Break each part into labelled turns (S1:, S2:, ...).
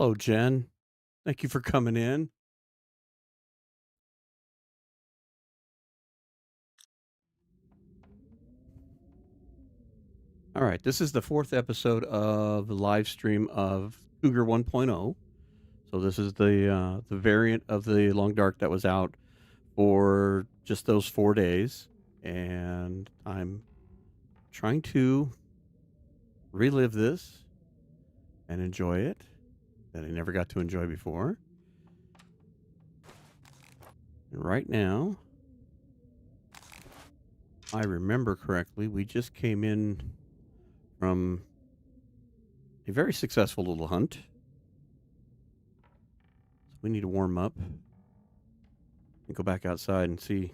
S1: Hello, Jen. Thank you for coming in. All right, this is the fourth episode of the live stream of Cougar 1.0. So this is the variant of the Long Dark that was out for just those 4 days, and I'm trying to relive this and enjoy it that I never got to enjoy before. And right now, if I remember correctly, we just came in from a very successful little hunt. So we need to warm up and go back outside and see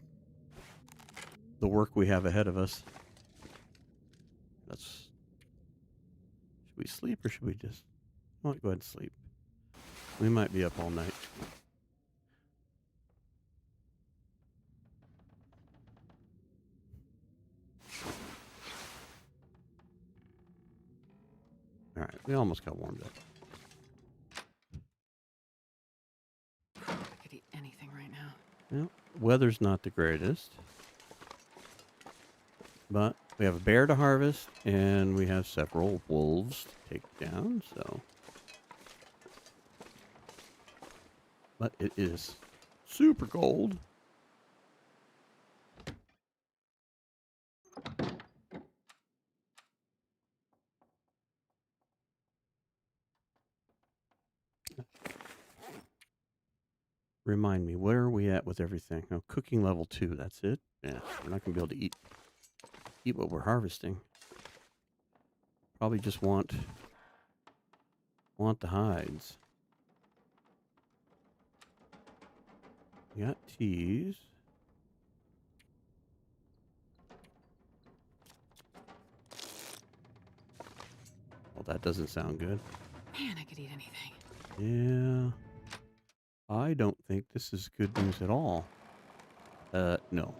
S1: the work we have ahead of us. Should we sleep or should we just go ahead and sleep? We might be up all night. All right, we almost got warmed up.
S2: I could eat anything right now.
S1: Well, weather's not the greatest, but we have a bear to harvest and we have several wolves to take down, so. But it is super cold. Remind me, where are we at with everything? Oh, cooking level 2, that's it? Yeah, we're not going to be able to eat what we're harvesting. Probably just want the hides. We got teas. Well, that doesn't sound good.
S2: Man, I could eat anything.
S1: Yeah. I don't think this is good news at all. No.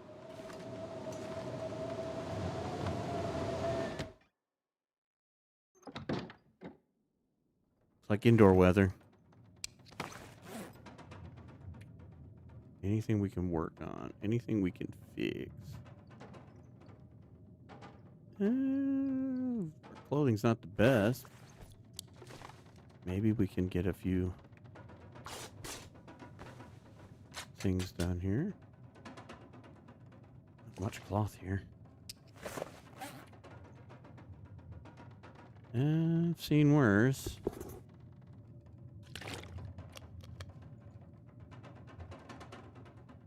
S1: It's like indoor weather. Anything we can work on. Anything we can fix. Our clothing's not the best. Maybe we can get a few things done here. Not much cloth here. I've seen worse.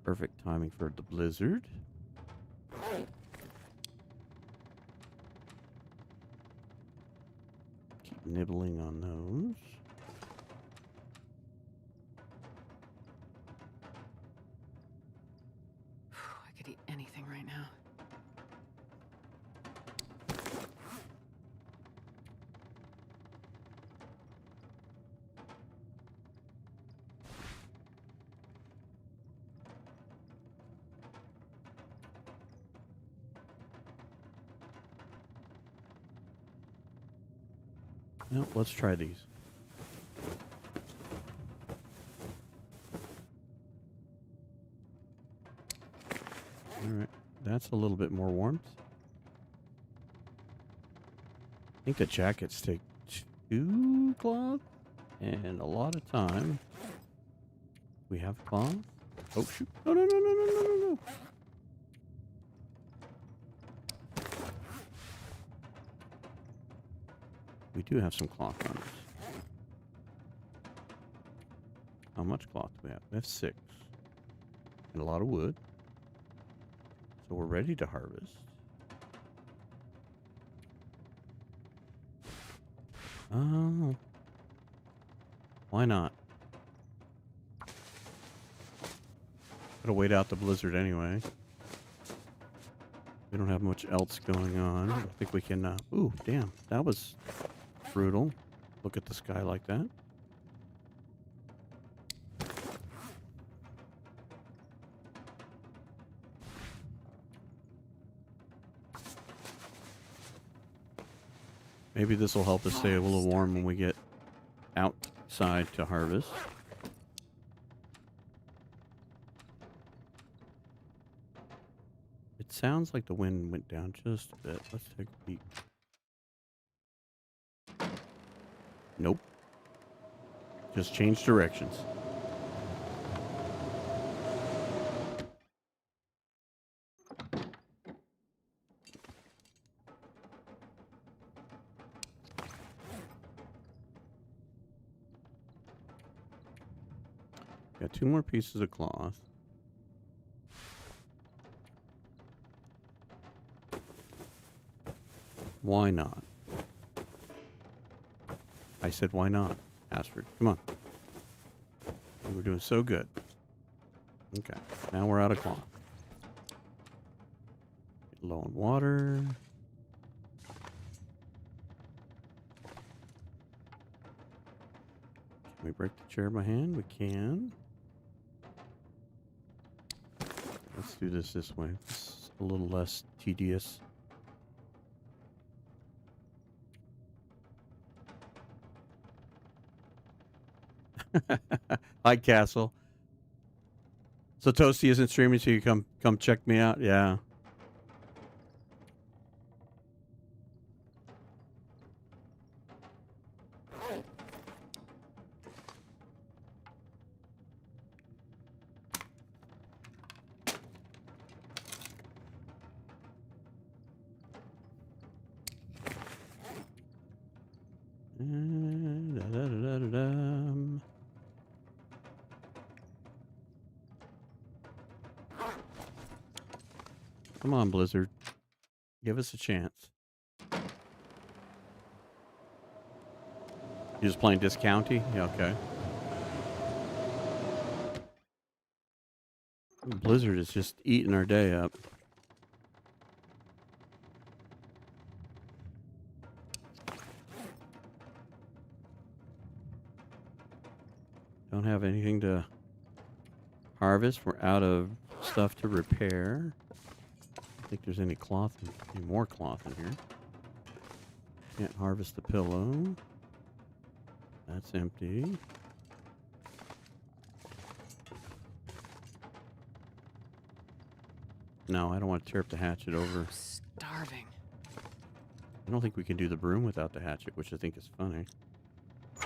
S1: Perfect timing for the blizzard. Keep nibbling on those.
S2: I could eat anything right now.
S1: Well, let's try these. All right, that's a little bit more warmth. I think the jackets take 2 cloth and a lot of time. We have cloth. Oh shoot! No! No! No! No! No! No! No! No! We do have some cloth on us. How much cloth do we have? We have 6. And a lot of wood. So we're ready to harvest. Oh. Why not? Gotta wait out the blizzard anyway. We don't have much else going on. I think we can, ooh, damn. That was brutal. Look at the sky like that. Maybe this will help us stay a little warm when we get outside to harvest. It sounds like the wind went down just a bit. Let's take a peek. Nope. Just changed directions. Got 2 more pieces of cloth. Why not? I said, why not? Astrid, come on. We were doing so good. Okay, now we're out of cloth. Get low on water. Can we break the chair by hand? We can. Let's do this way. It's a little less tedious. Hi, Castle. So Toasty isn't streaming, so you come check me out. Yeah. Come on, Blizzard. Give us a chance. You just playing discounty? Yeah, okay. Blizzard is just eating our day up. Don't have anything to harvest. We're out of stuff to repair. I don't think there's any cloth, any more cloth in here. Can't harvest the pillow. That's empty. No, I don't want to tear up the hatchet over.
S2: I'm starving.
S1: I don't think we can do the broom without the hatchet, which I think is funny.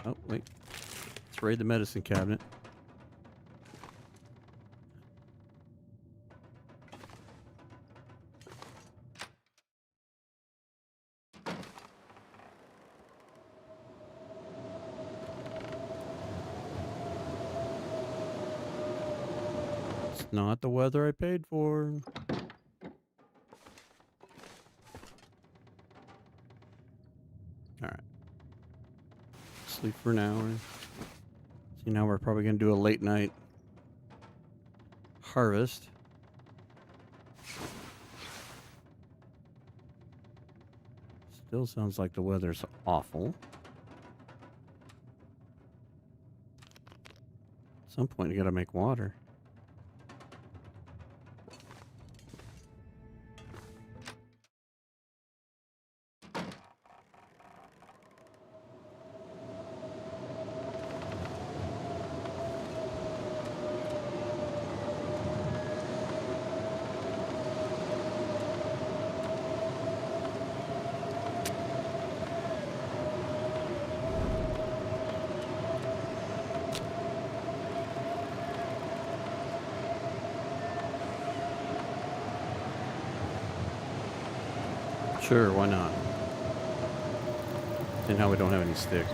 S1: Oh, wait. Let's raid the medicine cabinet. It's not the weather I paid for. Alright. Sleep for an hour. See, now we're probably going to do a late night harvest. Still sounds like the weather's awful. At some point, you got to make water. Sure, why not? And how we don't have any sticks.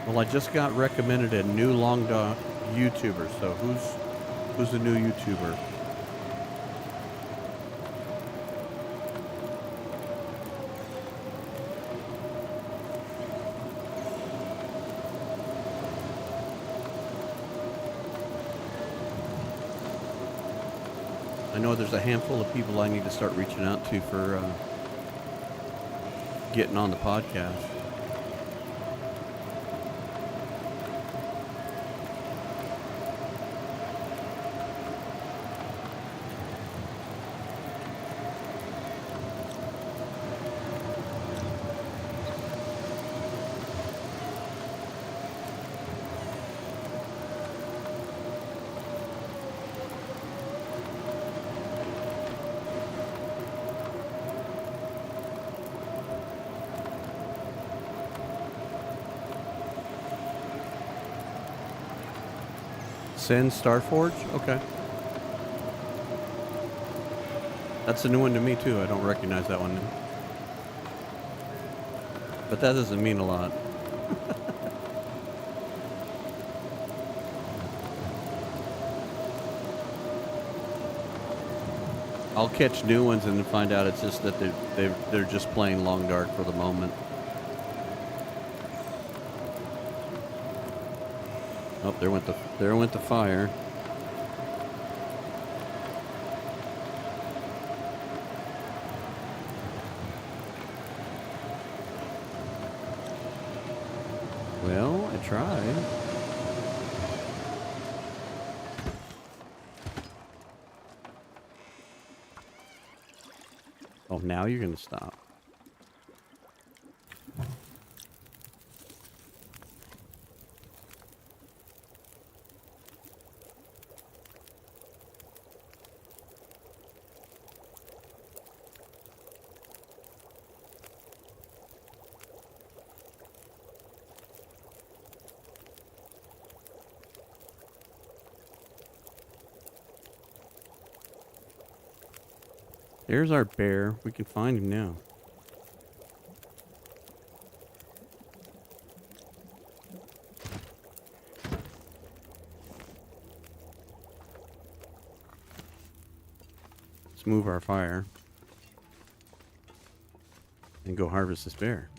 S1: Well, I just got recommended a new long dog YouTuber. So who's the new YouTuber? I know there's a handful of people I need to start reaching out to for getting on the podcast. Send Starforge? Okay. That's a new one to me, too. I don't recognize that one. But that doesn't mean a lot. I'll catch new ones and then find out it's just that they're just playing Long Dark for the moment. Oh, there went the fire. Well, I tried. Oh, now you're gonna stop. There's our bear. We can find him now. Let's move our fire and go harvest this bear.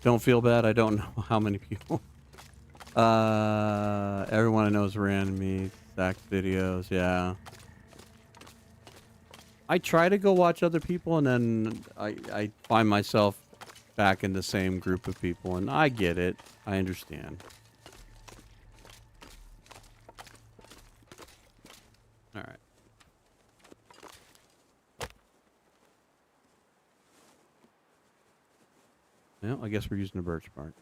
S1: Don't feel bad. I don't know how many people. Everyone I know is random me. Zach's videos, yeah. I try to go watch other people, and then I find myself back in the same group of people, and I get it. I understand. All right. Well, I guess we're using a birch bark.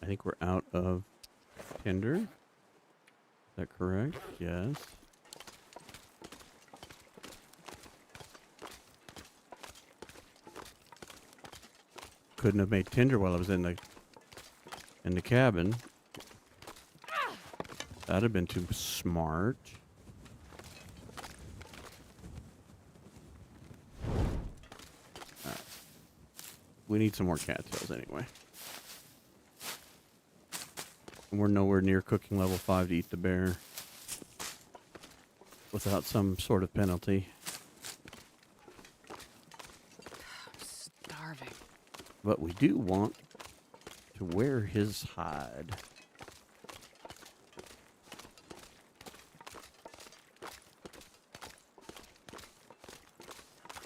S1: I think we're out of tinder. Is that correct? Yes. Couldn't have made tinder while I was in the cabin. That'd have been too smart. All right. We need some more cattails anyway. And we're nowhere near cooking level 5 to eat the bear without some sort of penalty.
S2: I'm starving.
S1: But we do want to wear his hide.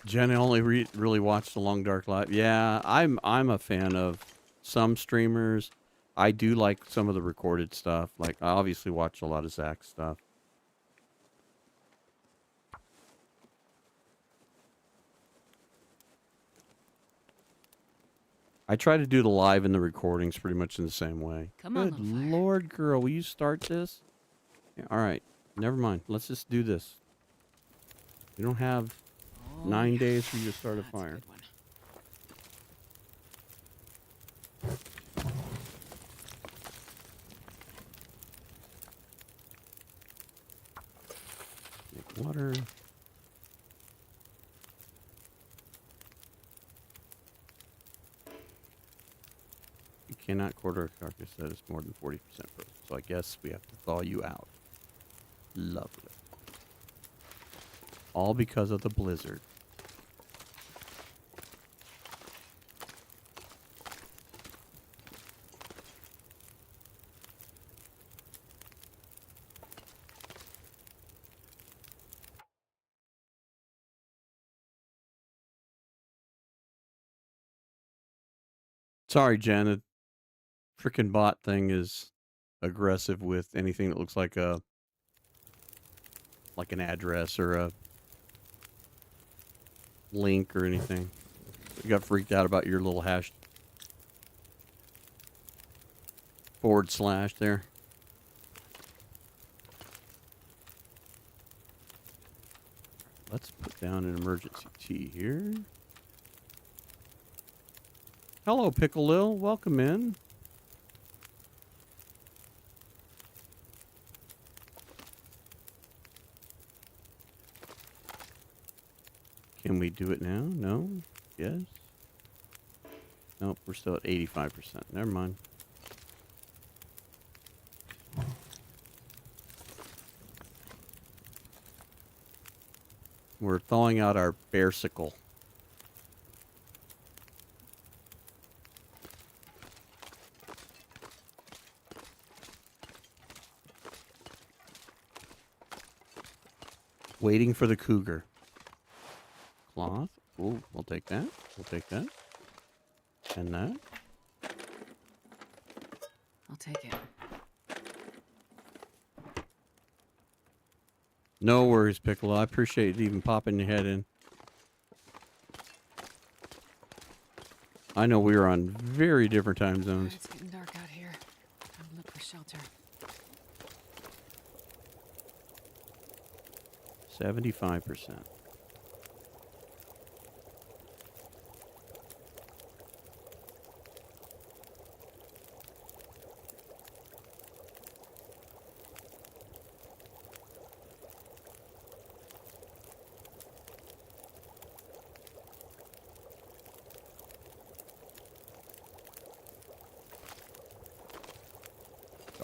S1: Jen only really watched the Long Dark Live. Yeah, I'm a fan of some streamers. I do like some of the recorded stuff. Like, I obviously watch a lot of Zach's stuff. I try to do the live and the recordings pretty much in the same way.
S2: Come on,
S1: Good
S2: little fire.
S1: Lord, girl, will you start this? Yeah, all right, never mind. Let's just do this. You don't have 9 days for you to start a
S2: That's
S1: fire.
S2: good one.
S1: Make water. You cannot quarter a carcass that is more than 40% frozen. So I guess we have to thaw you out. Lovely. All because of the blizzard. Sorry, Jen. The frickin' bot thing is aggressive with anything that looks like an address or a link or anything. We got freaked out about your little hash / there. Let's put down an emergency tea here. Hello, Pickle Lil. Welcome in. Can we do it now? No? Yes? Nope, we're still at 85%. Never mind. We're thawing out our bearsicle. Waiting for the cougar. Cloth. Ooh, we'll take that. We'll take that. And that.
S2: I'll take it.
S1: No worries, Piccolo. I appreciate you even popping your head in. I know we were on very different time zones.
S2: It's getting dark out here. Time to look for shelter.
S1: 75%.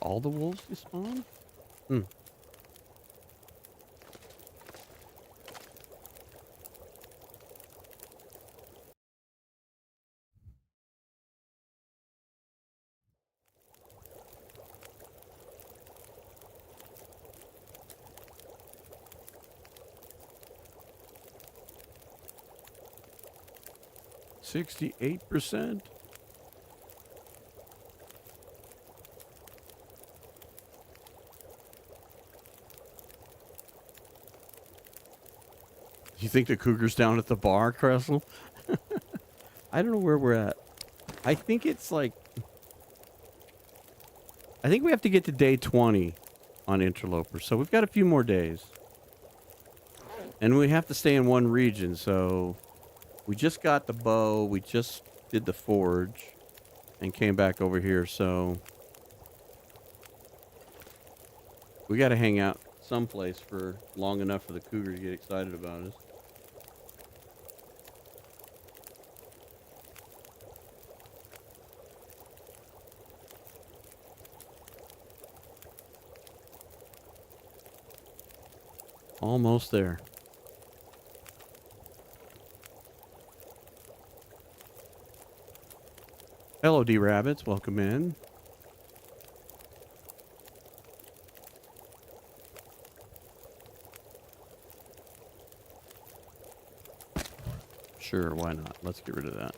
S1: All the wolves despawn? Hmm. %. You think the cougar's down at the bar, Cressel? I don't know where we're at. I think it's like... I think we have to get to day 20 on Interloper, so we've got a few more days. And we have to stay in one region, so... We just got the bow, we just did the forge, and came back over here, so... We gotta hang out someplace for long enough for the cougar to get excited about us. Almost there. Hello, D-Rabbits. Welcome in. Sure, why not? Let's get rid of that.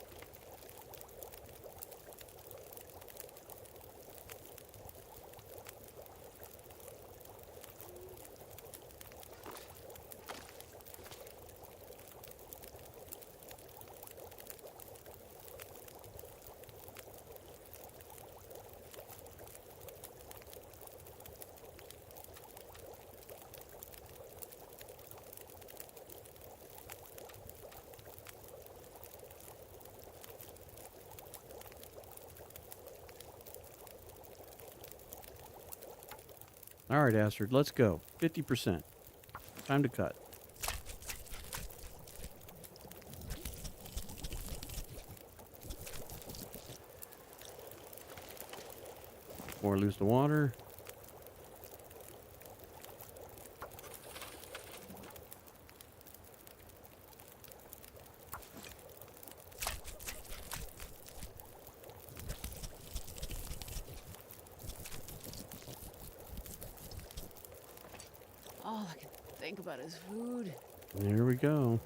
S1: All right, Astrid, let's go. 50%. Time to cut. Before I lose the water.
S2: think about his food.
S1: There we go.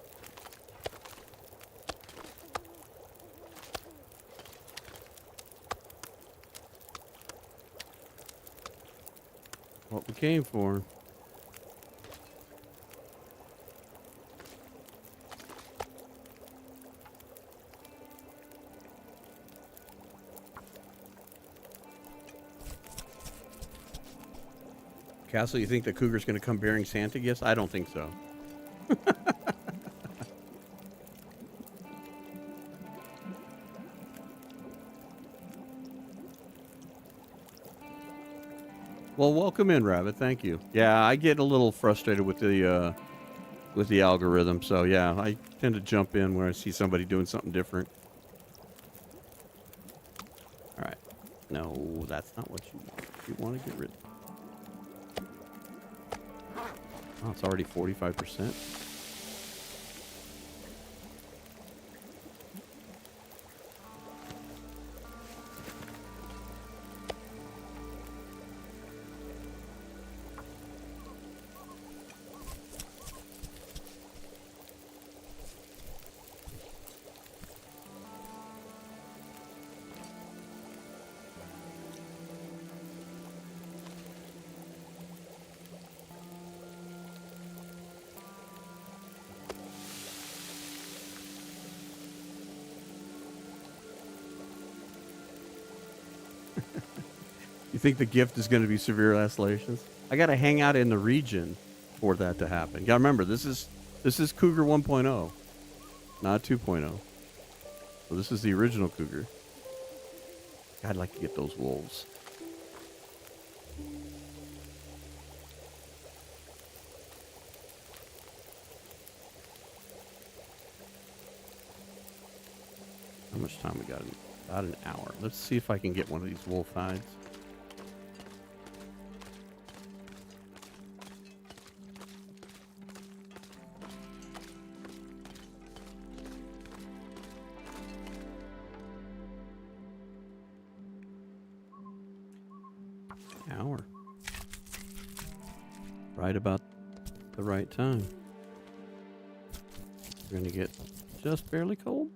S1: What we came for. Castle, you think the cougar's going to come bearing Santa gifts? I don't think so. Well, welcome in, Rabbit. Thank you. Yeah, I get a little frustrated with the algorithm, so yeah, I tend to jump in when I see somebody doing something different. All right. No, that's not what you want. You want to get rid of. Oh, it's already 45%. You think the gift is going to be severe isolations? I got to hang out in the region for that to happen. You got to remember, this is Cougar 1.0, not 2.0. So this is the original Cougar. I'd like to get those wolves. How much time we got? About an hour. Let's see if I can get one of these wolf hides. Hour. Right about the right time. We're going to get just barely cold.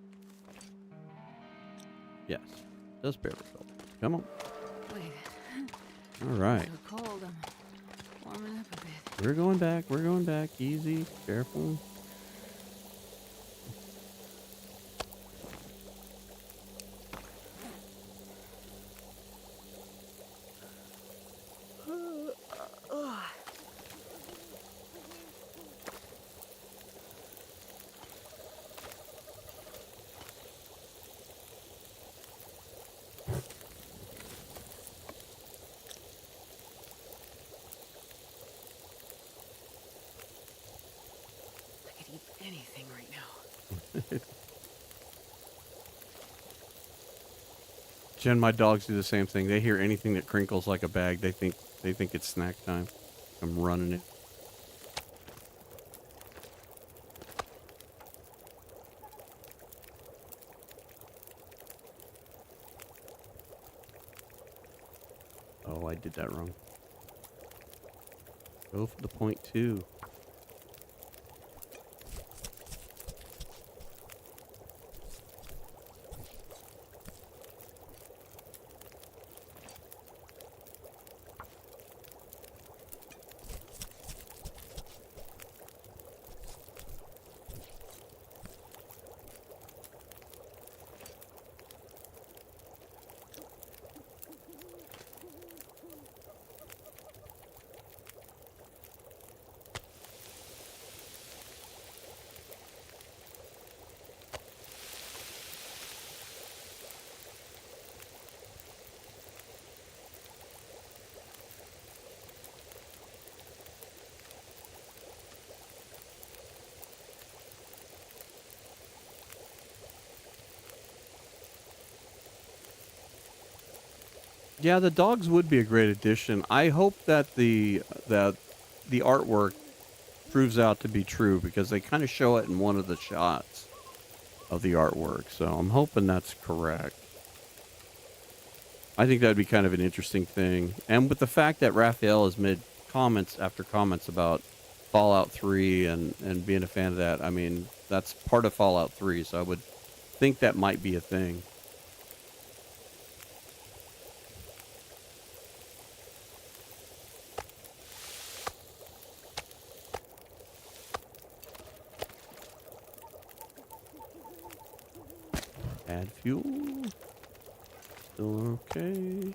S1: Yes, just barely cold. Come on.
S2: Wait.
S1: All right.
S2: So cold. I'm warming up a bit.
S1: We're going back. We're going back. Easy. Careful.
S2: I could eat anything right now.
S1: Jen, my dogs do the same thing. They hear anything that crinkles like a bag, they think it's snack time. I'm running it. Oh, I did that wrong. Go for the .2. Yeah, the dogs would be a great addition. I hope that the artwork proves out to be true because they kind of show it in one of the shots of the artwork. So I'm hoping that's correct. I think that'd be kind of an interesting thing. And with the fact that Raphael has made comments after comments about Fallout 3 and being a fan of that. I mean, that's part of Fallout 3, so I would think that might be a thing. Add fuel. Still okay.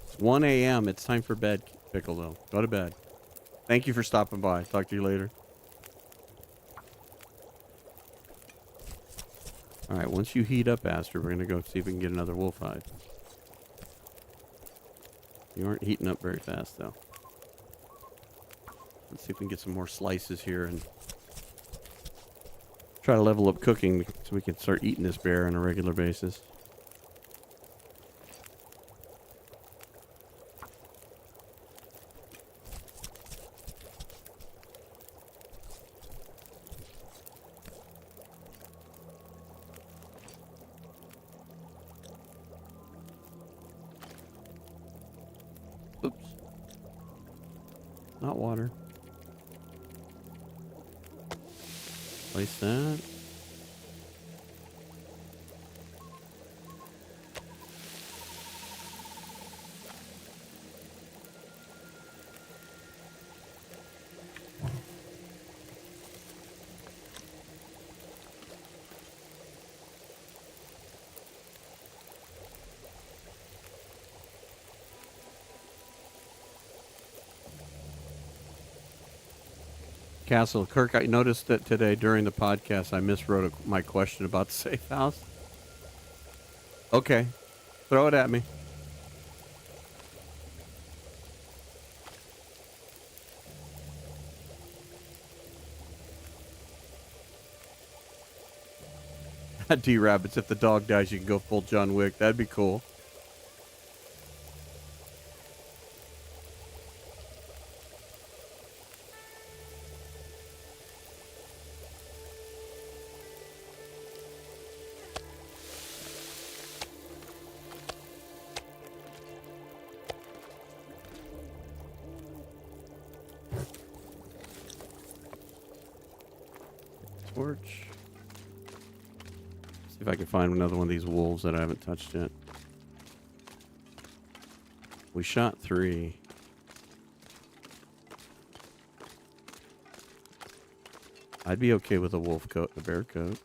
S1: It's 1 a.m. It's time for bed, Pickle, though. Go to bed. Thank you for stopping by. Talk to you later. All right, once you heat up, Aster, we're going to go see if we can get another wolf hide. You aren't heating up very fast, though. Let's see if we can get some more slices here and try to level up cooking so we can start eating this bear on a regular basis. Oops. Not water. Place that. Castle Kirk, I noticed that today during the podcast I miswrote my question about the safe house. Okay, throw it at me. D-Rabbits, if the dog dies, you can go full John Wick. That'd be cool. Torch. See if I can find another one of these wolves that I haven't touched yet. We shot 3. I'd be okay with a wolf coat and a bear coat.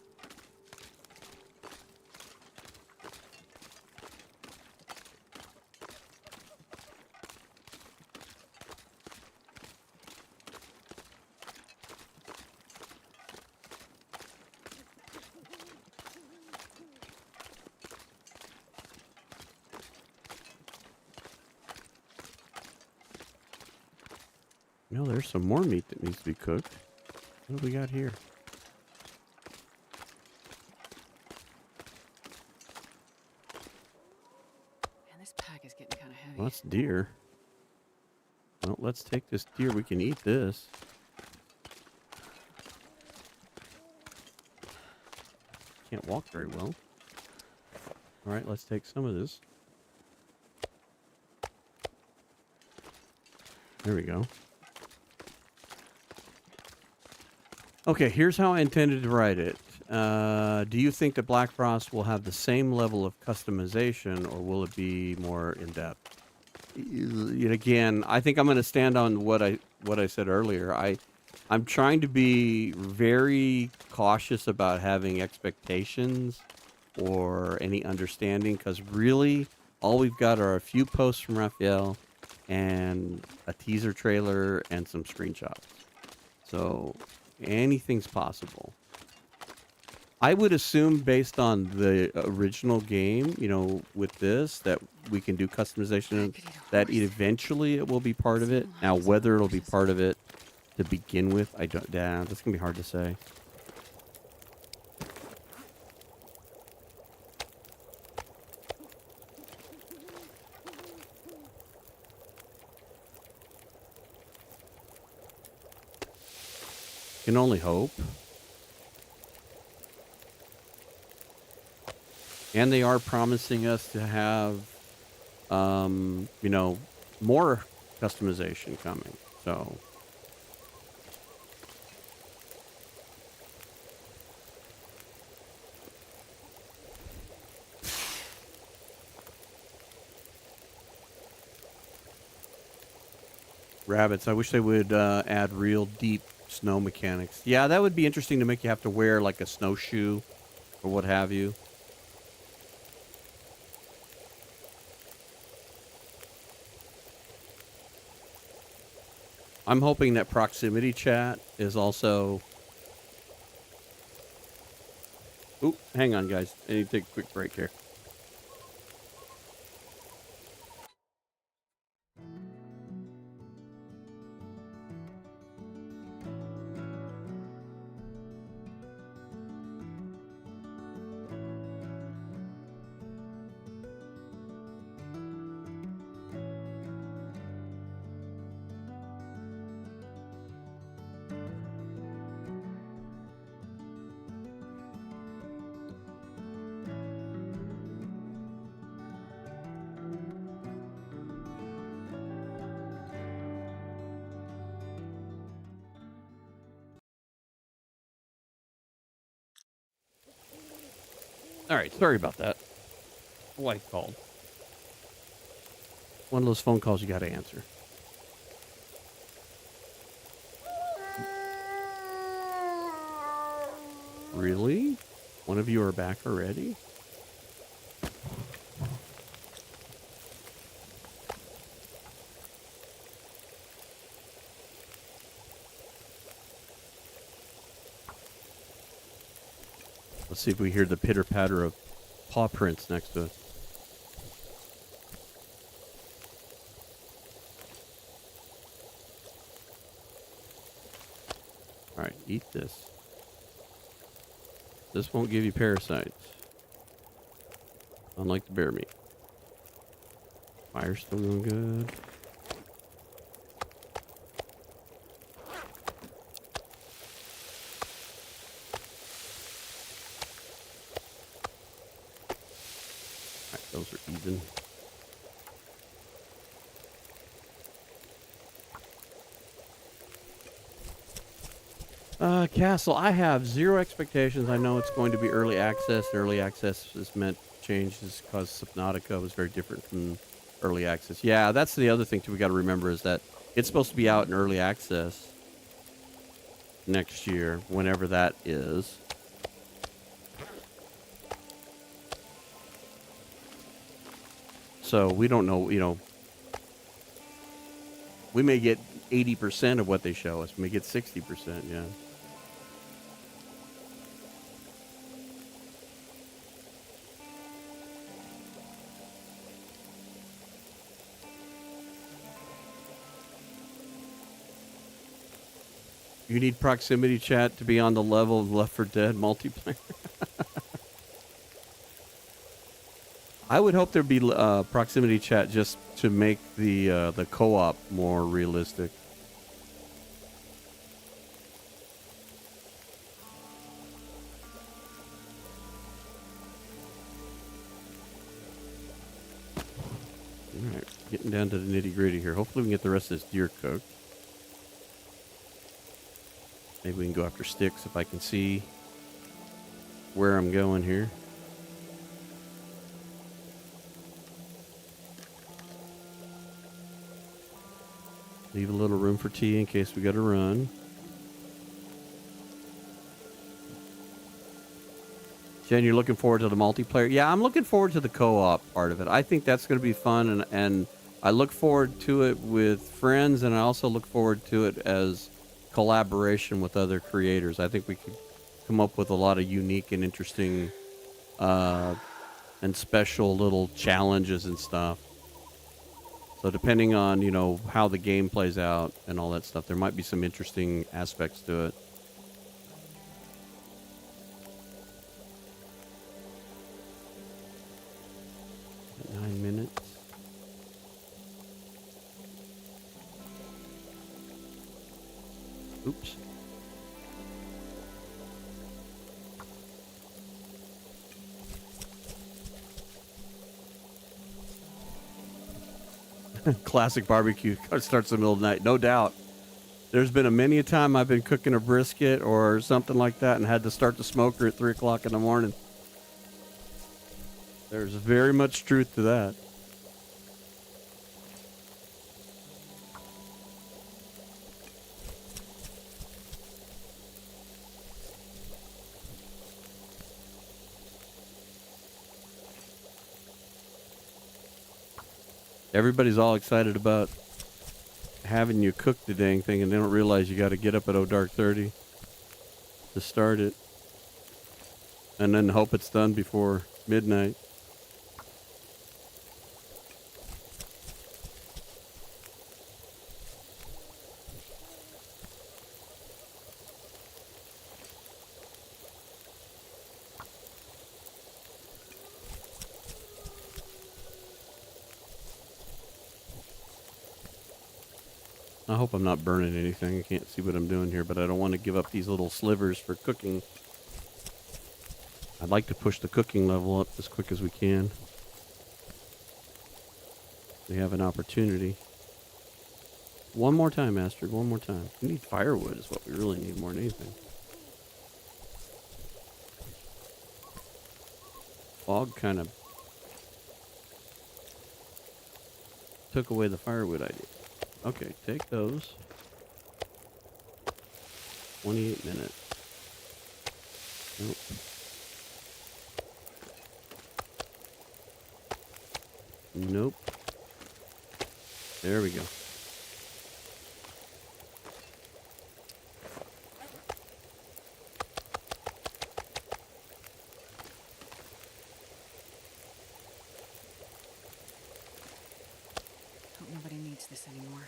S1: No, there's some more meat that needs to be cooked. What do we got here?
S2: Man, this pack is getting kind of heavy.
S1: Well, that's deer. Well, let's take this deer. We can eat this. Can't walk very well. All right, let's take some of this. There we go. Okay, here's how I intended to write it. Do you think that Black Frost will have the same level of customization, or will it be more in-depth? Again, I think I'm going to stand on what I said earlier. I'm trying to be very cautious about having expectations or any understanding, because really all we've got are a few posts from Raphael and a teaser trailer and some screenshots. So anything's possible. I would assume, based on the original game, you know, with this, that we can do customization, that eventually it will be part of it. Now, whether it'll be part of it to begin with, I don't, yeah, that's gonna be hard to say. Can only hope. And they are promising us to have, you know, more customization coming. So, rabbits, I wish they would add real deep snow mechanics. Yeah, that would be interesting to make you have to wear like a snowshoe or what have you. I'm hoping that proximity chat is also... Oop, hang on, guys. I need to take a quick break here. All right, sorry about that. Wife called. One of those phone calls you got to answer. Really? One of you are back already? Let's see if we hear the pitter-patter of paw prints next to us. All right, eat this. This won't give you parasites. Unlike the bear meat. Fire's still going good. Alright, those are even. Castle, I have zero expectations. I know it's going to be early access. Early access is meant changes because Subnautica was very different from early access. Yeah, that's the other thing too we got to remember is that it's supposed to be out in early access next year, whenever that is. So we don't know, you know, we may get 80% of what they show us. We may get 60%, yeah. You need proximity chat to be on the level of Left 4 Dead multiplayer. I would hope there'd be proximity chat just to make the co-op more realistic. All right, getting down to the nitty-gritty here. Hopefully we can get the rest of this deer cooked. Maybe we can go after sticks if I can see where I'm going here. Leave a little room for tea in case we got to run. Jen, you're looking forward to the multiplayer? Yeah, I'm looking forward to the co-op part of it. I think that's going to be fun, and I look forward to it with friends, and I also look forward to it as collaboration with other creators. I think we could come up with a lot of unique and interesting and special little challenges and stuff. So depending on, you know, how the game plays out and all that stuff, there might be some interesting aspects to it. Oops. Classic barbecue starts in the middle of the night, no doubt. There's been many a time I've been cooking a brisket or something like that and had to start the smoker at 3 o'clock in the morning. There's very much truth to that. Everybody's all excited about having you cook the dang thing, and they don't realize you got to get up at dark 30 to start it, and then hope it's done before midnight. I hope I'm not burning anything. I can't see what I'm doing here, but I don't want to give up these little slivers for cooking. I'd like to push the cooking level up as quick as we can. We have an opportunity. One more time, Astrid. One more time. We need firewood is what we really need more than anything. Fog kind of took away the firewood idea. Okay, take those. 28 minutes. Nope. Nope. There we go.
S2: Hope nobody needs this anymore.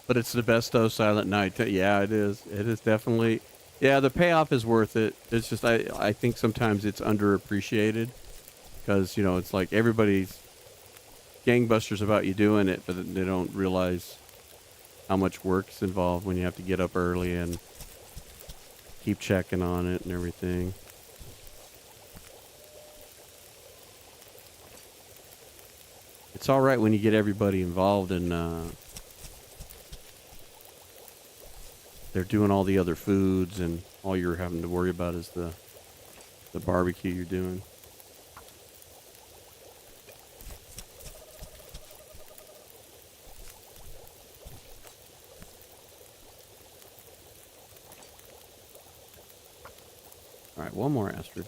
S1: But it's the best of Silent Night. Yeah, it is. It is definitely. Yeah, the payoff is worth it. It's just I think sometimes it's underappreciated because it's like everybody's gangbusters about you doing it, but they don't realize how much work's involved when you have to get up early and keep checking on it and everything. It's all right when you get everybody involved and they're doing all the other foods and all you're having to worry about is the barbecue you're doing. All right, one more, Astrid.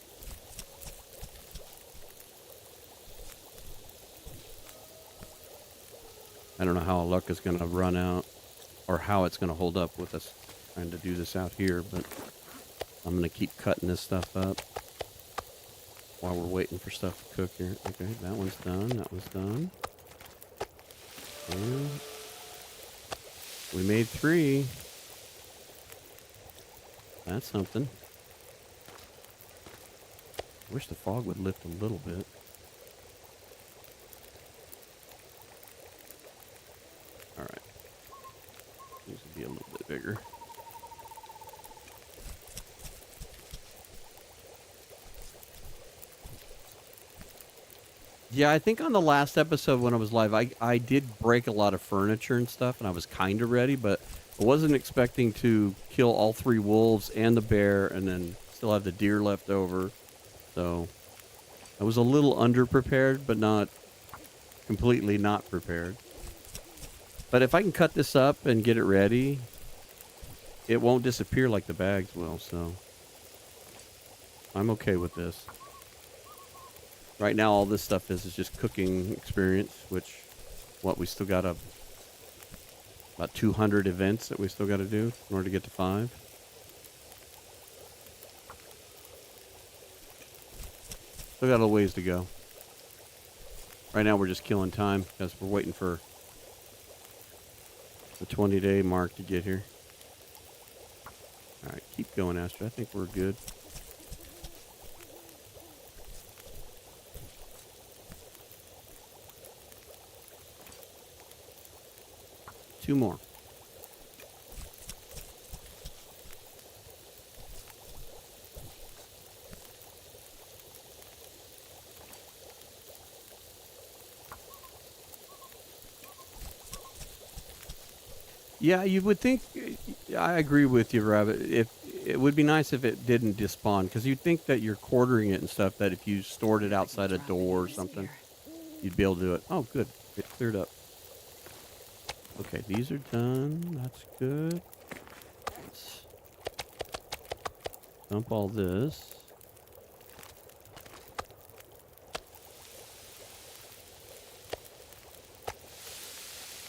S1: I don't know how luck is going to run out or how it's going to hold up with us trying to do this out here, but I'm going to keep cutting this stuff up while we're waiting for stuff to cook here. Okay, that one's done. That was done. And we made 3. That's something. Wish the fog would lift a little bit. All right. Needs to be a little bit bigger. Yeah, I think on the last episode when I was live, I did break a lot of furniture and stuff, and I was kind of ready, but I wasn't expecting to kill all 3 wolves and the bear and then still have the deer left over. So I was a little underprepared, but not completely not prepared. But if I can cut this up and get it ready, it won't disappear like the bags will, so I'm okay with this. Right now, all this stuff is just cooking experience, which, we still got about 200 events that we still got to do in order to get to 5. Still got a ways to go. Right now, we're just killing time because we're waiting for the 20-day mark to get here. All right, keep going, Astrid. I think we're good. 2 more. Yeah, you would think. I agree with you, Rabbit. If it would be nice if it didn't despawn, because you'd think that you're quartering it and stuff. That if you stored it outside a
S2: Drop it
S1: door
S2: in
S1: or
S2: this
S1: something,
S2: ear.
S1: you'd be able to do it. Oh, good. It cleared up. Okay, these are done. That's good. Let's dump all this.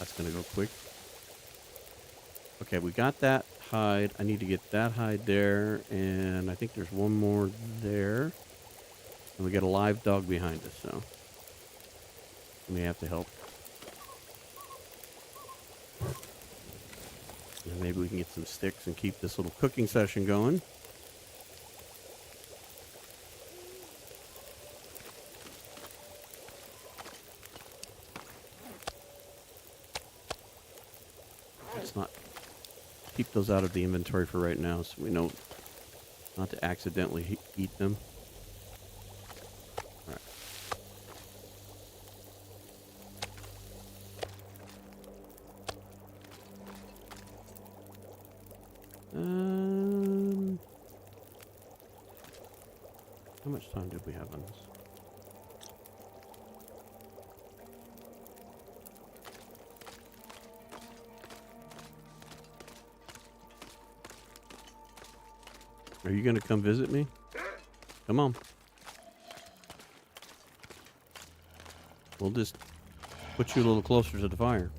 S1: That's gonna go quick. Okay, we got that hide. I need to get that hide there, and I think there's one more there. And we got a live dog behind us, so we may have to help. And maybe we can get some sticks and keep this little cooking session going. Let's not keep those out of the inventory for right now, so we know not to accidentally eat them. All right. How much time did we have on this? Are you going to come visit me? Come on. We'll just put you a little closer to the fire.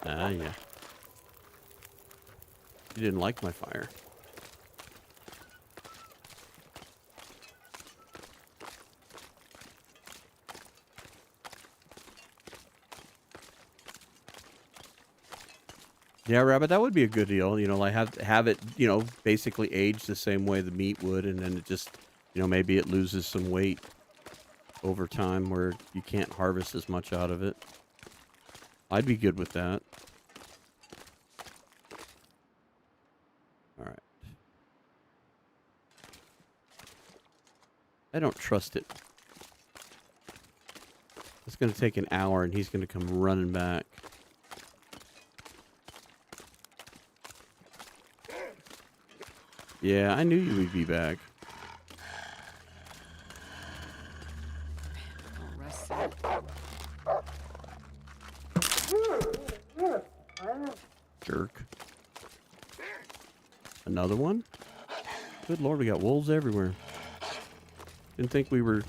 S1: Ah, yeah. You didn't like my fire. Yeah, Rabbit, that would be a good deal. You know, like have it, you know, basically aged the same way the meat would, and then it just, you know, maybe it loses some weight over time where you can't harvest as much out of it. I'd be good with that. All right. I don't trust it. It's going to take an hour, and he's going to come running back. Yeah, I knew you would be back.
S2: I'll rest soon.
S1: Jerk. Another one? Good Lord, we got wolves everywhere. Didn't think we were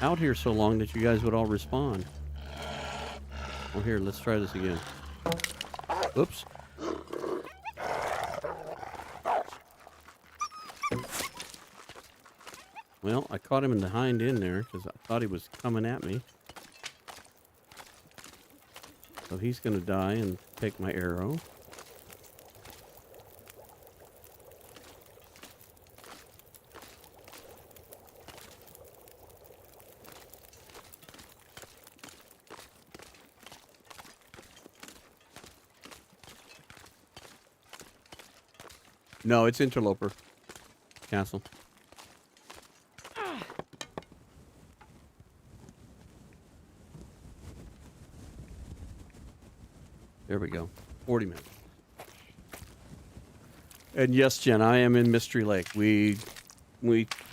S1: out here so long that you guys would all respawn. Well, here, let's try this again. Oops. Well, I caught him in the hind end there because I thought he was coming at me. So he's going to die and take my arrow. No, it's Interloper Castle. There we go. 40 minutes. And yes, Jen, I am in Mystery Lake. We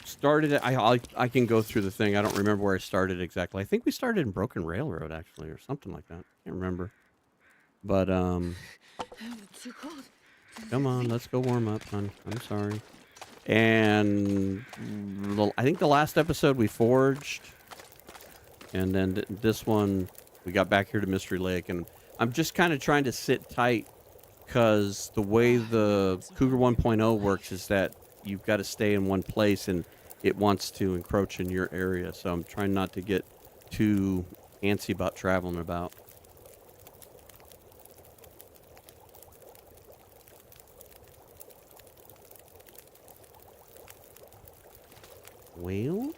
S1: started it. I can go through the thing. I don't remember where I started exactly. I think we started in Broken Railroad actually, or something like that. Can't remember. But
S2: Too cold.
S1: come on, let's go warm up, honey. I'm sorry. And I think the last episode we forged, and then this one we got back here to Mystery Lake, and I'm just kind of trying to sit tight because the way the Cougar 1.0 works is that you've got to stay in one place and it wants to encroach in your area. So I'm trying not to get too antsy about traveling about. Well,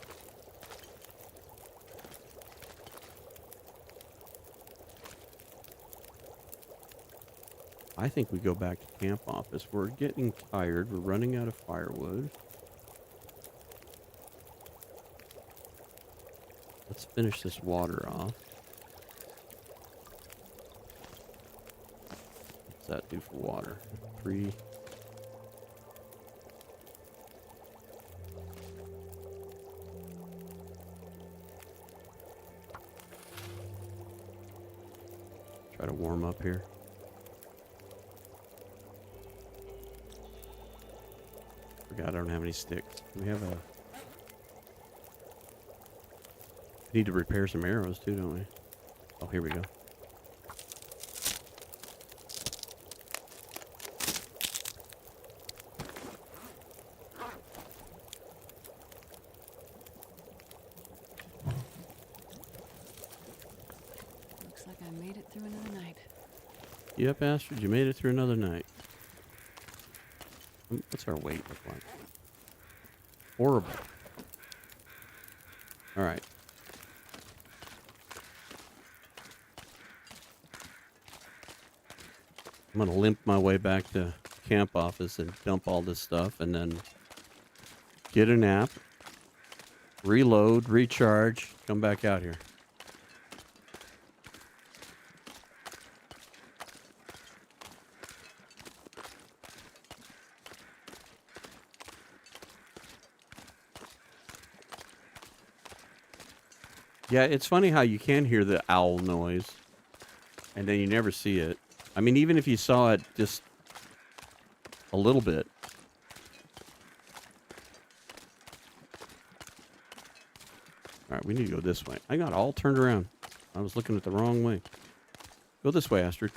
S1: I think we go back to camp office. We're getting tired. We're running out of firewood. Let's finish this water off. What's that do for water? 3. Try to warm up here. Forgot I don't have any sticks. We have a... Need to repair some arrows too, don't we? Oh, here we go.
S2: Looks like I made it through another night.
S1: Yep, Astrid, you made it through another night. What's our weight look like? Horrible. All right. I'm going to limp my way back to camp office and dump all this stuff and then get a nap, reload, recharge, come back out here. Yeah, it's funny how you can hear the owl noise and then you never see it. I mean, even if you saw it just a little bit. All right, we need to go this way. I got all turned around. I was looking at the wrong way. Go this way, Astrid.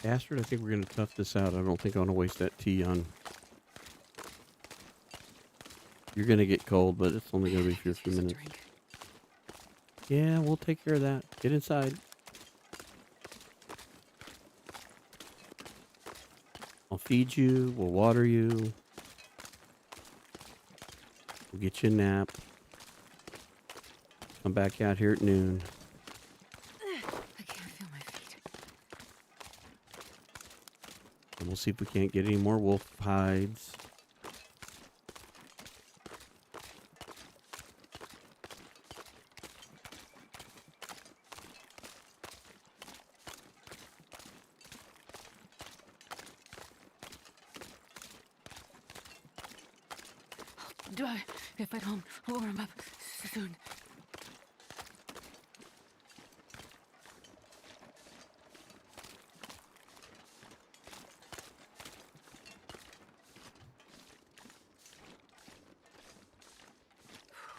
S1: Astrid, I think we're going to tough this out. I don't think I want to waste that tea on... You're going to get cold, but it's only going to be for a few minutes. Yeah, we'll take care of that. Get inside. I'll feed you. We'll water you. We'll get you a nap. Come back out here at noon.
S2: I can't feel my feet.
S1: And we'll see if we can't get any more wolf hides.
S2: If at home, I'll warm up soon.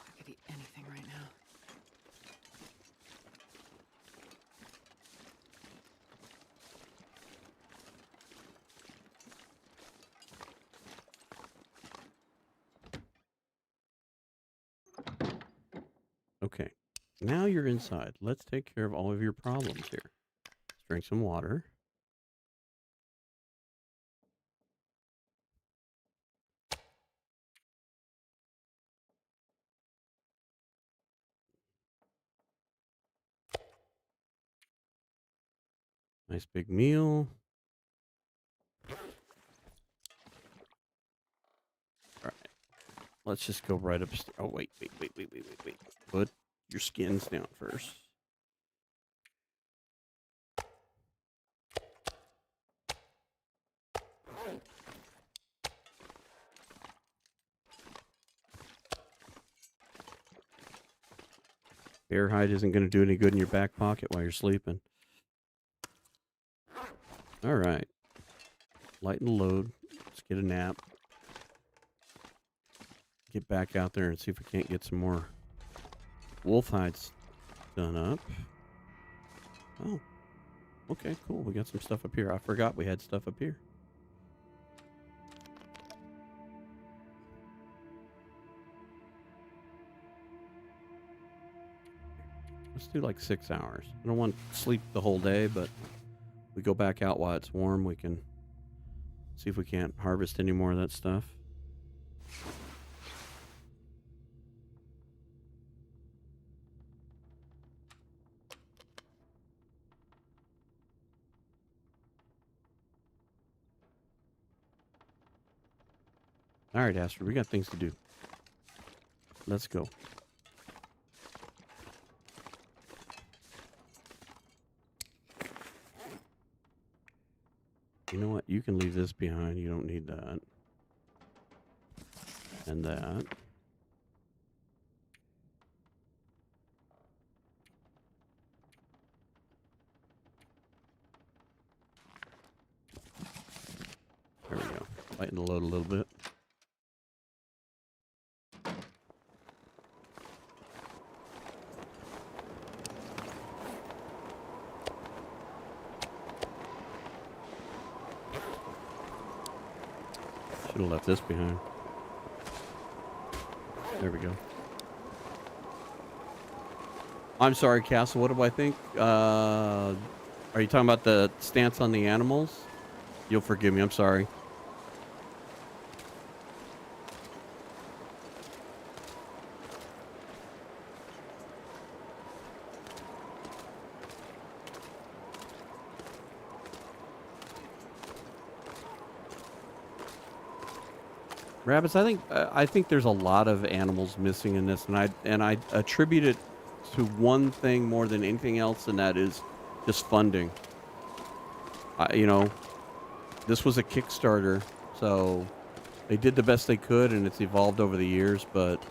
S2: I could eat anything right now.
S1: Okay. Now you're inside. Let's take care of all of your problems here. Let's drink some water. Nice big meal. All right. Let's just go right upstairs. Oh, wait. Put your skins down first. Bear hide isn't going to do any good in your back pocket while you're sleeping. All right. Lighten the load. Let's get a nap. Get back out there and see if we can't get some more wolf hides done up. Oh. Okay, cool. We got some stuff up here. I forgot we had stuff up here. Let's do like 6 hours. I don't want to sleep the whole day, but we go back out while it's warm. We can see if we can't harvest any more of that stuff. All right, Astrid, we got things to do. Let's go. You know what? You can leave this behind. You don't need that. And that. There we go. Lighten the load a little bit. Should have left this behind. There we go. I'm sorry, Castle. What do I think? Are you talking about the stance on the animals? You'll forgive me. I'm sorry. Rabbits, I think there's a lot of animals missing in this, and I attribute it to one thing more than anything else, and that is just funding. You know, this was a Kickstarter, so they did the best they could, and it's evolved over the years. But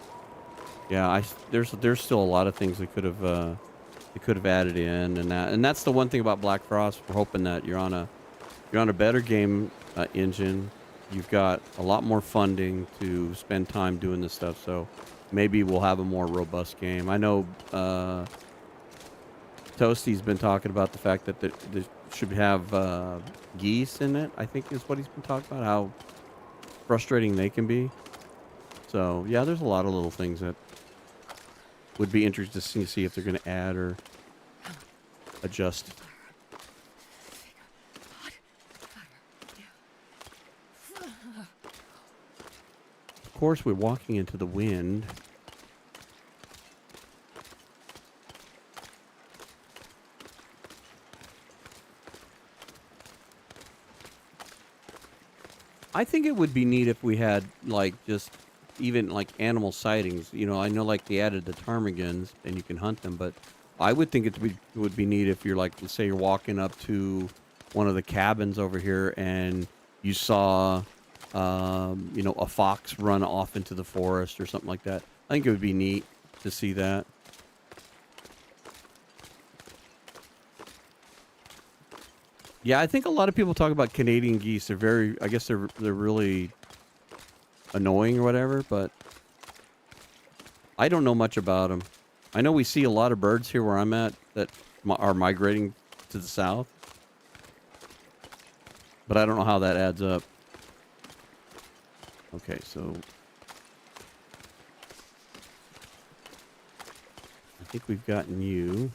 S1: yeah, there's still a lot of things they could have added in, and that's the one thing about Black Frost. We're hoping that you're on a better game engine. You've got a lot more funding to spend time doing this stuff, so maybe we'll have a more robust game. I know Toasty's been talking about the fact that there should have geese in it, I think is what he's been talking about, how frustrating they can be. So, yeah, there's a lot of little things that would be interesting to see if they're going to add or adjust. Of course, we're walking into the wind. I think it would be neat if we had, like, just even, like, animal sightings. You know, I know, like, they added the ptarmigans, and you can hunt them, but I would think it would be neat if you're, like, let's say you're walking up to one of the cabins over here, and you saw, you know, a fox run off into the forest or something like that. I think it would be neat to see that. Yeah, I think a lot of people talk about Canadian geese. I guess they're really annoying or whatever, but I don't know much about them. I know we see a lot of birds here where I'm at that are migrating to the south, but I don't know how that adds up. Okay, so think we've gotten you.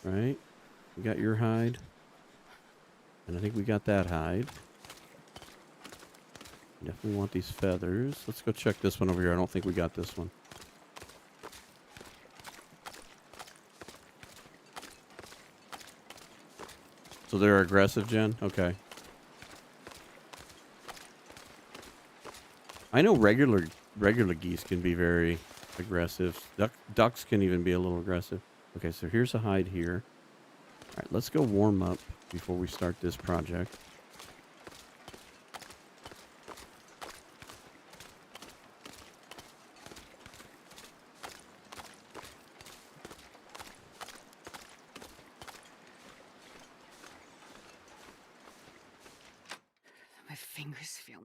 S1: Right? We got your hide. And I think we got that hide. Definitely want these feathers. Let's go check this one over here. I don't think we got this one. So they're aggressive, Jen? Okay. I know regular geese can be very aggressive. Ducks can even be a little aggressive. Okay, so here's a hide here. All right, let's go warm up before we start this project.
S2: My fingers feel.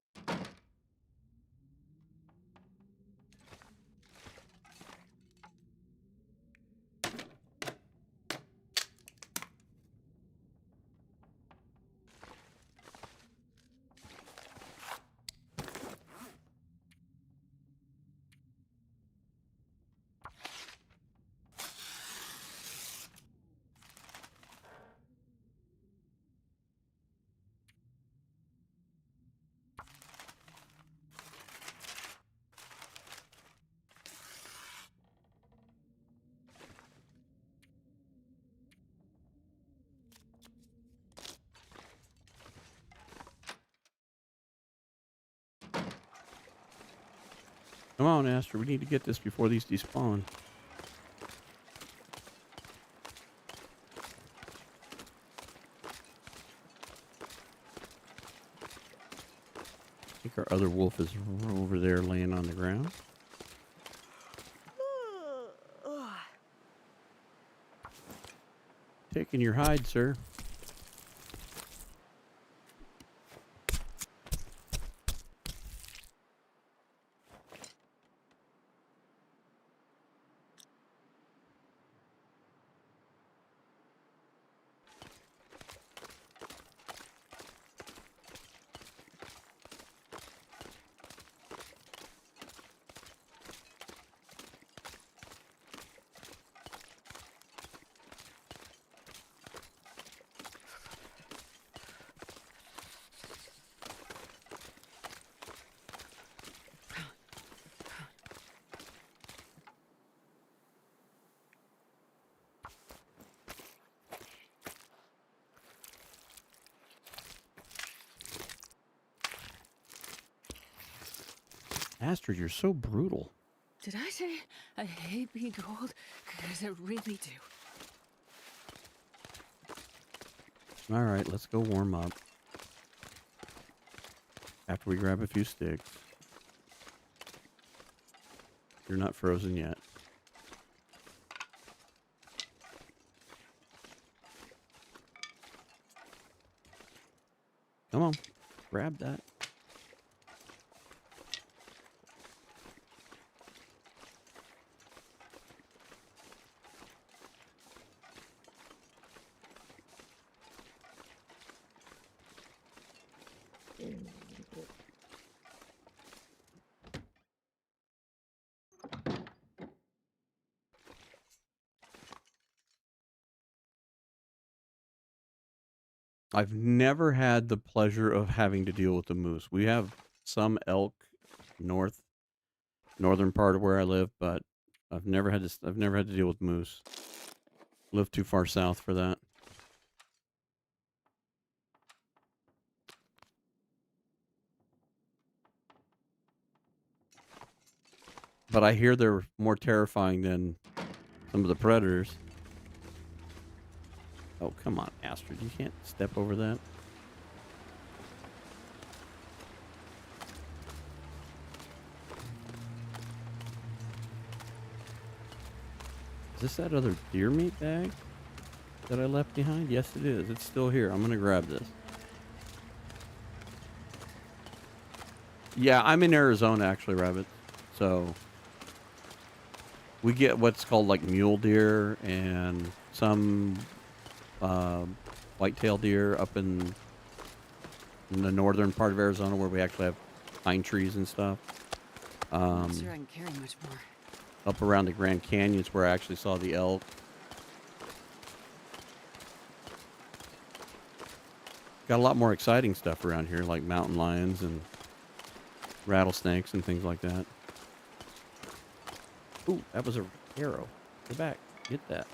S1: Come on, Aster. We need to get this before these despawn. I think our other wolf is over there laying on the ground. Taking your hide, sir. Astrid, you're so brutal.
S2: Did I say I hate being cold? Because I really do.
S1: All right, let's go warm up. After we grab a few sticks. You're not frozen yet. Come on, grab that. I've never had the pleasure of having to deal with the moose. We have some elk northern part of where I live, but I've never had to deal with moose. Live too far south for that. But I hear they're more terrifying than some of the predators. Oh, come on, Astrid. You can't step over that. Is this that other deer meat bag that I left behind? Yes, it is. It's still here. I'm going to grab this. Yeah, I'm in Arizona, actually, Rabbit. So we get what's called like mule deer and some whitetail deer up in the northern part of Arizona where we actually have pine trees and stuff.
S2: I'm not sure I can carry much more.
S1: up around the Grand Canyons where I actually saw the elk. Got a lot more exciting stuff around here, like mountain lions and rattlesnakes and things like that. Ooh, that was a arrow. Go back. Get that.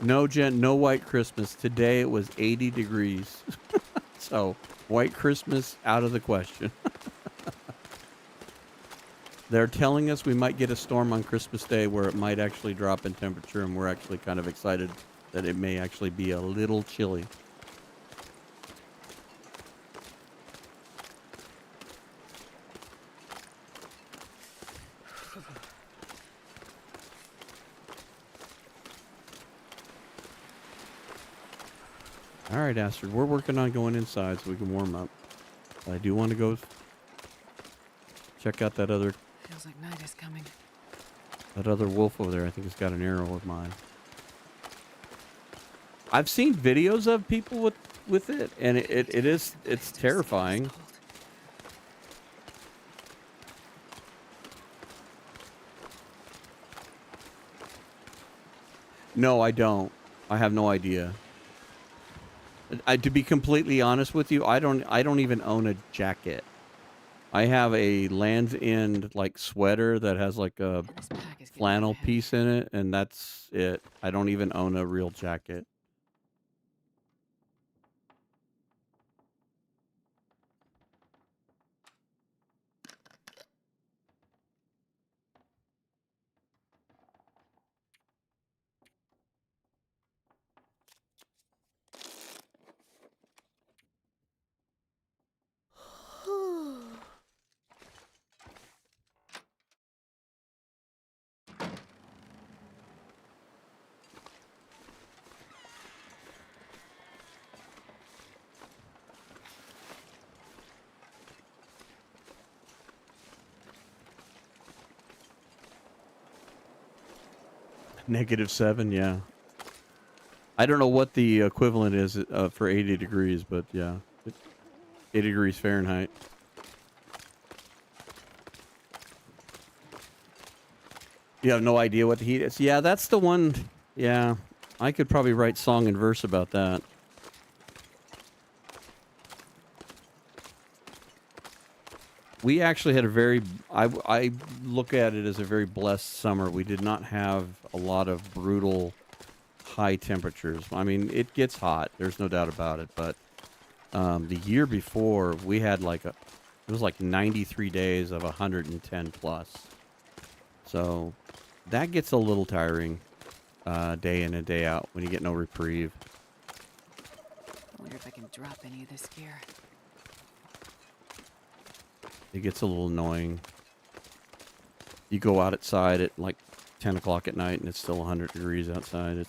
S1: No, Jen, no white Christmas. Today it was 80 degrees. So, white Christmas out of the question. They're telling us we might get a storm on Christmas Day where it might actually drop in temperature, and we're actually kind of excited that it may actually be a little chilly. All right, Astrid, we're working on going inside so we can warm up. But I do want to go check out that other
S2: Feels like night is coming.
S1: wolf over there. I think it's got an arrow of mine. I've seen videos of people with it, and it's terrifying. No, I don't. I have no idea. To be completely honest with you, I don't even own a jacket. I have a Land's End like sweater that has like a flannel piece in it, and that's it. I don't even own a real jacket. -7, yeah. I don't know what the equivalent is for 80 degrees, but yeah, 80 degrees Fahrenheit. You have no idea what the heat is. Yeah, that's the one. Yeah, I could probably write song and verse about that. We actually had a very, I look at it as a very blessed summer. We did not have a lot of brutal high temperatures. I mean, it gets hot. There's no doubt about it. But the year before, we had it was like 93 days of 110 plus. So that gets a little tiring day in and day out when you get no reprieve.
S2: I wonder if I can drop any of this gear.
S1: It gets a little annoying. You go outside at like 10 o'clock at night and it's still 100 degrees outside.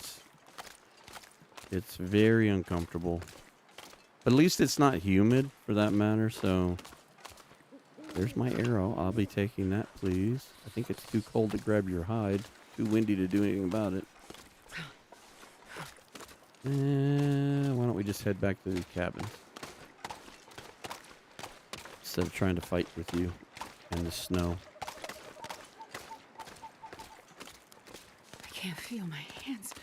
S1: It's very uncomfortable. But at least it's not humid for that matter, so there's my arrow. I'll be taking that, please. I think it's too cold to grab your hide. Too windy to do anything about it. Why don't we just head back to the cabin? Instead of trying to fight with you in the snow.
S2: I can't feel my hands.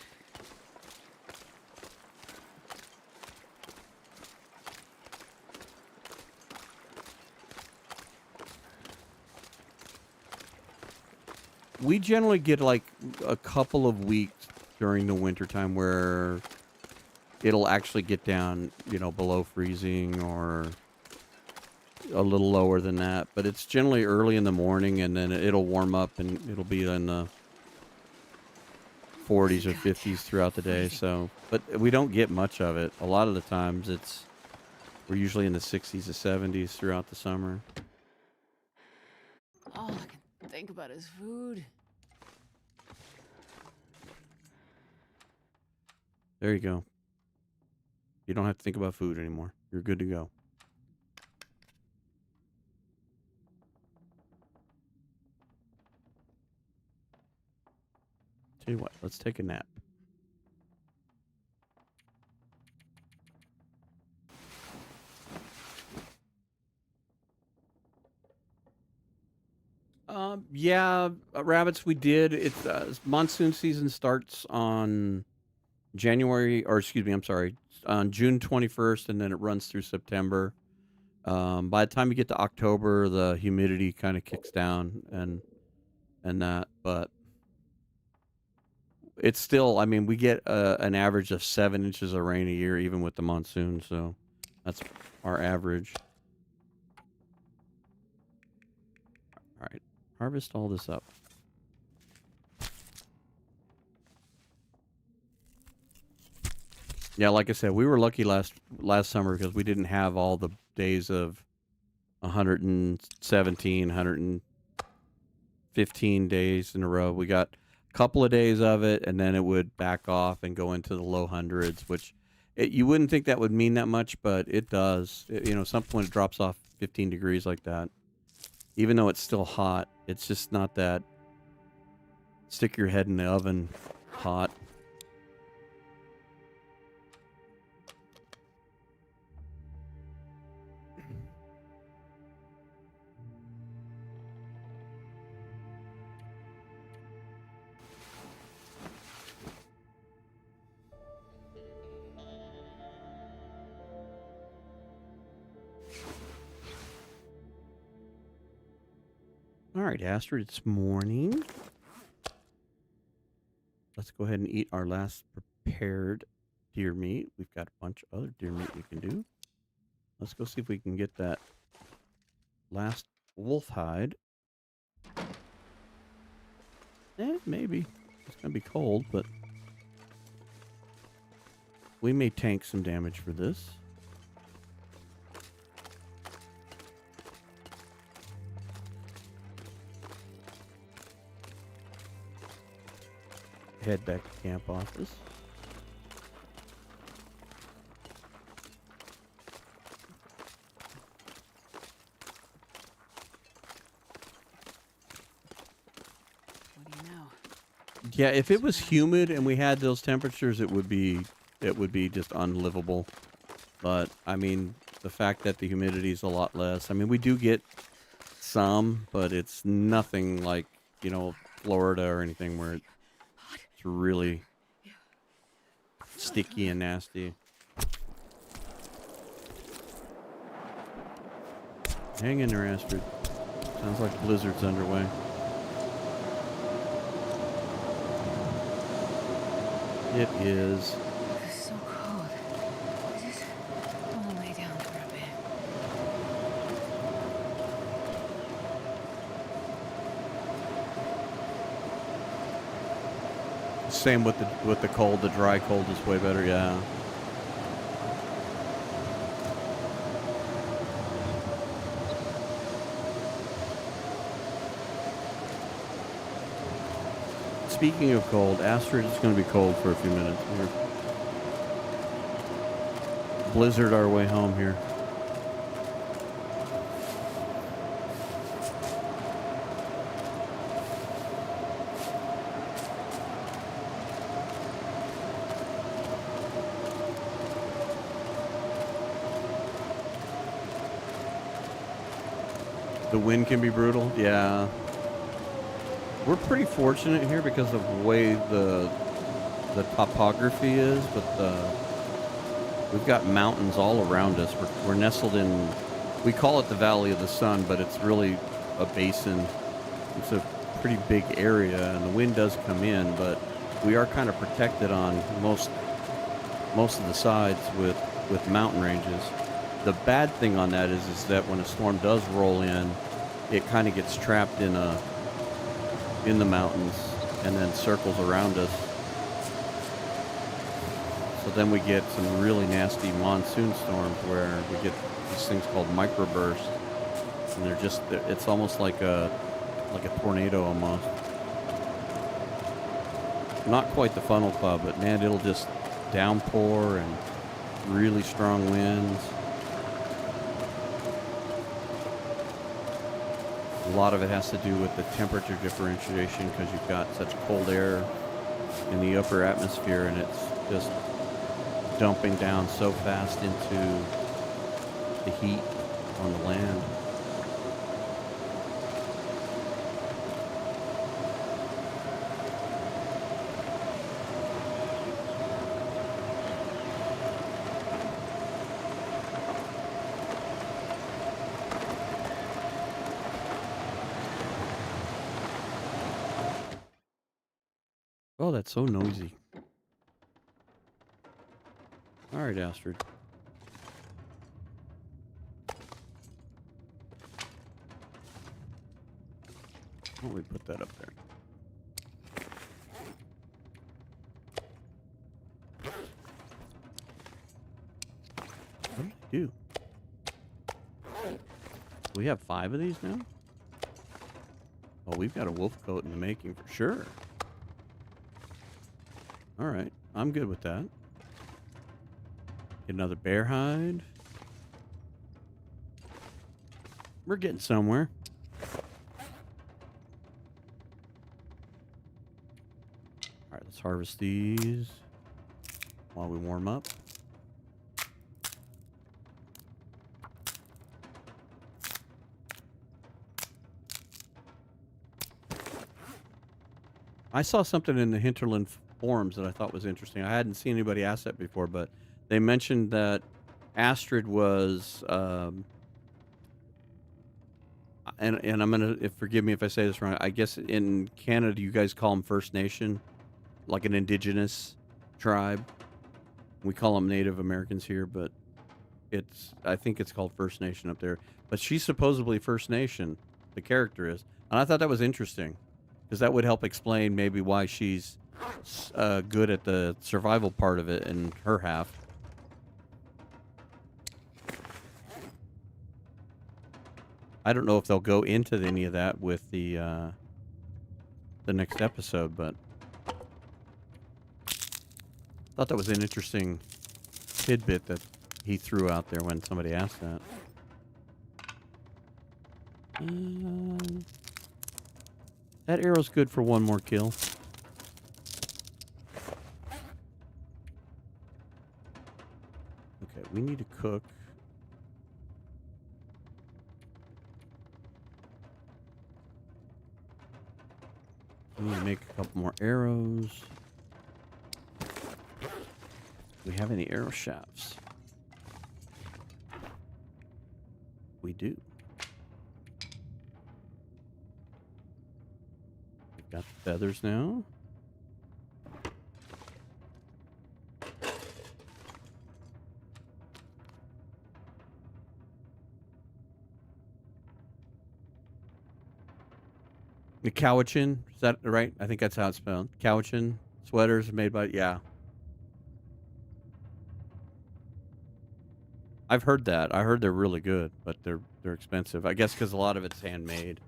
S1: We generally get like a couple of weeks during the wintertime where it'll actually get down, below freezing or a little lower than that. But it's generally early in the morning, and then it'll warm up and it'll be in the 40s or 50s throughout the day. So, but we don't get much of it. A lot of the times we're usually in the 60s to 70s throughout the summer.
S2: All I can think about is food.
S1: There you go. You don't have to think about food anymore. You're good to go. Tell you what, let's take a nap. Yeah, rabbits we did. It's monsoon season starts on January, or excuse me, I'm sorry, on June 21st, and then it runs through September. By the time you get to October, the humidity kind of kicks down and that, but it's still. I mean, we get an average of 7 inches of rain a year, even with the monsoon. So that's our average. All right, harvest all this up. Yeah, like I said, we were lucky last summer because we didn't have all the days of 117, 115 days in a row. We got a couple of days of it, and then it would back off and go into the low hundreds, which you wouldn't think that would mean that much, but it does. Some point it drops off 15 degrees like that. Even though it's still hot, it's just not that stick your head in the oven hot. All right, Astrid, it's morning. Let's go ahead and eat our last prepared deer meat. We've got a bunch of other deer meat we can do. Let's go see if we can get that last wolf hide. Maybe. It's going to be cold, but we may tank some damage for this. Head back to camp office.
S2: What do you know?
S1: Yeah, if it was humid and we had those temperatures, it would be just unlivable. But I mean, the fact that the humidity is a lot less. I mean, we do get some, but it's nothing like, Florida or anything where it's really sticky and nasty. Hang in there, Astrid. Sounds like the blizzard's underway. It is.
S2: It's so cold. I just want to lay down for a bit.
S1: Same with the cold. The dry cold is way better. Yeah. Speaking of cold, Astrid is going to be cold for a few minutes. We're blizzard our way home here. The wind can be brutal. Yeah. We're pretty fortunate here because of the way the topography is, but we've got mountains all around us. We're nestled in, we call it the Valley of the Sun, but it's really a basin. It's a pretty big area, and the wind does come in, but we are kind of protected on most of the sides with mountain ranges. The bad thing on that is that when a storm does roll in, it kind of gets trapped in the mountains and then circles around us. So then we get some really nasty monsoon storms where we get these things called microbursts, and it's almost like a tornado almost. Not quite the funnel cloud, but man, it'll just downpour and really strong winds. A lot of it has to do with the temperature differentiation because you've got such cold air in the upper atmosphere, and it's just dumping down so fast into the heat on the land. Oh, that's so noisy. All right, Astrid. Why don't we put that up there? What did I do? We have 5 of these now? Oh, we've got a wolf coat in the making for sure. All right. I'm good with that. Get another bear hide. We're getting somewhere. All right, let's harvest these while we warm up. I saw something in the Hinterland forums that I thought was interesting. I hadn't seen anybody ask that before, but they mentioned that Astrid was, and I'm gonna, if forgive me if I say this wrong. I guess in Canada you guys call them First Nation, like an indigenous tribe. We call them Native Americans here, but I think it's called First Nation up there. But she's supposedly First Nation. The character is, and I thought that was interesting because that would help explain maybe why she's good at the survival part of it in her half. I don't know if they'll go into any of that with the next episode, but I thought that was an interesting tidbit that he threw out there when somebody asked that. That arrow's good for one more kill. Okay, we need to cook. We need to make a couple more arrows. Do we have any arrow shafts? We do. We've got the feathers now. The Cowichan, is that right? I think that's how it's spelled. Cowichan sweaters made by, yeah. I've heard that. I heard they're really good, but they're expensive. I guess because a lot of it's handmade.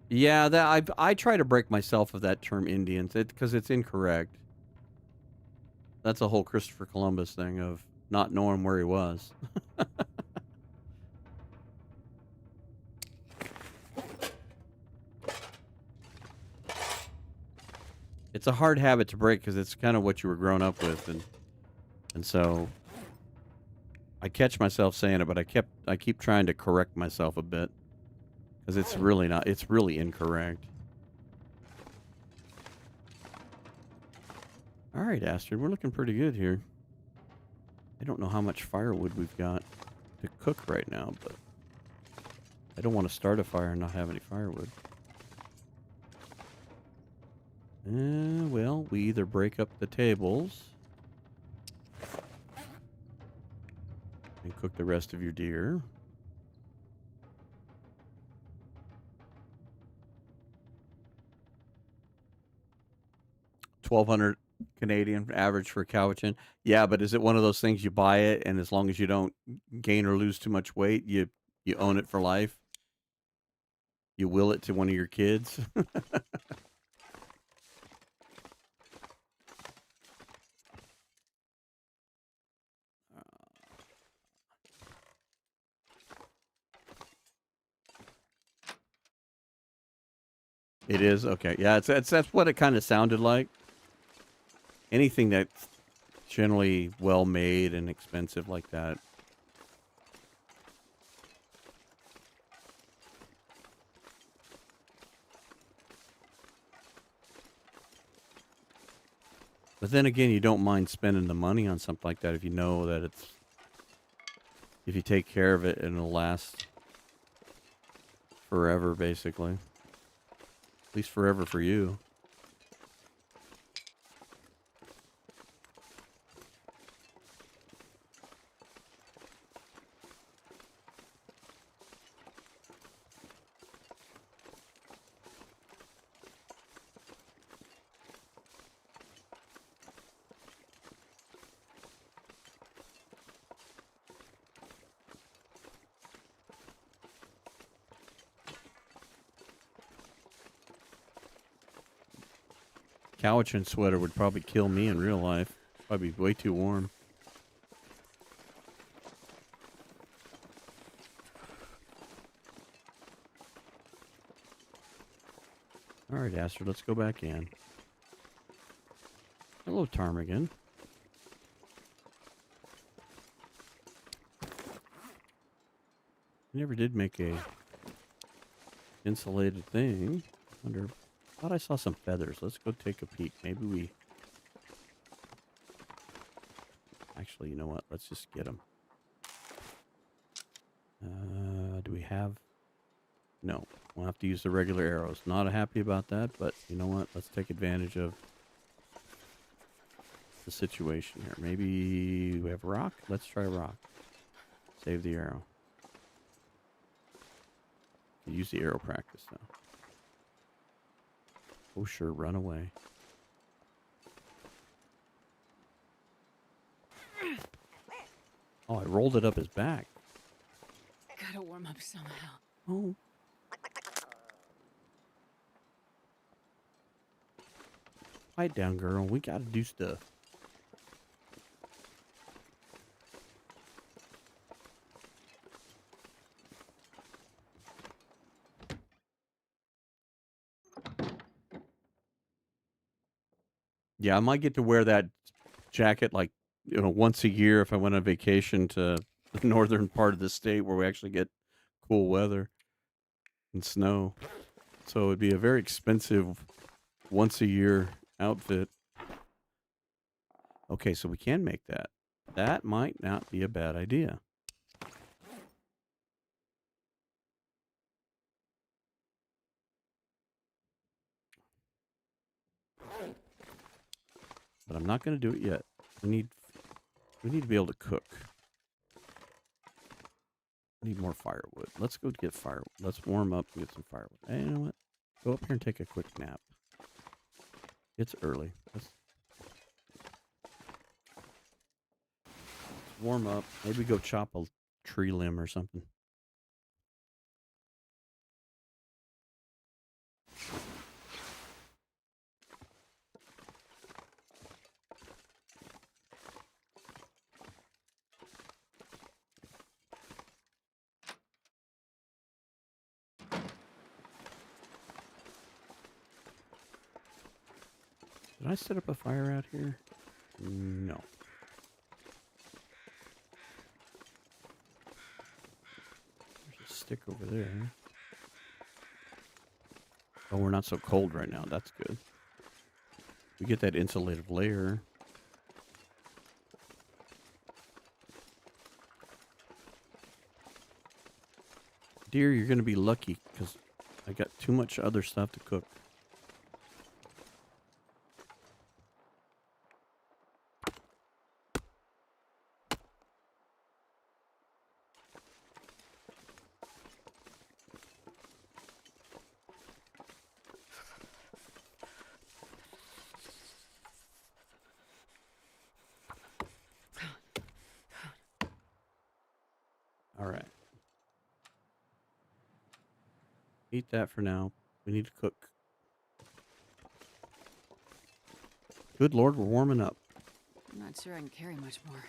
S1: Yeah, that I try to break myself of that term Indians, because it's incorrect. That's a whole Christopher Columbus thing of not knowing where he was. It's a hard habit to break because it's kind of what you were grown up with, and so I catch myself saying it, but I keep trying to correct myself a bit because it's really not. It's really incorrect. All right, Astrid, we're looking pretty good here. I don't know how much firewood we've got to cook right now, but I don't want to start a fire and not have any firewood. Well, we either break up the tables and cook the rest of your deer. $1,200 Canadian average for Cowichan. Yeah, but is it one of those things you buy it and as long as you don't gain or lose too much weight, you own it for life? You will it to one of your kids? It is? Okay. Yeah, that's what it kind of sounded like. Anything that's generally well made and expensive like that. But then again, you don't mind spending the money on something like that if you know that if you take care of it and it'll last forever, basically. At least forever for you. Cowichan sweater would probably kill me in real life. Probably be way too warm. Alright, Aster, let's go back in. Hello, Ptarmigan. I never did make a insulated thing. Thought I saw some feathers. Let's go take a peek. Maybe we... Actually, you know what? Let's just get them. Do we have... No. We'll have to use the regular arrows. Not happy about that, but you know what? Let's take advantage of the situation here. Maybe we have rock? Let's try rock. Save the arrow. Use the arrow practice, though. Oh, sure. Run away. Oh, I rolled it up his back.
S2: Gotta warm up somehow.
S1: Oh. Quiet down, girl. We gotta do stuff. Yeah, I might get to wear that jacket like, once a year if I went on vacation to the northern part of the state where we actually get cool weather and snow. So it'd be a very expensive once a year outfit. Okay, so we can make that. That might not be a bad idea. But I'm not going to do it yet. We need to be able to cook. I need more firewood. Let's go get firewood. Let's warm up and get some firewood. Hey, you know what? Go up here and take a quick nap. It's early. Let's warm up. Maybe go chop a tree limb or something. Did I set up a fire out here? No. There's a stick over there. Oh, we're not so cold right now. That's good. We get that insulative layer. Dear, you're going to be lucky because I got too much other stuff to cook. All right. Eat that for now. We need to cook. Good Lord, we're warming up.
S2: I'm not sure I can carry much more.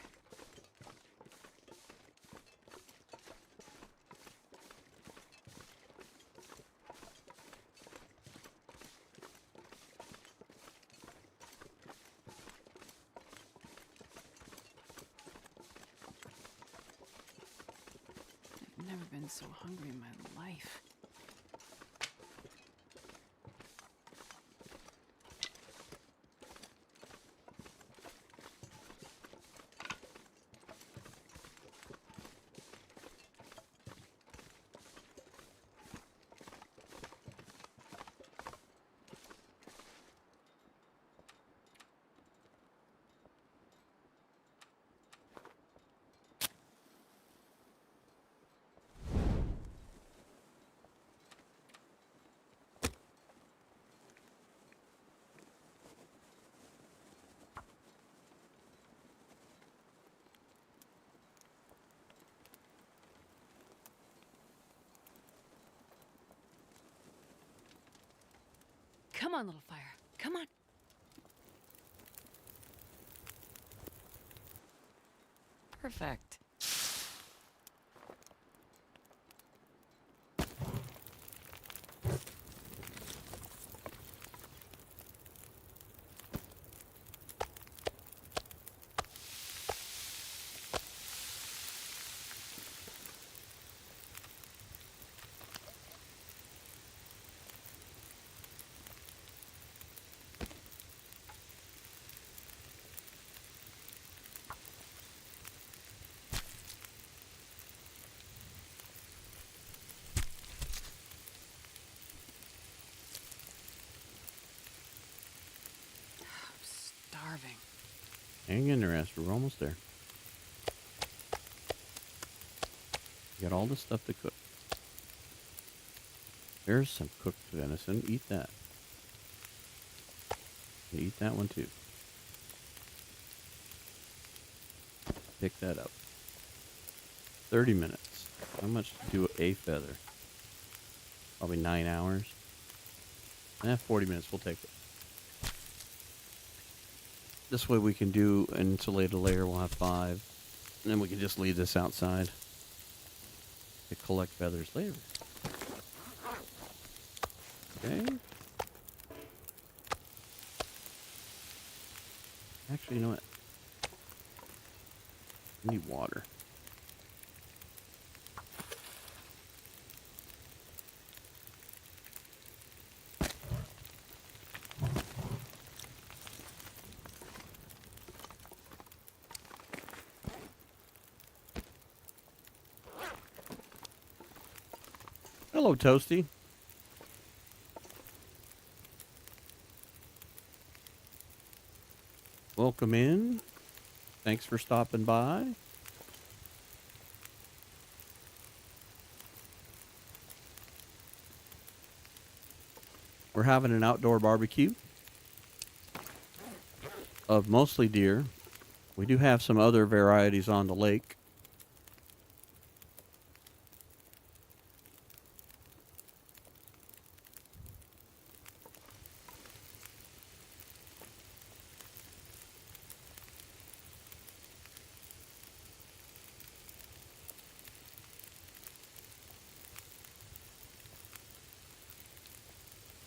S2: I've never been so hungry in my life. Come on, little fire. Come on. Perfect. Starving.
S1: Hang in there, Astro. We're almost there. You got all the stuff to cook. There's some cooked venison. Eat that. And eat that one too. Pick that up. 30 minutes. How much to do a feather? Probably 9 hours. 40 minutes. We'll take it. This way we can do an insulated layer. We'll have 5. And then we can just leave this outside to collect feathers later. Okay. Actually, you know what? I need water. Hello, Toasty. Welcome in. Thanks for stopping by. We're having an outdoor barbecue of mostly deer. We do have some other varieties on the lake.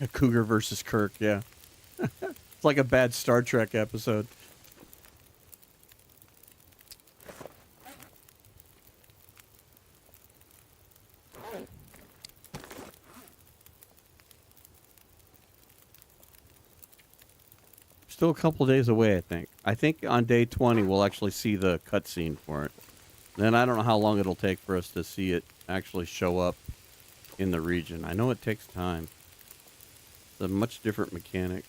S1: A cougar versus Kirk, yeah. It's like a bad Star Trek episode. Still a couple days away, I think. I think on day 20 we'll actually see the cutscene for it. Then I don't know how long it'll take for us to see it actually show up in the region. I know it takes time. It's a much different mechanic.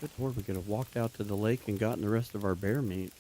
S1: Good Lord, we could have walked out to the lake and gotten the rest of our bear meat.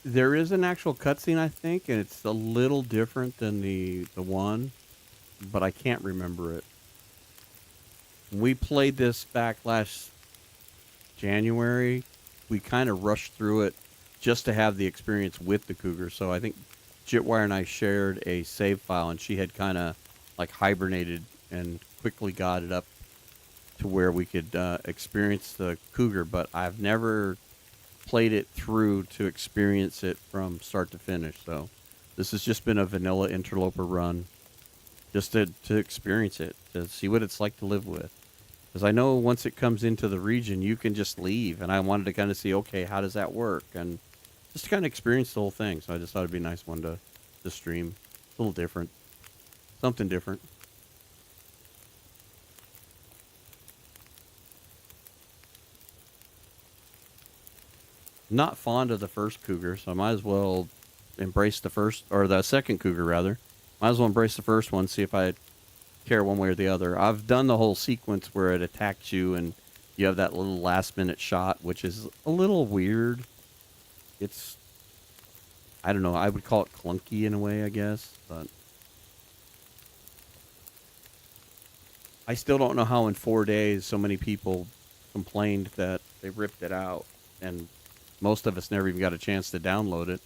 S1: There is an actual cutscene, I think, and it's a little different than the one, but I can't remember it. We played this back last January. We kind of rushed through it just to have the experience with the cougar. So I think Jitwire and I shared a save file, and she had kind of like hibernated and quickly got it up to where we could experience the cougar. But I've never played it through to experience it from start to finish. So this has just been a vanilla Interloper run just to experience it, to see what it's like to live with. Because I know once it comes into the region, you can just leave. And I wanted to kind of see, okay, how does that work? And just to kind of experience the whole thing. So I just thought it'd be a nice one to stream. It's a little different. Something different. Not fond of the first cougar, so I might as well embrace the first, or the second cougar rather, Might as well embrace the first one, see if I care one way or the other. I've done the whole sequence where it attacks you and you have that little last minute shot, which is a little weird. It's, I don't know, I would call it clunky in a way, I guess, but I still don't know how in 4 days so many people complained that they ripped it out, and most of us never even got a chance to download it.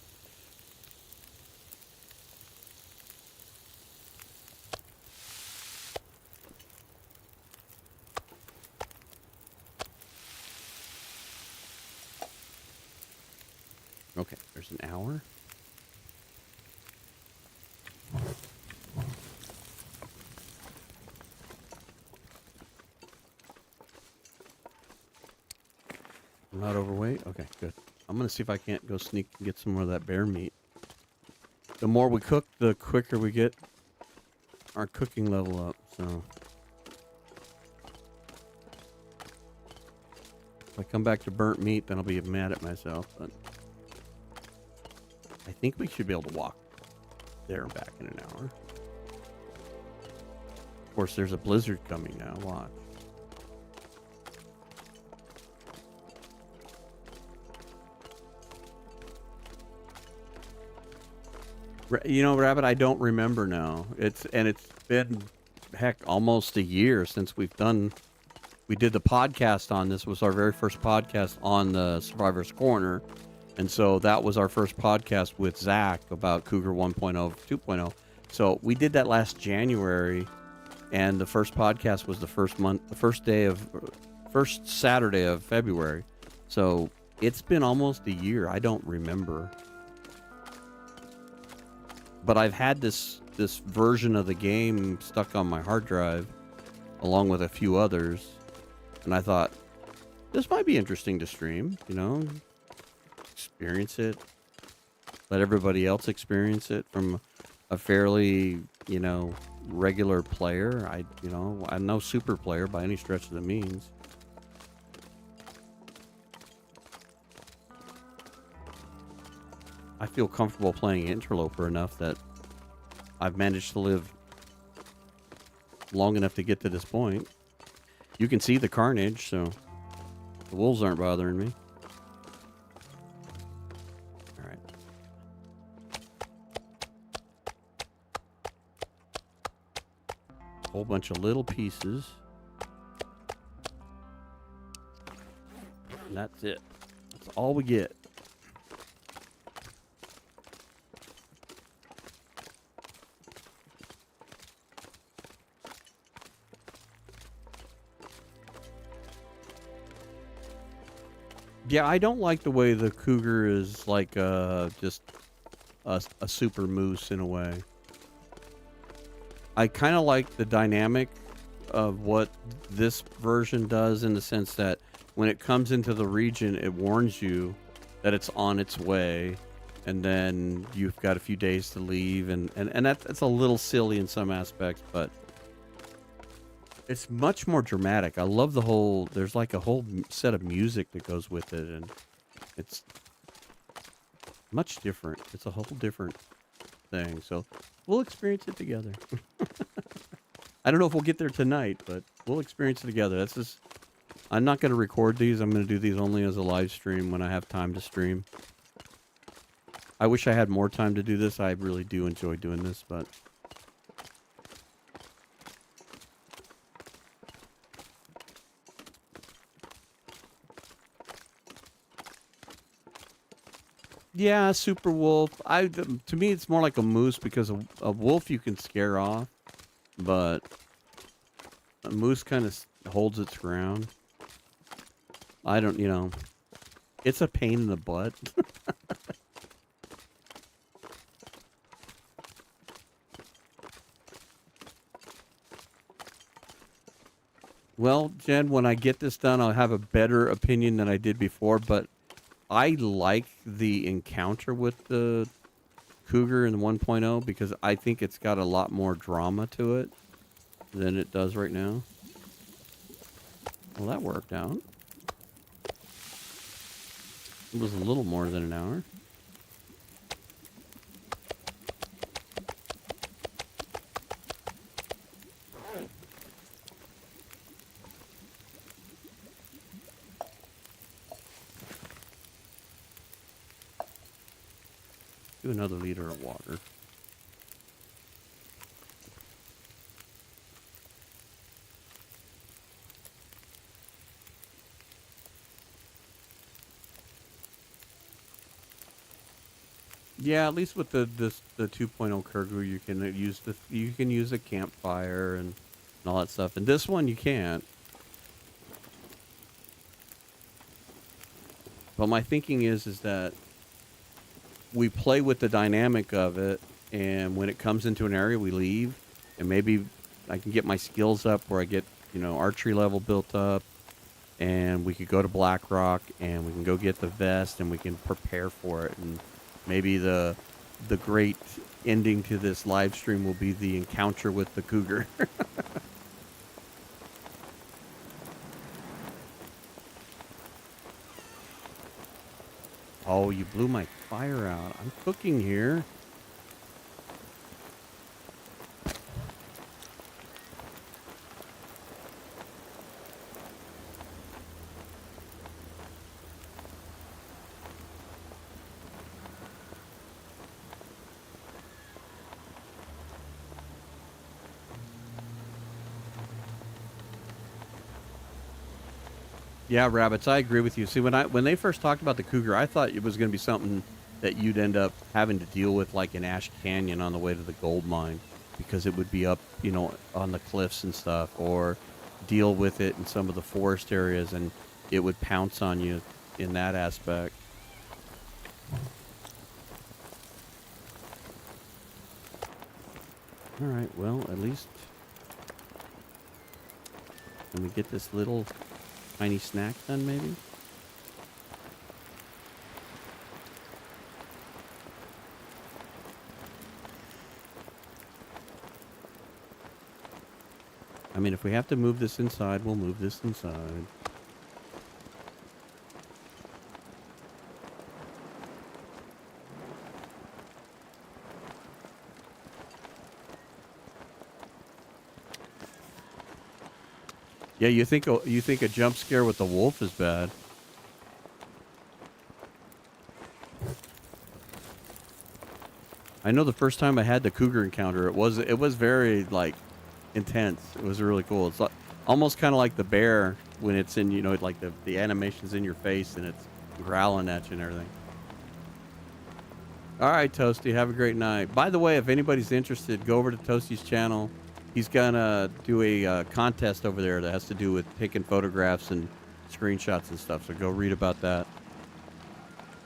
S1: Okay, there's an hour. I'm not overweight? Okay, good. I'm going to see if I can't go sneak and get some more of that bear meat. The more we cook, the quicker we get our cooking level up, so. If I come back to burnt meat, then I'll be mad at myself, but I think we should be able to walk there and back in an hour. Of course, there's a blizzard coming now. Watch. You know, Rabbit, I don't remember now. It's been, heck, almost a year since we did the podcast on this. Was our very first podcast on the Survivor's Corner. And so that was our first podcast with Zach about Cougar 1.0, 2.0. So we did that last January, and the first podcast was the first Saturday of February. So it's been almost a year. I don't remember. But I've had this version of the game stuck on my hard drive, along with a few others. And I thought, this might be interesting to stream, you know, experience it, let everybody else experience it from a fairly, you know, regular player. I'm no super player by any stretch of the means. I feel comfortable playing Interloper enough that I've managed to live long enough to get to this point. You can see the carnage, so the wolves aren't bothering me. All right. Whole bunch of little pieces. And that's it. That's all we get. Yeah, I don't like the way the cougar is like just a super moose in a way. I kind of like the dynamic of what this version does in the sense that when it comes into the region, it warns you that it's on its way, and then you've got a few days to leave, and that's a little silly in some aspects, but it's much more dramatic. I love the whole, there's like a whole set of music that goes with it, and it's much different. It's a whole different thing. So we'll experience it together. I don't know if we'll get there tonight, but we'll experience it together. That's just, I'm not going to record these. I'm going to do these only as a live stream when I have time to stream. I wish I had more time to do this. I really do enjoy doing this, but yeah, super wolf. To me, it's more like a moose because a wolf you can scare off, but a moose kind of holds its ground. I don't, you know, it's a pain in the butt. Well, Jen, when I get this done, I'll have a better opinion than I did before, but I like the encounter with the Cougar in the 1.0 because I think it's got a lot more drama to it than it does right now. Well, that worked out. It was a little more than an hour. do another liter of water. Yeah, at least with the 2.0 Kurgu, you can use a campfire and all that stuff. And this one you can't. But my thinking is that we play with the dynamic of it, and when it comes into an area, we leave, and maybe I can get my skills up where I get, archery level built up, and we could go to Blackrock, and we can go get the vest, and we can prepare for it, and maybe the great ending to this live stream will be the encounter with the cougar. Oh, you blew my fire out. I'm cooking here. Yeah, rabbits. I agree with you. See, when they first talked about the cougar, I thought it was going to be something that you'd end up having to deal with, like in Ash Canyon on the way to the gold mine, because it would be up, on the cliffs and stuff, or deal with it in some of the forest areas, and it would pounce on you in that aspect. All right. Well, at least can we get this little tiny snack done, maybe? I mean, if we have to move this inside, we'll move this inside. Yeah, you think a jump scare with the wolf is bad. I know the first time I had the cougar encounter, it was very like intense. It was really cool. It's like, almost kind of like the bear when it's in, like the animation's in your face and it's growling at you and everything. All right, Toasty, have a great night. By the way, if anybody's interested, go over to Toasty's channel. He's gonna do a contest over there that has to do with taking photographs and screenshots and stuff. So go read about that.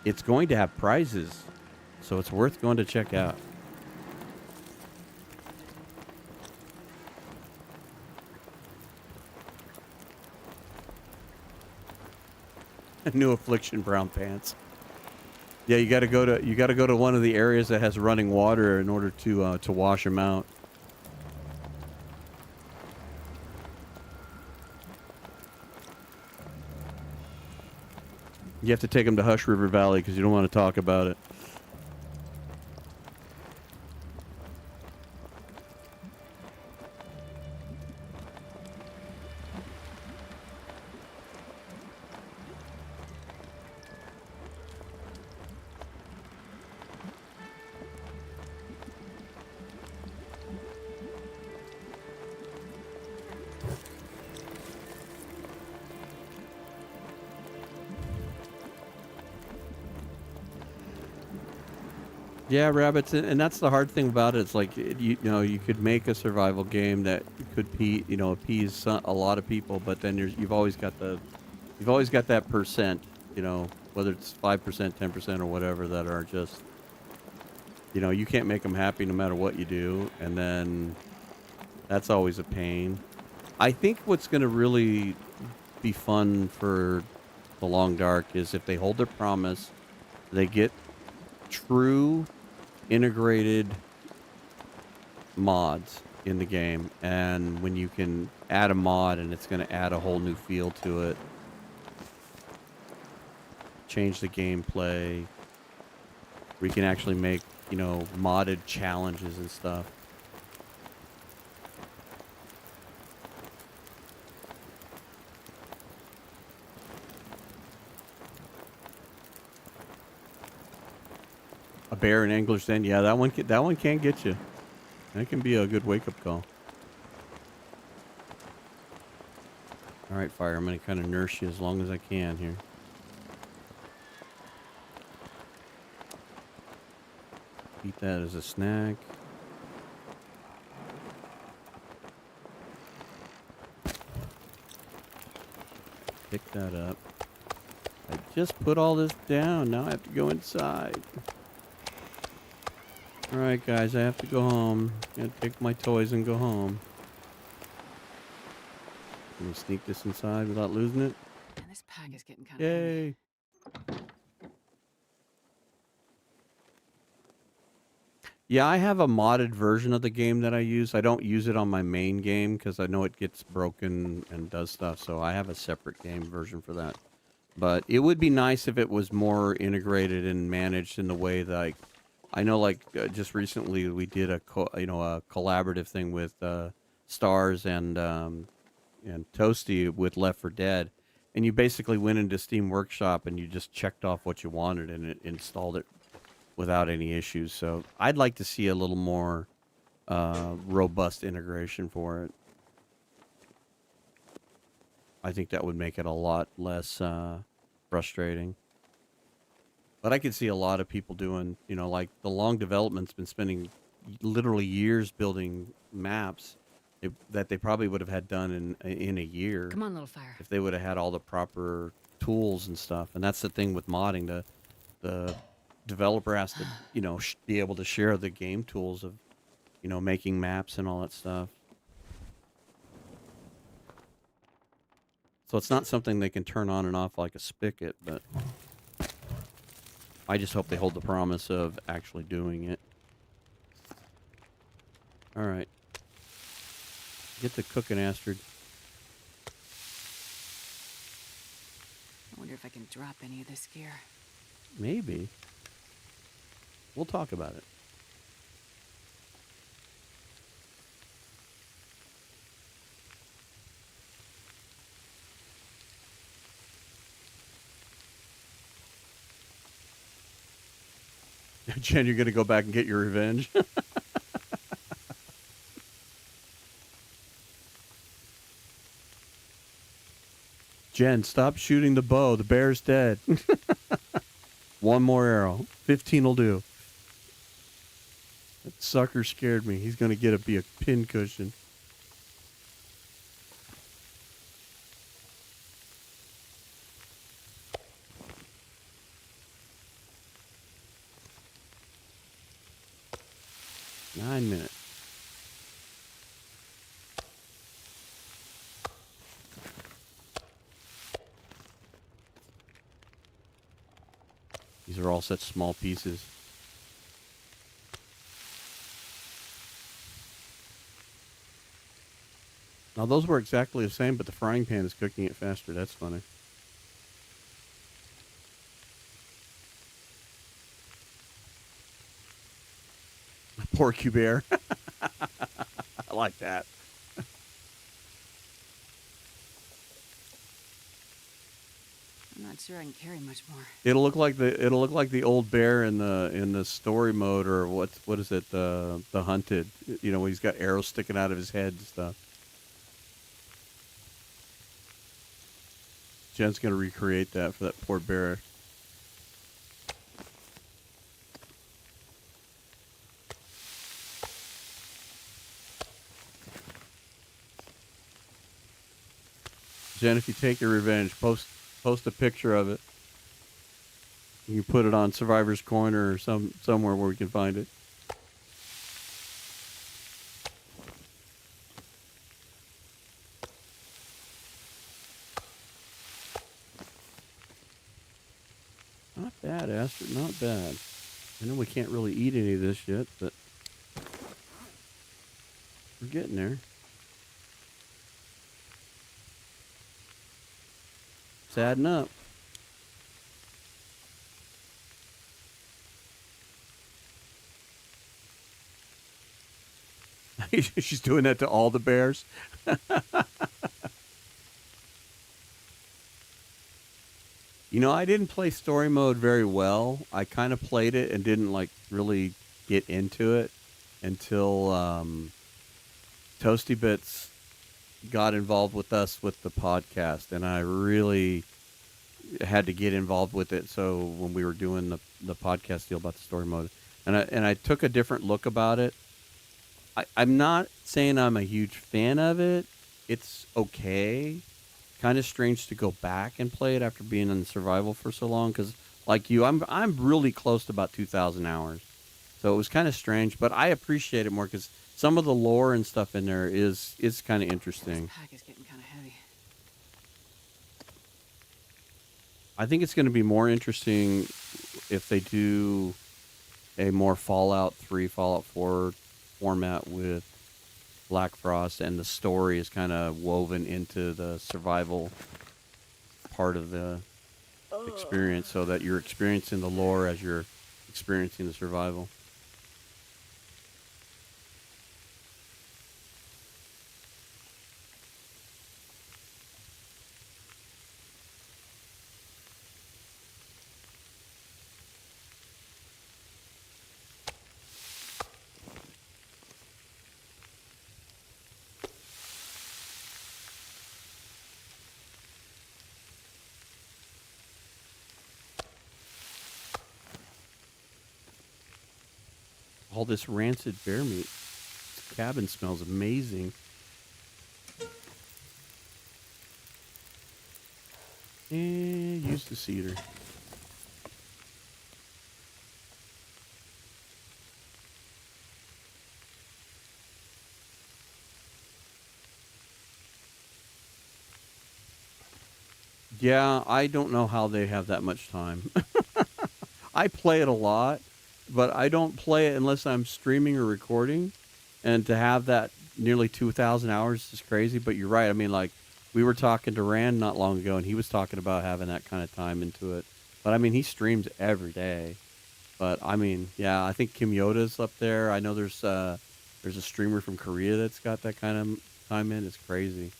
S1: It's going to have prizes, so it's worth going to check out. New affliction, brown pants. Yeah, you got to go to one of the areas that has running water in order to wash them out. You have to take them to Hush River Valley because you don't want to talk about it. Yeah, rabbits, and that's the hard thing about it. It's like you could make a survival game that could appease a lot of people, but then you've always got that percent, whether it's 5%, 10%, or whatever, that are just, you can't make them happy no matter what you do, and then that's always a pain. I think what's going to really be fun for the Long Dark is if they hold their promise, they get true integrated mods in the game, and when you can add a mod and it's going to add a whole new feel to it, change the gameplay, we can actually make modded challenges and stuff. A bear in Angler's Den. Yeah, that one can get you. That can be a good wake-up call. All right, Fire. I'm going to kind of nurse you as long as I can here. Eat that as a snack. Pick that up. I just put all this down. Now I have to go inside. All right, guys. I have to go home. Gotta take my toys and go home. Can we sneak this inside without losing it?
S2: Man, this pack is getting kind of heavy.
S1: Yay. Yeah, I have a modded version of the game that I use. I don't use it on my main game because I know it gets broken and does stuff. So I have a separate game version for that. But it would be nice if it was more integrated and managed in the way that I know, like just recently we did a collaborative thing with Stars and Toasty with Left 4 Dead, and you basically went into Steam Workshop and you just checked off what you wanted and it installed it without any issues. So I'd like to see a little more robust integration for it. I think that would make it a lot less frustrating. But I could see a lot of people doing, like the long development's been spending literally years building maps that they probably would have had done in a year.
S2: Come on, little fire.
S1: If they would have had all the proper tools and stuff. And that's the thing with modding. The developer has to, be able to share the game tools of, making maps and all that stuff. So it's not something they can turn on and off like a spigot, but I just hope they hold the promise of actually doing it. All right. Get to cooking, Astrid.
S2: I wonder if I can drop any of this gear.
S1: Maybe. We'll talk about it. Jen, you're going to go back and get your revenge? Jen, stop shooting the bow. The bear's dead. One more arrow. 15 will do. That sucker scared me. He's going to be a pin cushion. Nine minutes. These are all such small pieces. Now those were exactly the same, but the frying pan is cooking it faster. That's funny. Poor Cougar. I like that.
S2: I'm not sure I can carry much more.
S1: It'll look like the old bear in the story mode, or what is it, the hunted, when he's got arrows sticking out of his head and stuff. Jen's gonna recreate that for that poor bear. Jen, if you take your revenge, post a picture of it. You can put it on Survivor's Corner or somewhere where we can find it. Not bad, Astrid. Not bad. I know we can't really eat any of this yet, but we're getting there. It's adding up. She's doing that to all the bears. I didn't play story mode very well. I kind of played it and didn't like really get into it until Toasty Bits got involved with us with the podcast, and I really had to get involved with it. So when we were doing the podcast deal about the story mode, and I took a different look about it. I'm not saying I'm a huge fan of it. It's okay. Kind of strange to go back and play it after being in survival for so long. Because like you, I'm really close to about 2,000 hours. So it was kind of strange, but I appreciate it more because some of the lore and stuff in there is kind of
S2: This
S1: interesting.
S2: pack is getting kind of heavy.
S1: I think it's going to be more interesting if they do a more Fallout 3, Fallout 4 format with Black Frost, and the story is kind of woven into the survival part of the experience, so that you're experiencing the lore as you're experiencing the survival. All this rancid bear meat. This cabin smells amazing. And use the cedar. Yeah, I don't know how they have that much time. I play it a lot, but I don't play it unless I'm streaming or recording. And to have that nearly 2,000 hours is crazy. But you're right. I mean, like, we were talking to Rand not long ago, and he was talking about having that kind of time into it. But I mean, he streams every day. But I mean, yeah, I think Kim Yoda's up there. I know there's a streamer from Korea that's got that kind of time in. It's crazy.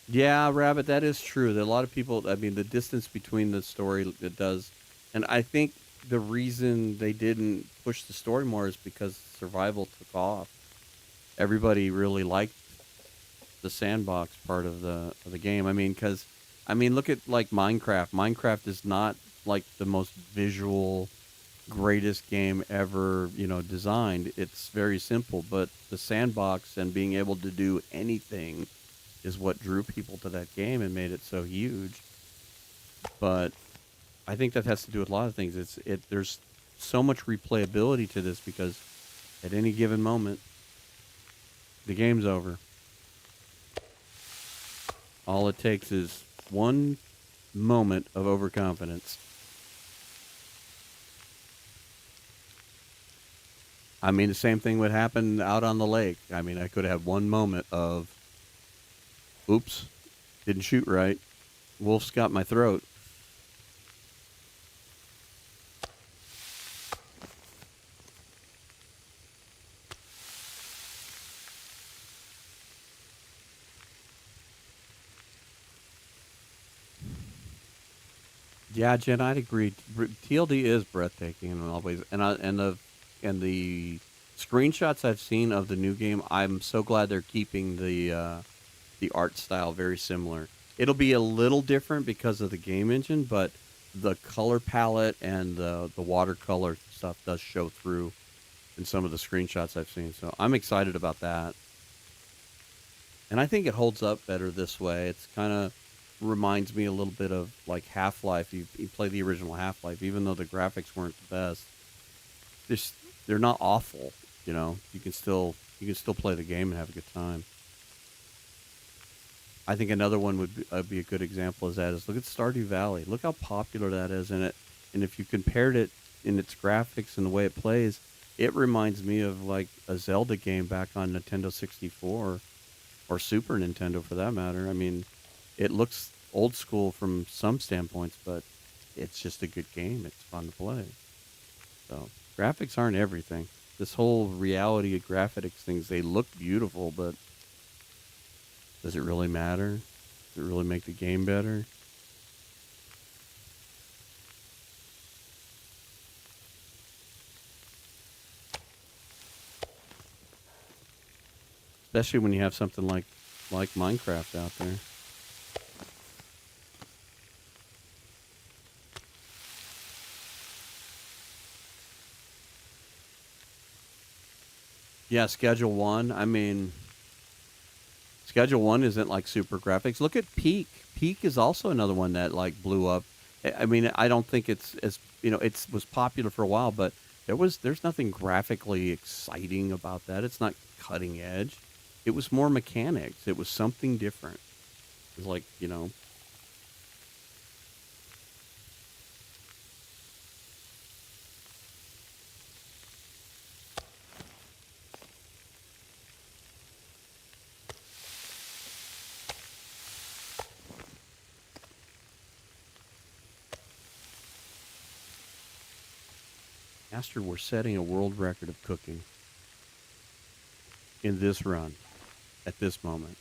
S1: Yeah, Rabbit, that is true. That a lot of people, I mean, the distance between the story, it does. And I think the reason they didn't push the story more is because survival took off. Everybody really liked the sandbox part of the game. I mean, because I mean, look at like Minecraft. Minecraft is not like the most visual, greatest game ever, designed. It's very simple, but the sandbox and being able to do anything is what drew people to that game and made it so huge. But I think that has to do with a lot of things. There's so much replayability to this because at any given moment, the game's over. All it takes is one moment of overconfidence. I mean, the same thing would happen out on the lake. I mean, I could have one moment of, oops, didn't shoot right. Wolf's got my throat. Yeah, Jen, I'd agree. TLD is breathtaking and always, and the screenshots I've seen of the new game, I'm so glad they're keeping the art style very similar. It'll be a little different because of the game engine, but the color palette and the watercolor stuff does show through in some of the screenshots I've seen. So I'm excited about that. And I think it holds up better this way. It's kind of reminds me a little bit of like Half-Life. You play the original Half-Life, even though the graphics weren't the best. They're, they're not awful. You can still play the game and have a good time. I think another one would be a good example of that is look at Stardew Valley. Look how popular that is in it. And if you compared it in its graphics and the way it plays, it reminds me of like a Zelda game back on Nintendo 64 or Super Nintendo for that matter. I mean, it looks old school from some standpoints, but it's just a good game. It's fun to play. So graphics aren't everything. this whole reality of graphics things, they look beautiful, but does it really matter? Does it really make the game better? Especially when you have something like Minecraft out there. Yeah, Schedule 1. I mean, Schedule 1 isn't like super graphics. Look at Peak. Peak is also another one that like blew up. I mean, I don't think it's as, it was popular for a while, but there's nothing graphically exciting about that. It's not cutting edge. It was more mechanics. It was something different. It was like, Master, we're setting a world record of cooking in this run at this moment.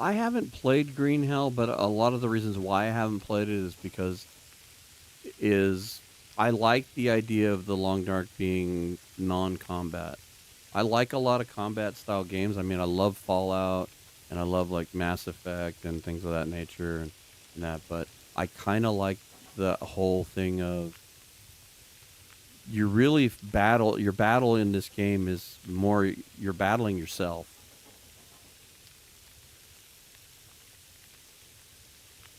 S1: I haven't played Green Hell, but a lot of the reasons why I haven't played it is because is I like the idea of the Long Dark being non-combat. I like a lot of combat style games. I mean, I love Fallout and I love like Mass Effect and things of that nature and that, but I kind of like the whole thing of you really your battle in this game is more you're battling yourself.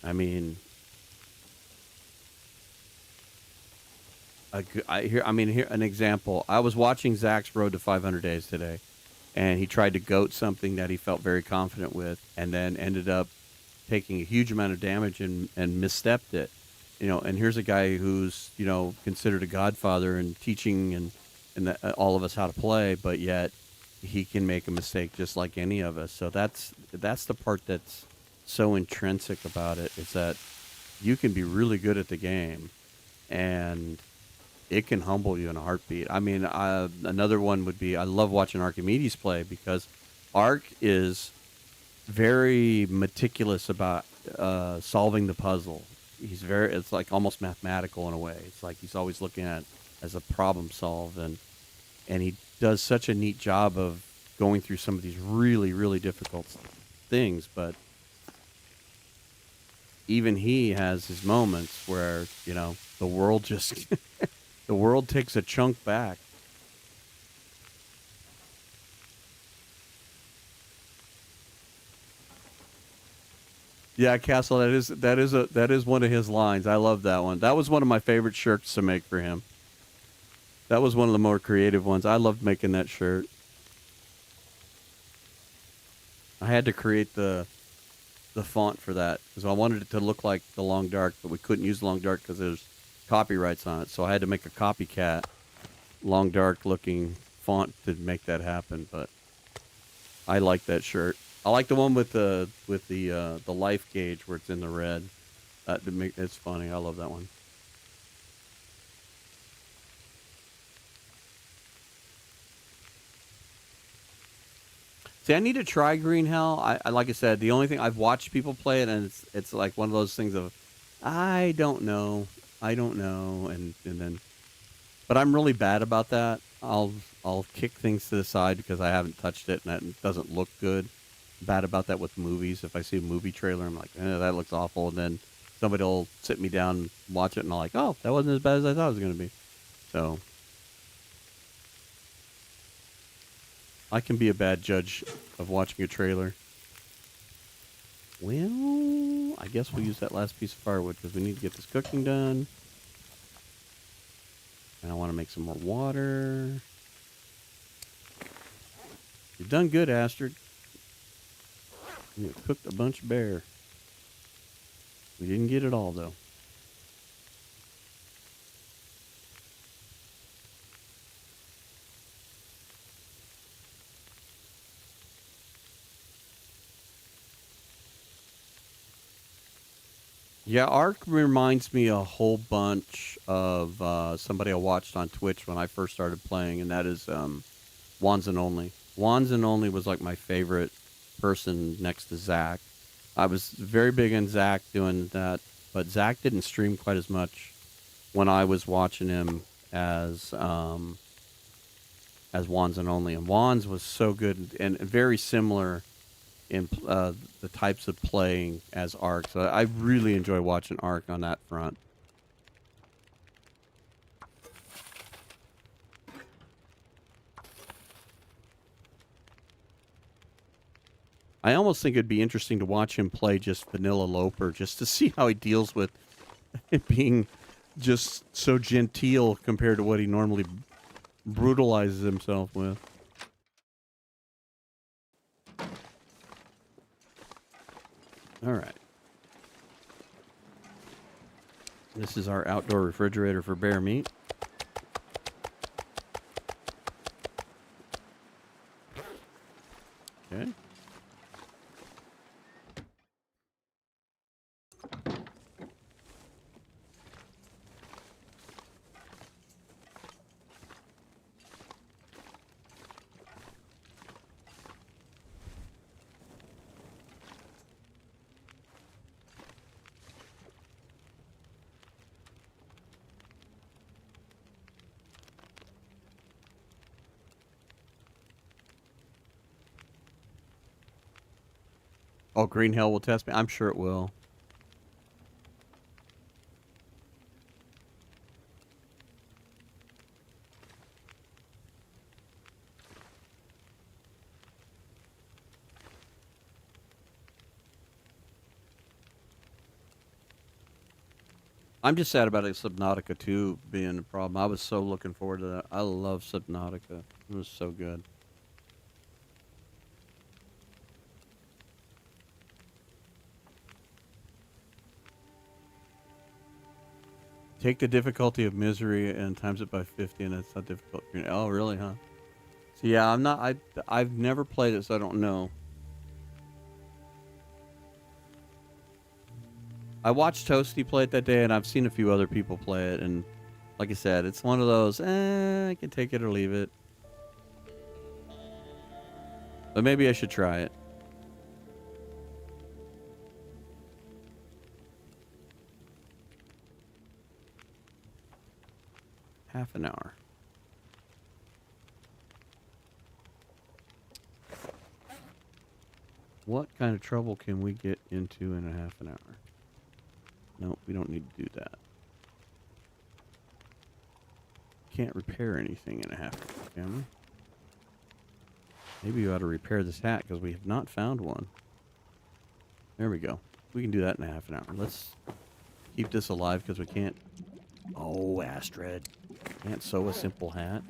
S1: I mean, here an example. I was watching Zach's Road to 500 Days today, and he tried to goat something that he felt very confident with, and then ended up taking a huge amount of damage and misstepped it. And here's a guy who's considered a godfather and teaching all of us how to play, but yet he can make a mistake just like any of us. So that's the part that's so intrinsic about it, is that you can be really good at the game, and it can humble you in a heartbeat. I mean, another one would be I love watching Archimedes play because Ark is very meticulous about solving the puzzle. It's like almost mathematical in a way. It's like he's always looking at it as a problem solved, and he does such a neat job of going through some of these really, really difficult things. But even he has his moments where, the world just, the world takes a chunk back. Yeah, Castle. That is one of his lines. I love that one. That was one of my favorite shirts to make for him. That was one of the more creative ones. I loved making that shirt. I had to create the font for that because I wanted it to look like the Long Dark, but we couldn't use the Long Dark because there's copyrights on it. So I had to make a copycat Long Dark looking font to make that happen. But I like that shirt. I like the one with the life gauge where it's in the red. It's funny. I love that one. See, I need to try Green Hell. I like I said, the only thing I've watched people play it, and it's like one of those things of I don't know, and then, but I'm really bad about that. I'll kick things to the side because I haven't touched it and it doesn't look good. Bad about that with movies. If I see a movie trailer, I'm like, that looks awful, and then somebody will sit me down and watch it, and I'm like, oh, that wasn't as bad as I thought it was going to be. So I can be a bad judge of watching a trailer. Well, I guess we'll use that last piece of firewood because we need to get this cooking done. And I want to make some more water. You've done good, Astrid. You cooked a bunch of bear. We didn't get it all, though. Yeah, Ark reminds me a whole bunch of somebody I watched on Twitch when I first started playing, and that is Wands and Only. Wands and Only was like my favorite person next to Zach. I was very big on Zach doing that, but Zach didn't stream quite as much when I was watching him as Wands and Only. And Wands was so good and very similar in the types of playing as Ark. So I really enjoy watching Ark on that front. I almost think it'd be interesting to watch him play just vanilla Loper, just to see how he deals with it being just so genteel compared to what he normally brutalizes himself with. All right. This is our outdoor refrigerator for bear meat. Okay. Oh, Green Hell will test me? I'm sure it will. I'm just sad about Subnautica 2 being a problem. I was so looking forward to that. I love Subnautica. It was so good. Take the difficulty of misery and times it by 50, and it's not difficult. Oh, really, huh? So yeah, I'm not. I've never played it, so I don't know. I watched Toasty play it that day, and I've seen a few other people play it, and like I said, it's one of those. I can take it or leave it. But maybe I should try it. Half an hour. What kind of trouble can we get into in a half an hour? Nope, we don't need to do that. Can't repair anything in a half an hour, can we? Maybe we ought to repair this hat because we have not found one. There we go. We can do that in a half an hour. Let's keep this alive because we can't... Oh, Astrid. Can't sew a simple hat.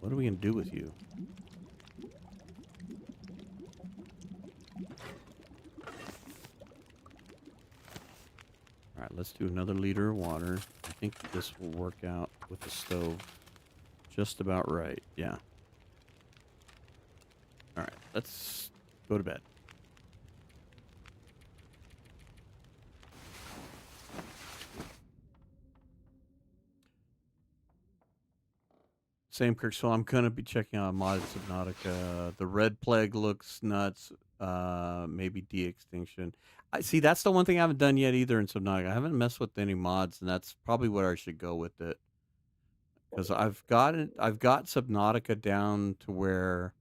S1: What are we going to do with you? Alright, let's do another liter of water. I think this will work out with the stove just about right. Yeah. Alright, let's go to bed. Same, Kirk. So I'm going to be checking out modded Subnautica. The Red Plague looks nuts. Maybe de-extinction. I see. That's the one thing I haven't done yet either in Subnautica. I haven't messed with any mods, and that's probably where I should go with it. Because I've got Subnautica down to where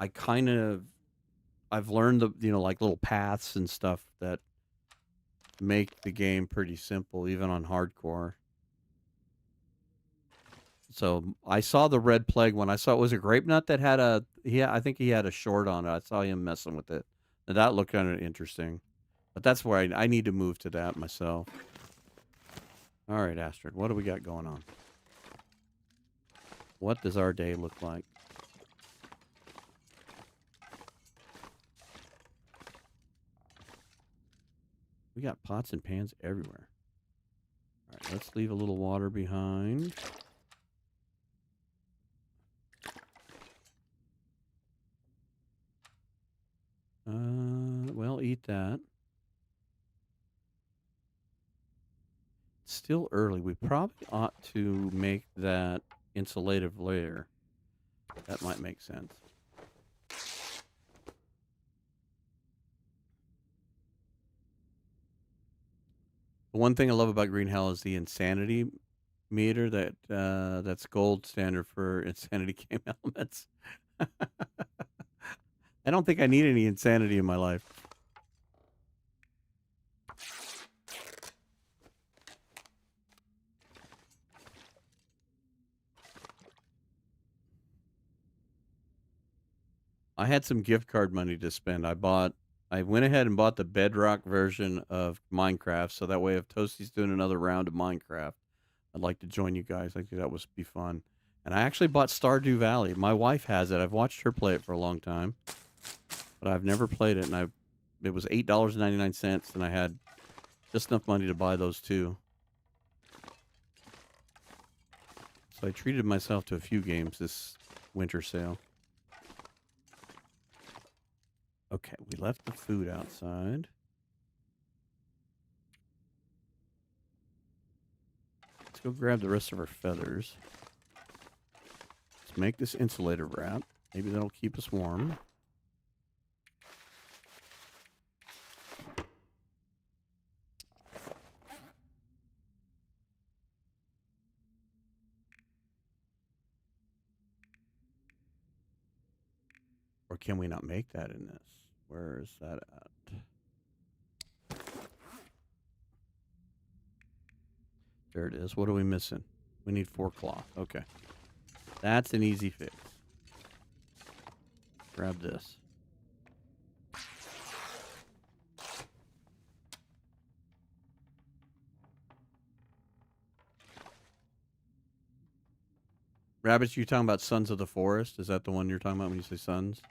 S1: I've learned the like little paths and stuff that make the game pretty simple, even on hardcore. So I saw the Red Plague one. I saw it was a grape nut that had I think he had a short on it. I saw him messing with it. And that looked kind of interesting. But that's where I need to move to that myself. All right, Astrid, what do we got going on? What does our day look like? We got pots and pans everywhere. All right, let's leave a little water behind. Well, eat that. It's still early. We probably ought to make that insulative layer. That might make sense. The one thing I love about Green Hell is the insanity meter that's gold standard for insanity game elements. I don't think I need any insanity in my life. I had some gift card money to spend. I went ahead and bought the Bedrock version of Minecraft, so that way if Toasty's doing another round of Minecraft, I'd like to join you guys. I think that would be fun. And I actually bought Stardew Valley. My wife has it. I've watched her play it for a long time, but I've never played it. And it was $8.99, and I had just enough money to buy those two. So I treated myself to a few games this winter sale. Okay, we left the food outside. Let's go grab the rest of our feathers. Let's make this insulator wrap. Maybe that'll keep us warm. Or can we not make that in this? Where is that at? There it is. What are we missing? We need 4 cloth. Okay. That's an easy fix. Grab this. Rabbits, you talking about Sons of the Forest? Is that the one you're talking about when you say sons?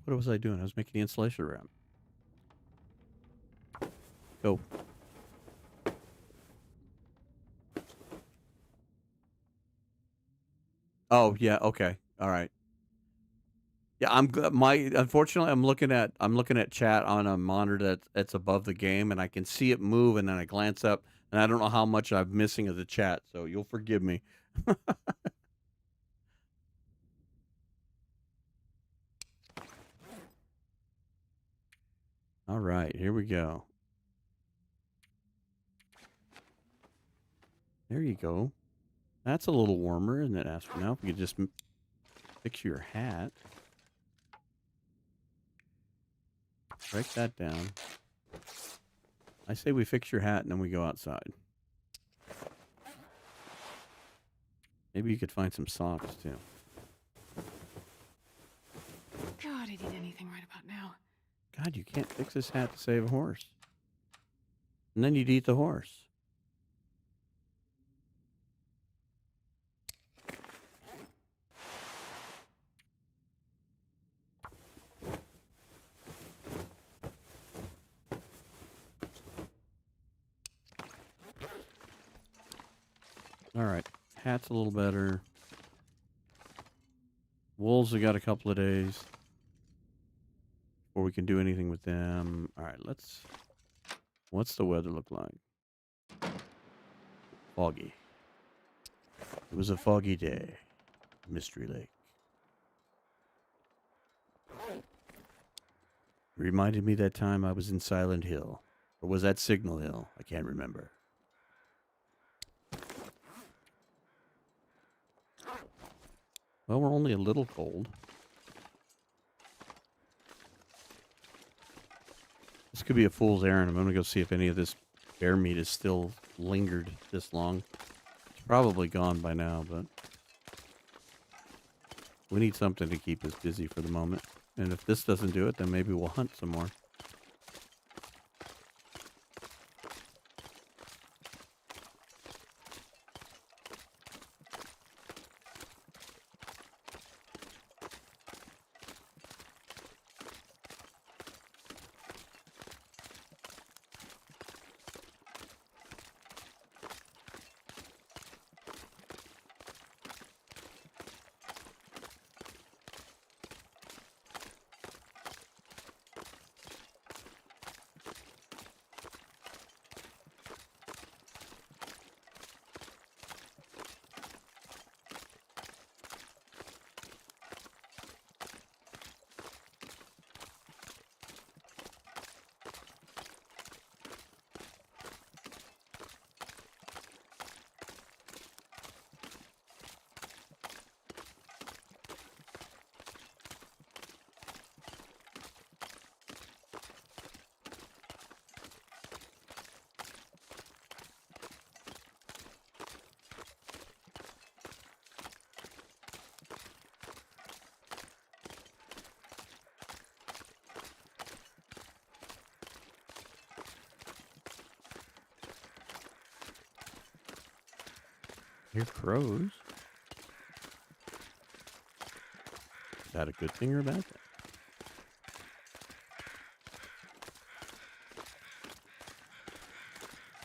S1: What was I doing? I was making the insulation wrap. Go. Oh, yeah, okay. All right. Yeah, unfortunately I'm looking at chat on a monitor that's above the game, and I can see it move, and then I glance up and I don't know how much I'm missing of the chat, so you'll forgive me. All right, here we go. There you go. That's a little warmer, isn't it, Astrid? Now, if we could just fix your hat. Break that down. I say we fix your hat and then we go outside. Maybe you could find some socks, too.
S2: God, I'd eat anything right about now.
S1: God, you can't fix this hat to save a horse. And then you'd eat the horse. All right. Hat's a little better. Wolves, we got a couple of days before we can do anything with them. All right, what's the weather look like? Foggy. It was a foggy day. Mystery Lake. Reminded me that time I was in Silent Hill. Or was that Signal Hill? I can't remember. Well, we're only a little cold. This could be a fool's errand. I'm going to go see if any of this bear meat is still lingered this long. It's Probably gone by now, but we need something to keep us busy for the moment. And if this doesn't do it, then maybe we'll hunt some more. Here crows. Is that a good thing or a bad thing?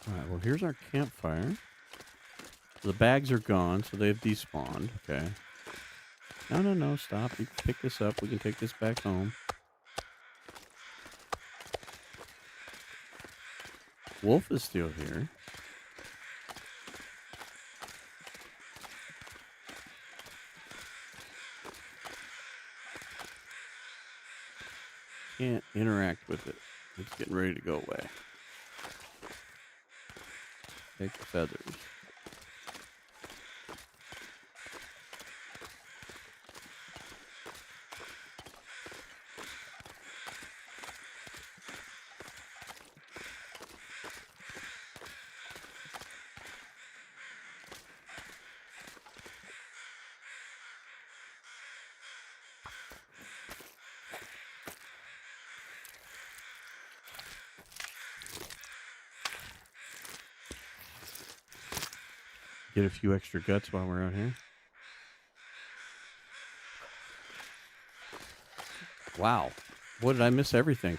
S1: Alright, well here's our campfire. The bags are gone, so they've despawned. Okay. No, stop. You can pick this up. We can take this back home. Wolf is still here. Can't interact with it. It's getting ready to go away. Take the feathers. Get a few extra guts while we're out here. Wow. What did I miss everything?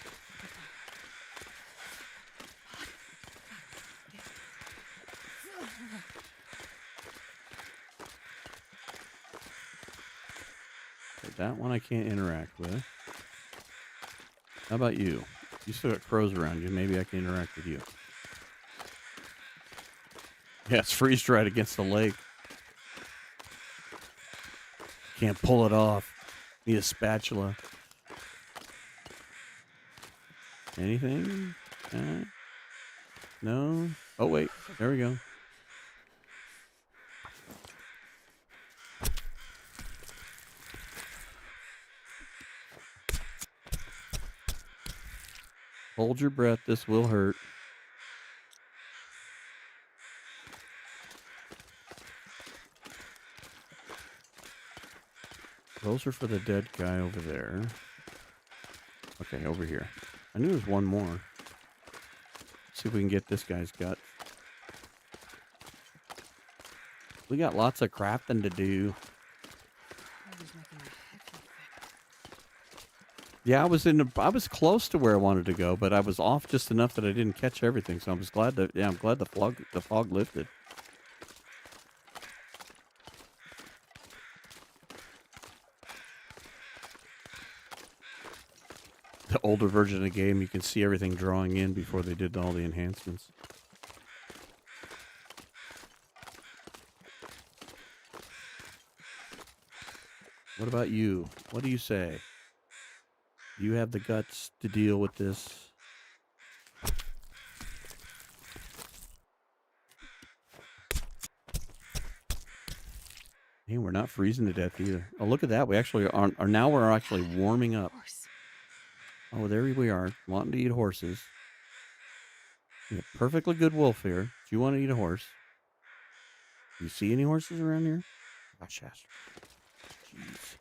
S1: Okay, that one I can't interact with. How about you? You still got crows around you. Maybe I can interact with you. Yeah, it's freeze-dried against the lake. Can't pull it off. Need a spatula. Anything? No? Oh, wait. There we go. Hold your breath. This will hurt. Those are for the dead guy over there. Okay, over here. I knew there was one more. See if we can get this guy's gut. We got lots of crafting to do. Yeah, I was close to where I wanted to go, but I was off just enough that I didn't catch everything. So I was glad that I'm glad the fog lifted. The older version of the game, you can see everything drawing in before they did all the enhancements. What about you? What do you say? Do you have the guts to deal with this? Hey, we're not freezing to death either. Oh, look at that. We actually are now we're actually warming up. Oh, there we are, wanting to eat horses. Yeah, perfectly good wolf here. Do you want to eat a horse? You see any horses around here? Gosh, Astrid. Jeez.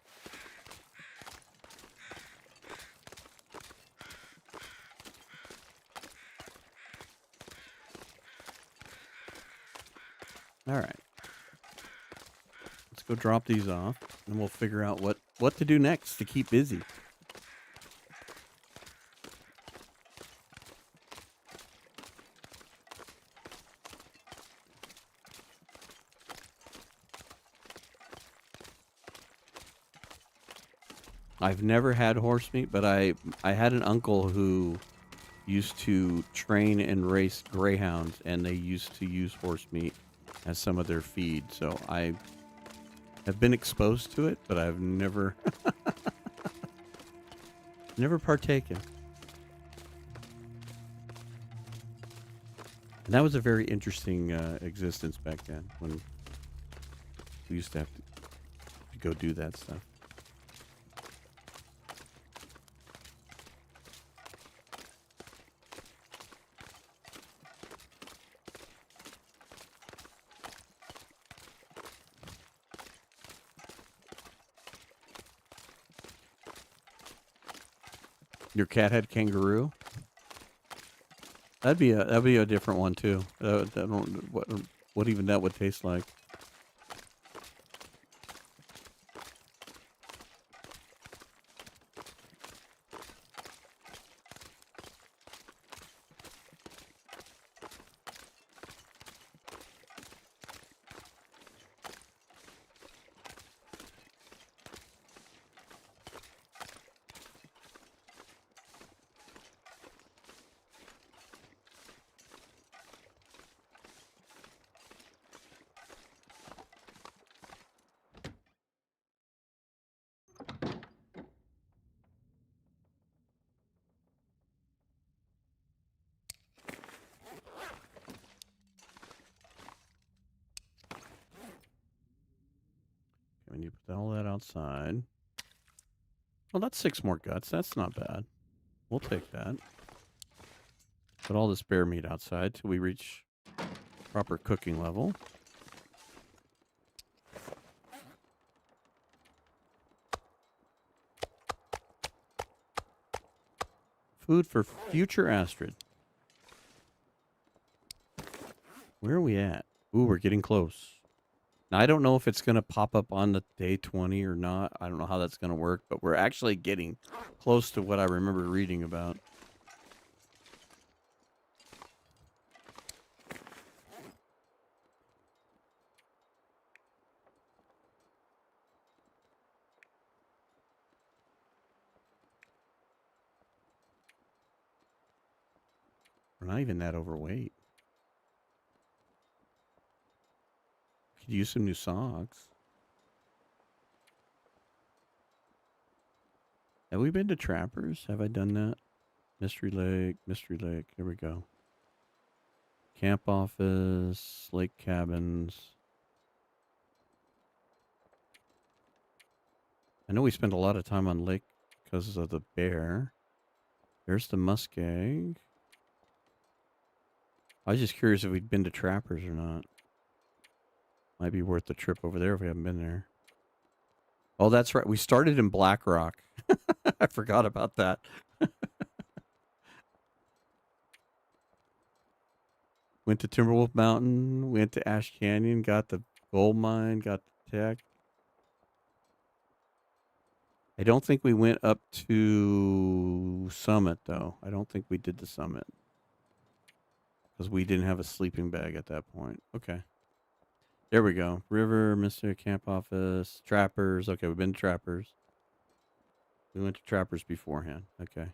S1: All right. Let's go drop these off, and we'll figure out what to do next to keep busy. I've never had horse meat, but I had an uncle who used to train and race greyhounds, and they used to use horse meat as some of their feed. So I have been exposed to it, but I've never never partaken. And that was a very interesting existence back then when we used to have to go do that stuff. Your cat had kangaroo? That'd be a different one too. I don't what even that would taste like. When you put all that outside. Well, that's 6 more guts. That's not bad. We'll take that. Put all this bear meat outside till we reach proper cooking level. Food for future Astrid. Where are we at? Ooh, we're getting close. Now, I don't know if it's going to pop up on the day 20 or not. I don't know how that's going to work, but we're actually getting close to what I remember reading about. We're not even that overweight. Could use some new socks. Have we been to Trappers? Have I done that? Mystery Lake, Mystery Lake. Here we go. Camp office, lake cabins. I know we spent a lot of time on lake because of the bear. There's the muskeg. I was just curious if we'd been to Trappers or not. Might be worth the trip over there if we haven't been there. Oh, that's right. We started in Black Rock. I forgot about that. Went to Timberwolf Mountain. Went to Ash Canyon. Got the gold mine. Got the tech. I don't think we went up to Summit, though. I don't think we did the Summit. Because we didn't have a sleeping bag at that point. Okay. There we go. River, Mr. Camp Office, Trappers. Okay, we've been to Trappers. We went to Trappers beforehand. Okay.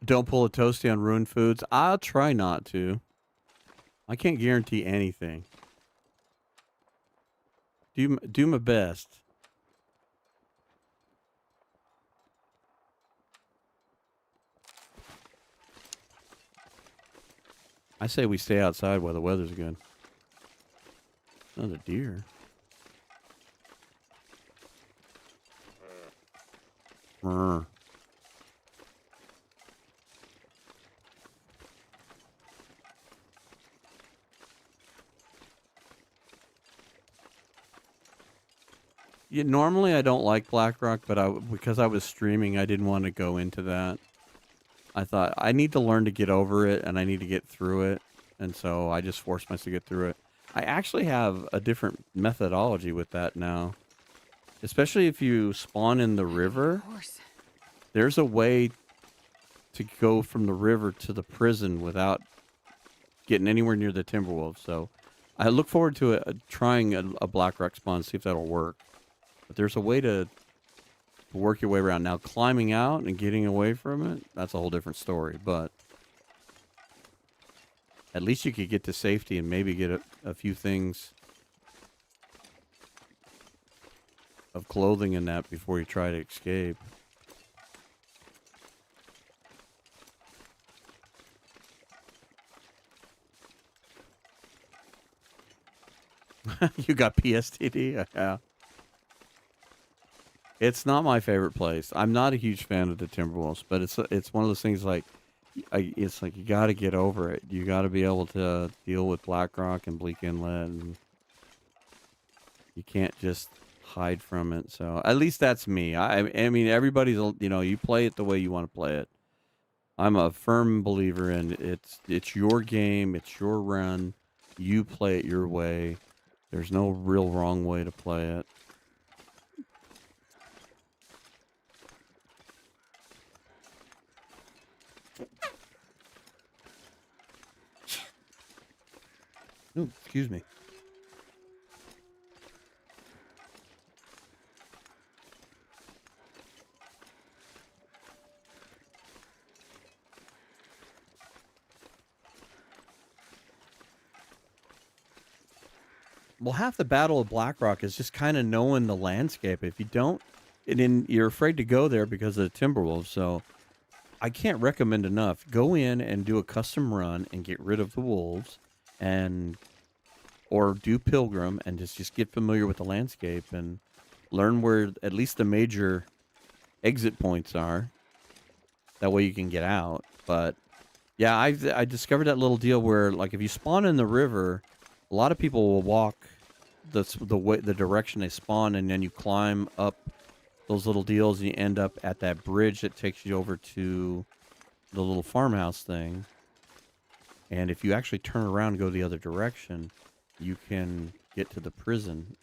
S1: Don't pull a toasty on ruined foods. I'll try not to. I can't guarantee anything. Do my best. I say we stay outside while the weather's good. Another deer. Brr. Yeah, normally I don't like BlackRock, but because I was streaming, I didn't want to go into that. I thought I need to learn to get over it, and I need to get through it, and so I just forced myself to get through it. I actually have a different methodology with that now, especially if you spawn in the river.
S2: Horse.
S1: There's a way to go from the river to the prison without getting anywhere near the Timberwolves. So I look forward to trying a BlackRock spawn, see if that'll work. But there's a way to work your way around. Now, climbing out and getting away from it, that's a whole different story. But at least you could get to safety and maybe get a few things of clothing in that before you try to escape. You got PSTD? Yeah. It's not my favorite place. I'm not a huge fan of the Timberwolves, but it's one of those things like, it's like you got to get over it. You got to be able to deal with BlackRock and Bleak Inlet, and you can't just hide from it. So at least that's me. I mean, everybody's, you play it the way you want to play it. I'm a firm believer in it's your game, it's your run. You play it your way. There's no real wrong way to play it. Ooh, excuse me. Well, half the battle of Blackrock is just kind of knowing the landscape. If you don't, and then you're afraid to go there because of the Timberwolves. So I can't recommend enough. Go in and do a custom run and get rid of the wolves, and or do Pilgrim and just get familiar with the landscape and learn where at least the major exit points are. That way you can get out. But yeah, I discovered that little deal where, like, if you spawn in the river, a lot of people will walk the direction they spawn, and then you climb up those little deals, and you end up at that bridge that takes you over to the little farmhouse thing. And if you actually turn around and go the other direction, you can get to the prison.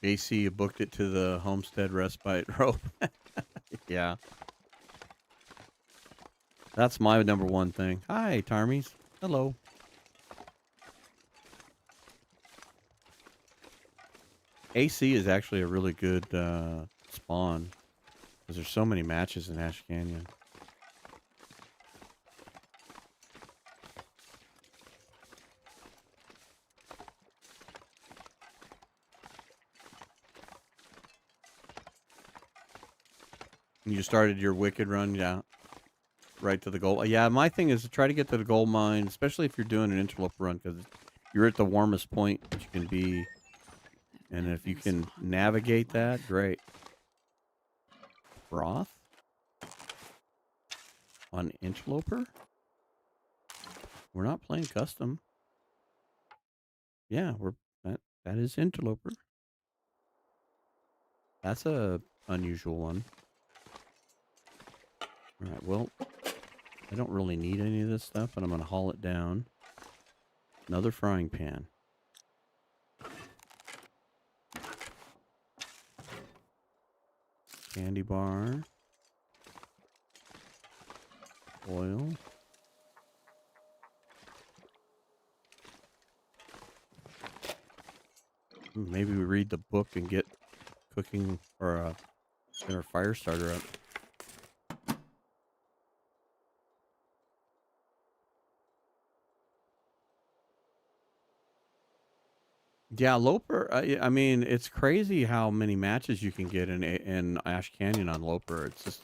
S1: AC, you booked it to the Homestead Respite rope. Yeah. That's my number one thing. Hi, Tarmies. Hello. AC is actually a really good spawn because there's so many matches in Ash Canyon. You started your Wicked run, yeah, right to the goal. Yeah, my thing is to try to get to the gold mine, especially if you're doing an Interloper run, because you're at the warmest point that you can be. And if you can navigate that, great. Broth? On Interloper? We're not playing custom. Yeah, that is Interloper. That's a unusual one. Alright, well, I don't really need any of this stuff, but I'm gonna haul it down. Another frying pan. Candy bar. Oil. Maybe we read the book and get cooking or get our fire starter up. Yeah, Loper. I mean, it's crazy how many matches you can get in Ash Canyon on Loper. It's just,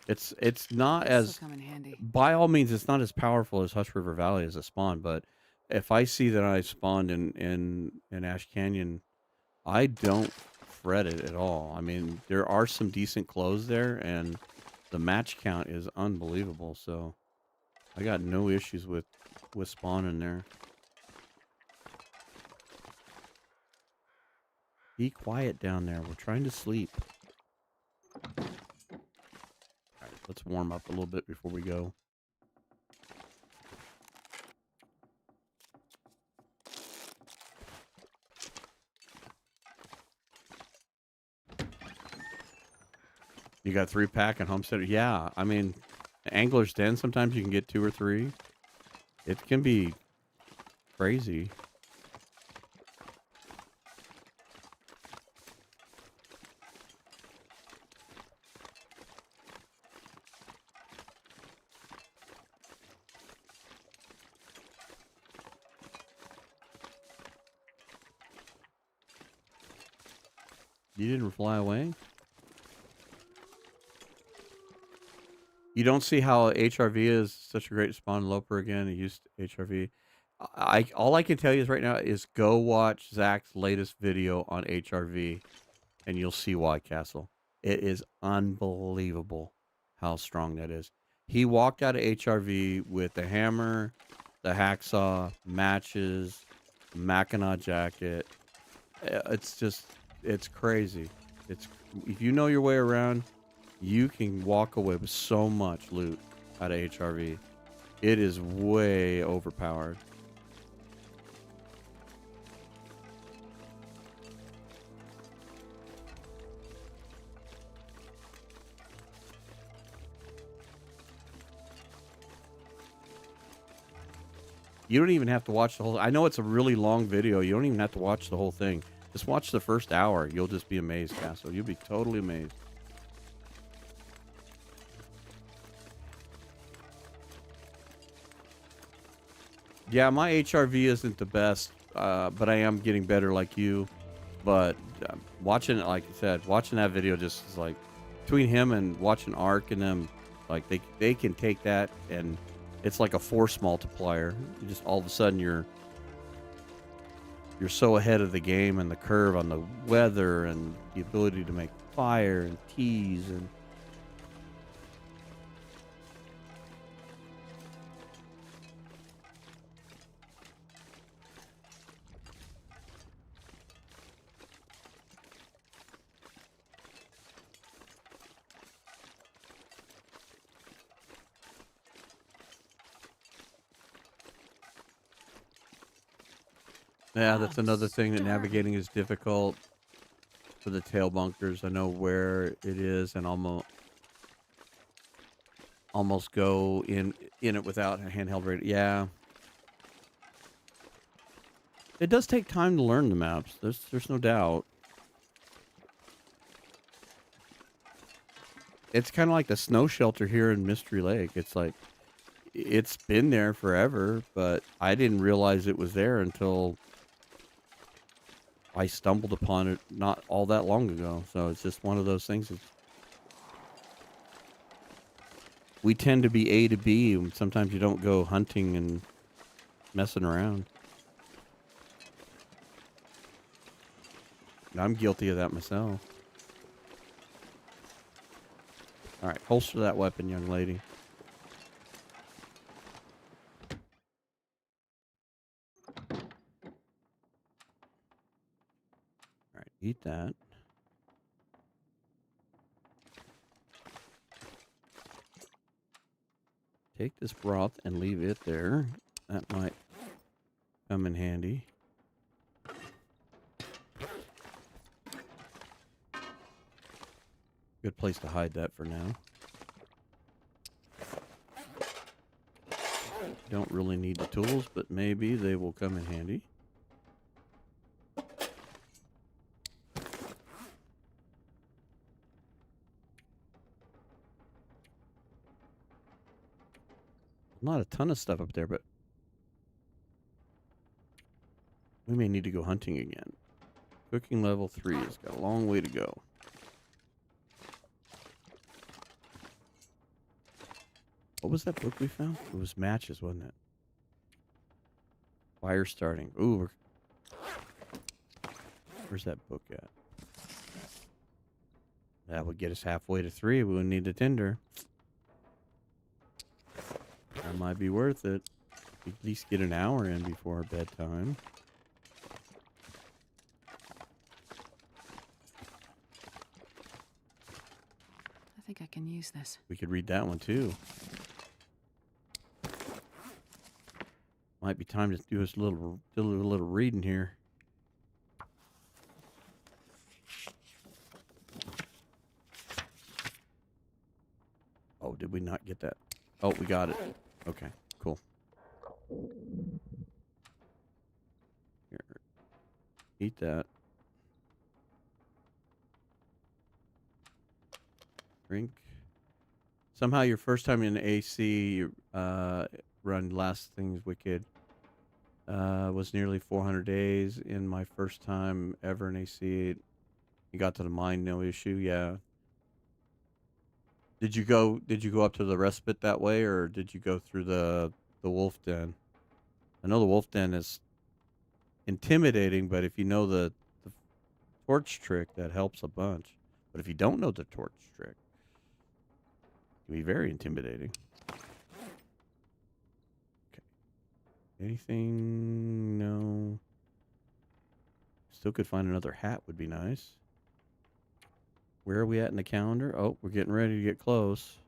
S1: it's not
S2: This'll
S1: as,
S2: come in handy.
S1: by all means, it's not as powerful as Hush River Valley as a spawn. But if I see that I spawned in Ash Canyon, I don't fret it at all. I mean, there are some decent clothes there, and the match count is unbelievable. So I got no issues with spawning there. Be quiet down there. We're trying to sleep. All right, let's warm up a little bit before we go. You got 3-pack and Homesteader? Yeah, I mean, Angler's Den, sometimes you can get 2 or 3. It can be crazy. You didn't fly away? You don't see how HRV is such a great spawn loper again. He used HRV. All I can tell you is right now is go watch Zach's latest video on HRV, and you'll see why, Castle. It is unbelievable how strong that is. He walked out of HRV with the hammer, the hacksaw, matches, Mackinac jacket. It's just, it's crazy. It's, if you know your way around, you can walk away with so much loot out of HRV. It is way overpowered. You don't even have to watch the whole. I know it's a really long video. You don't even have to watch the whole thing. Just watch the first hour. You'll just be amazed, Castle. You'll be totally amazed. Yeah, my HRV isn't the best, but I am getting better like you. But watching it, like I said, watching that video just is like, between him and watching Ark and them, like they can take that and it's like a force multiplier. You just all of a sudden you're so ahead of the game and the curve on the weather and the ability to make fire and teas and yeah, that's another thing that navigating is difficult for the tail bunkers. I know where it is and almost go in it without a handheld radio. Yeah. It does take time to learn the maps. There's no doubt. It's kind of like the snow shelter here in Mystery Lake. It's like it's been there forever, but I didn't realize it was there until I stumbled upon it not all that long ago. So it's just one of those things. We tend to be A to B, and sometimes you don't go hunting and messing around. I'm guilty of that myself. All right, holster that weapon, young lady. All right, eat that. Take this broth and leave it there. That might come in handy. Good place to hide that for now. Don't really need the tools, but maybe they will come in handy. Not a ton of stuff up there, but We may need to go hunting again. Cooking level 3 has got a long way to go. What was that book we found? It was matches, wasn't it? Fire starting. Ooh, where's that book at? That would get us halfway to 3. We would need a tinder. That might be worth it. At least get an hour in before bedtime.
S2: I think I can use this.
S1: We could read that one too. Might be time to do us a little reading here. Oh, did we not get that? Oh, we got it. Okay, cool. Here, eat that. Drink. Somehow your first time in AC run Last Things Wicked was nearly 400 days. In my first time ever in AC, you got to the mine, no issue. Yeah. Did you go up to the respite that way, or did you go through the wolf den? I know the wolf den is intimidating, but if you know the torch trick, that helps a bunch. But if you don't know the torch trick, it can be very intimidating. Okay. Anything? No. Still could find another hat, would be nice. Where are we at in the calendar? Oh, we're getting ready to get close.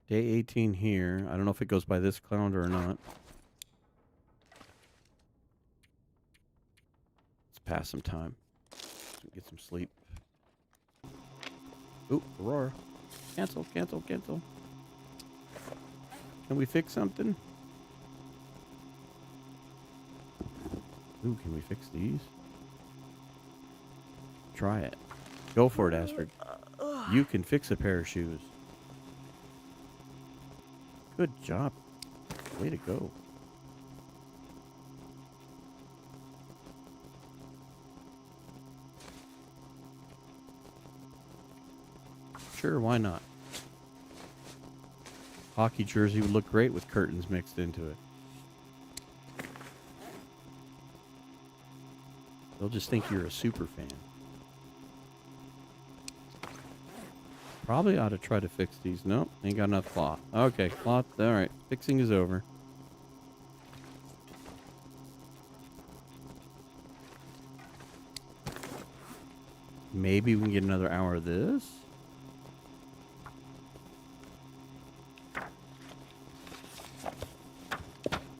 S1: Day 18 here. I don't know if it goes by this calendar or not. Let's pass some time. Get some sleep. Ooh, Aurora. Cancel, cancel, cancel. Can we fix something? Ooh, can we fix these? Try it. Go for it, Astrid. You can fix a pair of shoes. Good job. Way to go. Sure, why not? Hockey jersey would look great with curtains mixed into it. They'll just think you're a super fan. Probably ought to try to fix these. Nope, ain't got enough cloth. Okay, cloth. All right, fixing is over. Maybe we can get another hour of this.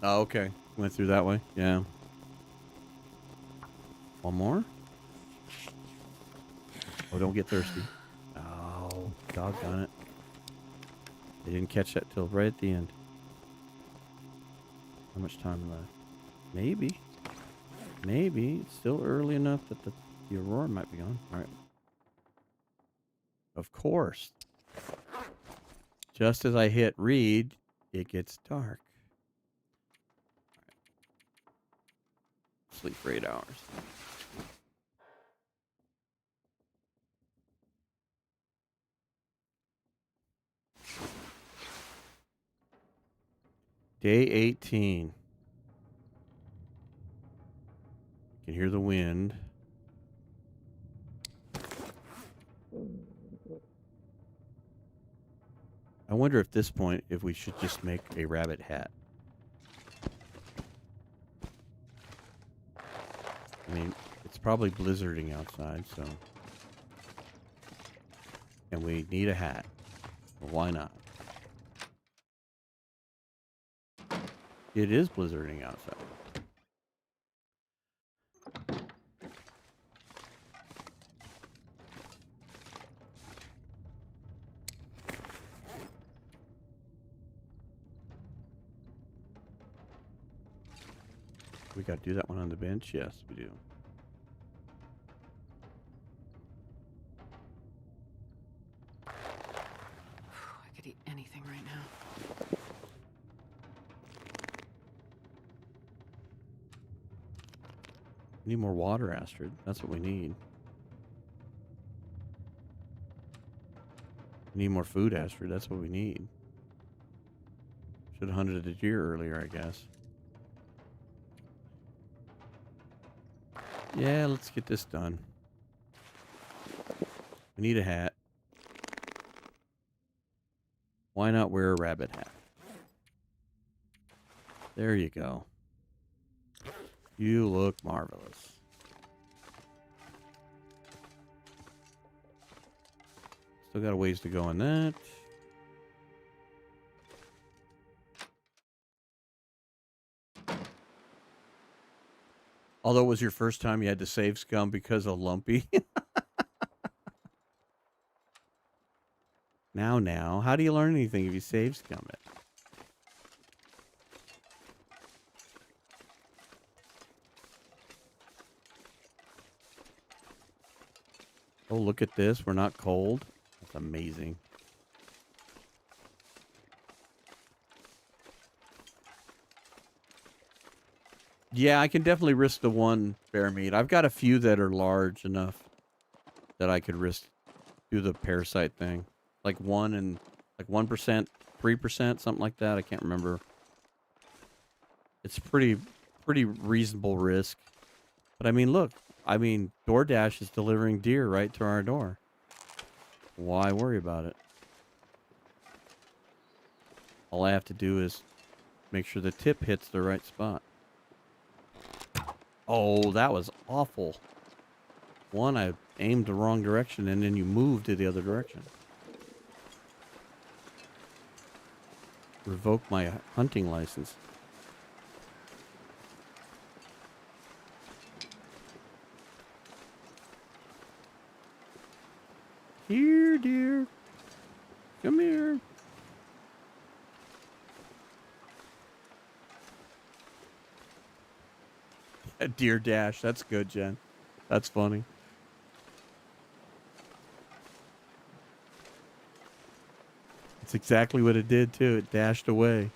S1: Oh, okay. Went through that way. Yeah. One more. Oh, don't get thirsty. Oh, doggone it. They didn't catch that till right at the end. How much time left? Maybe. Maybe. It's still early enough that the aurora might be gone. All right. Of course. Just as I hit read, it gets dark. Sleep for 8 hours. Day 18. You can hear the wind. I wonder at this point if we should just make a rabbit hat. I mean, it's probably blizzarding outside, so. And we need a hat. Well, why not? It is blizzarding outside. We got to do that one on the bench? Yes, we do.
S2: I could eat anything right now.
S1: We need more water, Astrid. That's what we need. We need more food, Astrid. That's what we need. Should have hunted a deer earlier, I guess. Yeah, let's get this done. We need a hat. Why not wear a rabbit hat? There you go. You look marvelous. Still got a ways to go on that. Although it was your first time you had to save scum because of Lumpy. Now, how do you learn anything if you save scum it? Oh, look at this. We're not cold. That's amazing. Yeah, I can definitely risk the one bear meat. I've got a few that are large enough that I could risk do the parasite thing. Like 1 and like 1%, 3%, something like that. I can't remember. It's pretty reasonable risk. But I mean, look, DoorDash is delivering deer right to our door. Why worry about it? All I have to do is make sure the tip hits the right spot. Oh, that was awful. One, I aimed the wrong direction, and then you moved to the other direction. Revoke my hunting license. Here, dear. Come here. A deer dash. That's good, Jen. That's funny. It's exactly what it did, too. It dashed away.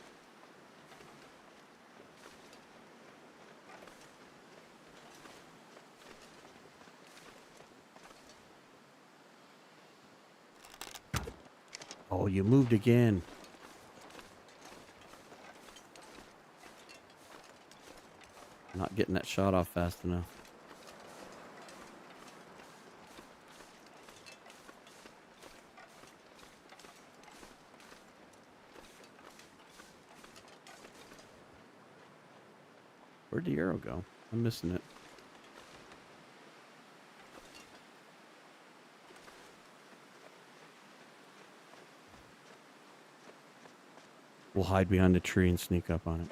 S1: Oh, you moved again. Not getting that shot off fast enough. Where'd the arrow go? I'm missing it. We'll hide behind the tree and sneak up on it.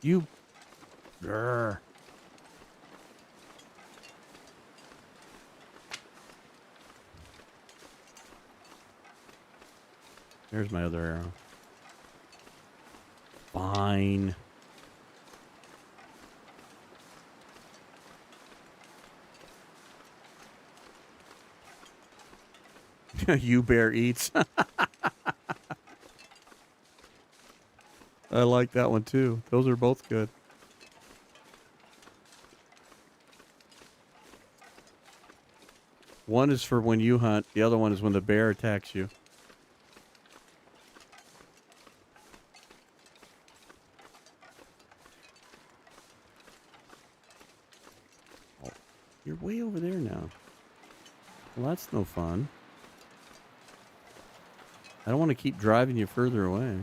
S1: You... Grr. There's my other arrow. Fine. You bear eats. I like that one too. Those are both good. One is for when you hunt. The other one is when the bear attacks you. Oh, you're way over there now. Well, that's no fun. I don't want to keep driving you further away.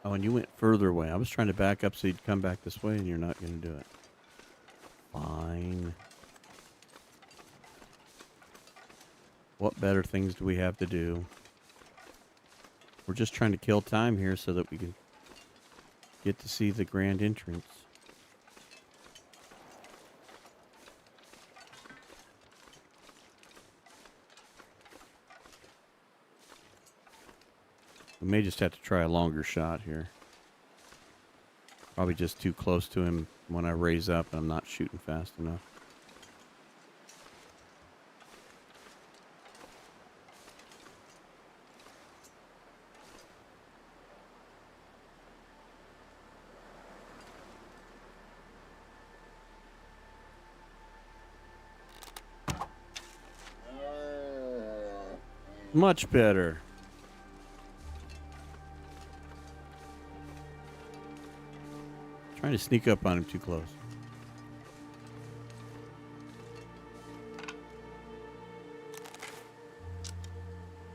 S1: Oh, and you went further away. I was trying to back up so you'd come back this way, and you're not going to do it. Fine. What better things do we have to do? We're just trying to kill time here so that we can get to see the grand entrance. We may just have to try a longer shot here. Probably just too close to him when I raise up and I'm not shooting fast enough. Much better. Trying to sneak up on him too close.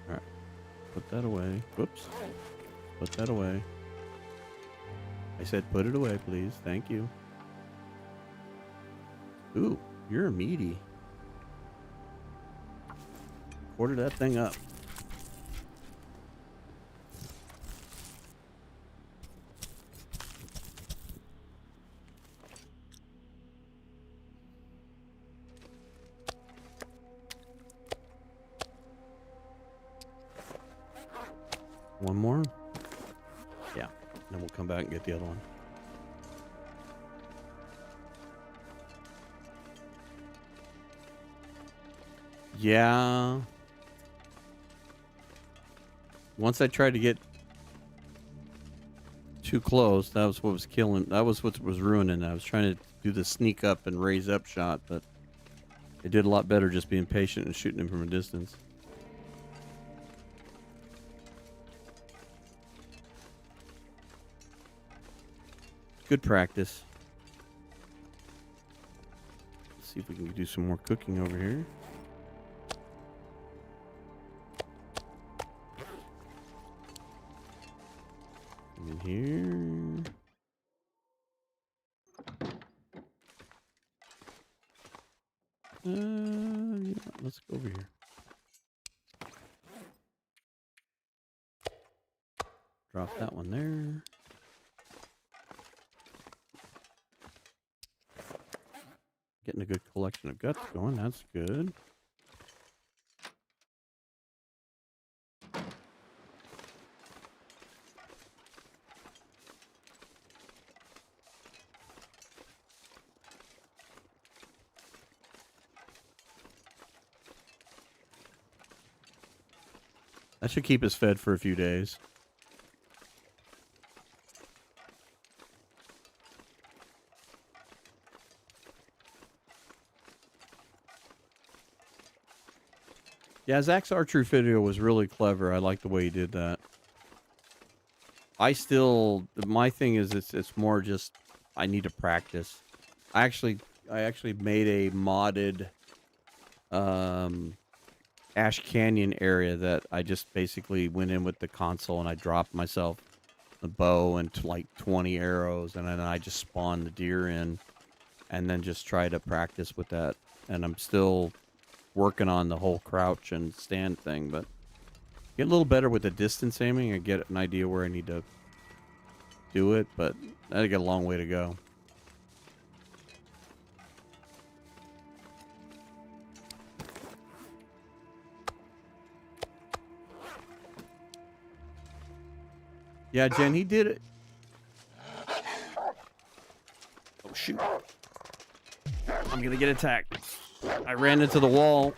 S1: All right. Put that away. Whoops. Put that away. I said put it away, please. Thank you. Ooh, you're meaty. Quarter that thing up. One more? Yeah. Then we'll come back and get the other one. Yeah. Once I tried to get too close, that was what was killing. That was what was ruining. I was trying to do the sneak up and raise up shot, but it did a lot better just being patient and shooting him from a distance. Good practice. Let's see if we can do some more cooking over here. In here. Yeah, let's go over here. Drop that one there. Getting a good collection of guts going. That's good. That should keep us fed for a few days. Yeah, Zach's archery video was really clever. I like the way he did that. My thing is it's more just I need to practice. I actually made a modded Ash Canyon area that I just basically went in with the console and I dropped myself the bow and like 20 arrows, and then I just spawned the deer in and then just try to practice with that. And I'm still working on the whole crouch and stand thing, but get a little better with the distance aiming. I get an idea where I need to do it, but I got a long way to go. Yeah, Jen, he did it. Oh, shoot. I'm gonna get attacked. I ran into the wall.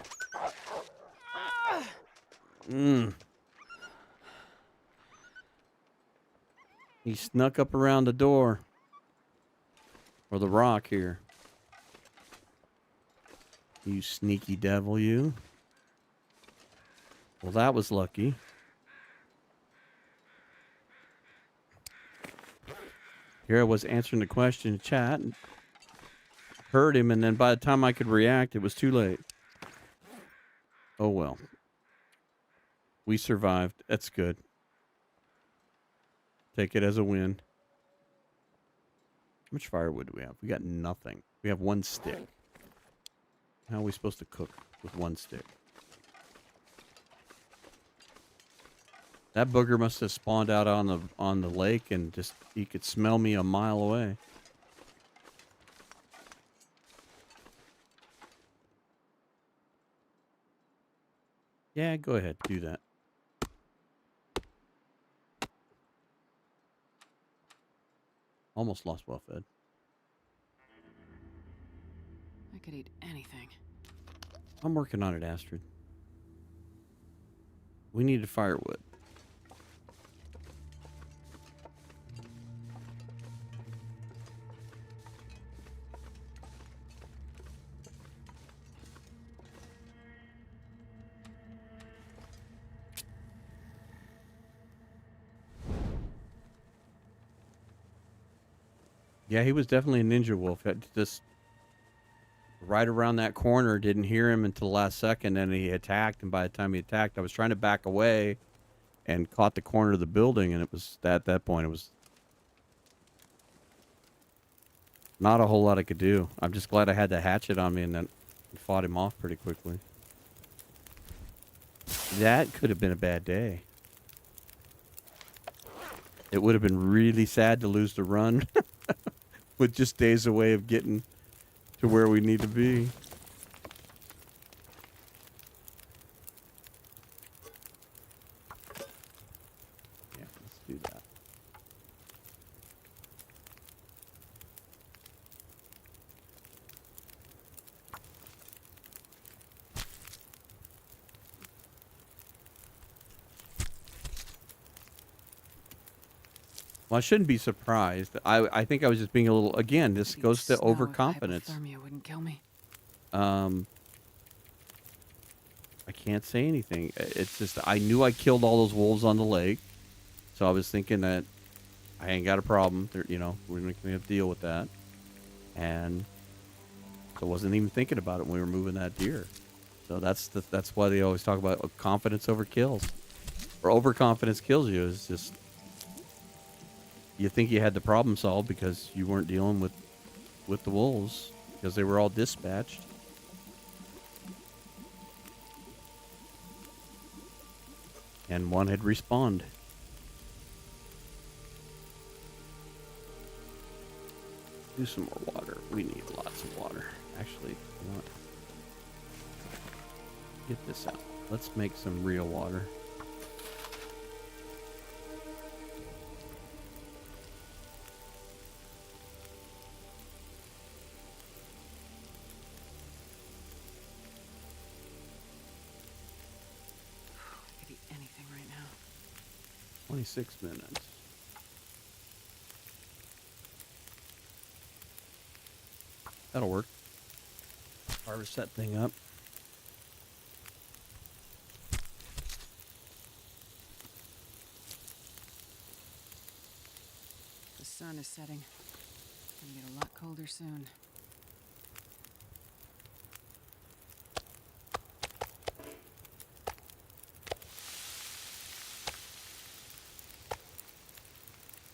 S1: He snuck up around the door. Or the rock here. You sneaky devil, you. Well, that was lucky. Here I was answering the question in chat. And heard him, and then by the time I could react, it was too late. Oh, well. We survived. That's good. Take it as a win. How much firewood do we have? We got nothing. We have one stick. How are we supposed to cook with one stick? That booger must have spawned out on the lake and just he could smell me a mile away. Yeah, go ahead, do that. Almost lost well fed.
S2: I could eat anything.
S1: I'm working on it, Astrid. We needed firewood. Yeah, he was definitely a ninja wolf. Just right around that corner, didn't hear him until the last second, and he attacked. And by the time he attacked, I was trying to back away and caught the corner of the building, and it was at that point, it was not a whole lot I could do. I'm just glad I had the hatchet on me and then fought him off pretty quickly. That could have been a bad day. It would have been really sad to lose the run with just days away of getting to where we need to be. Yeah, let's do that. Well, I shouldn't be surprised. I think I was just being a little, again, this goes to overconfidence.
S2: Hypothermia wouldn't kill me.
S1: I can't say anything. It's just, I knew I killed all those wolves on the lake. So I was thinking that I ain't got a problem. You know, we're not going to deal with that. And so I wasn't even thinking about it when we were moving that deer. So that's why they always talk about confidence over kills. Or overconfidence kills you. It's just, you think you had the problem solved because you weren't dealing with the wolves because they were all dispatched. And one had respawned. Do some more water. We need lots of water. Actually, you know what? Get this out. Let's make some real water.
S2: I could eat anything right now.
S1: 26 minutes. That'll work. Harvest that thing up.
S2: The sun is setting. It's gonna get a lot colder soon.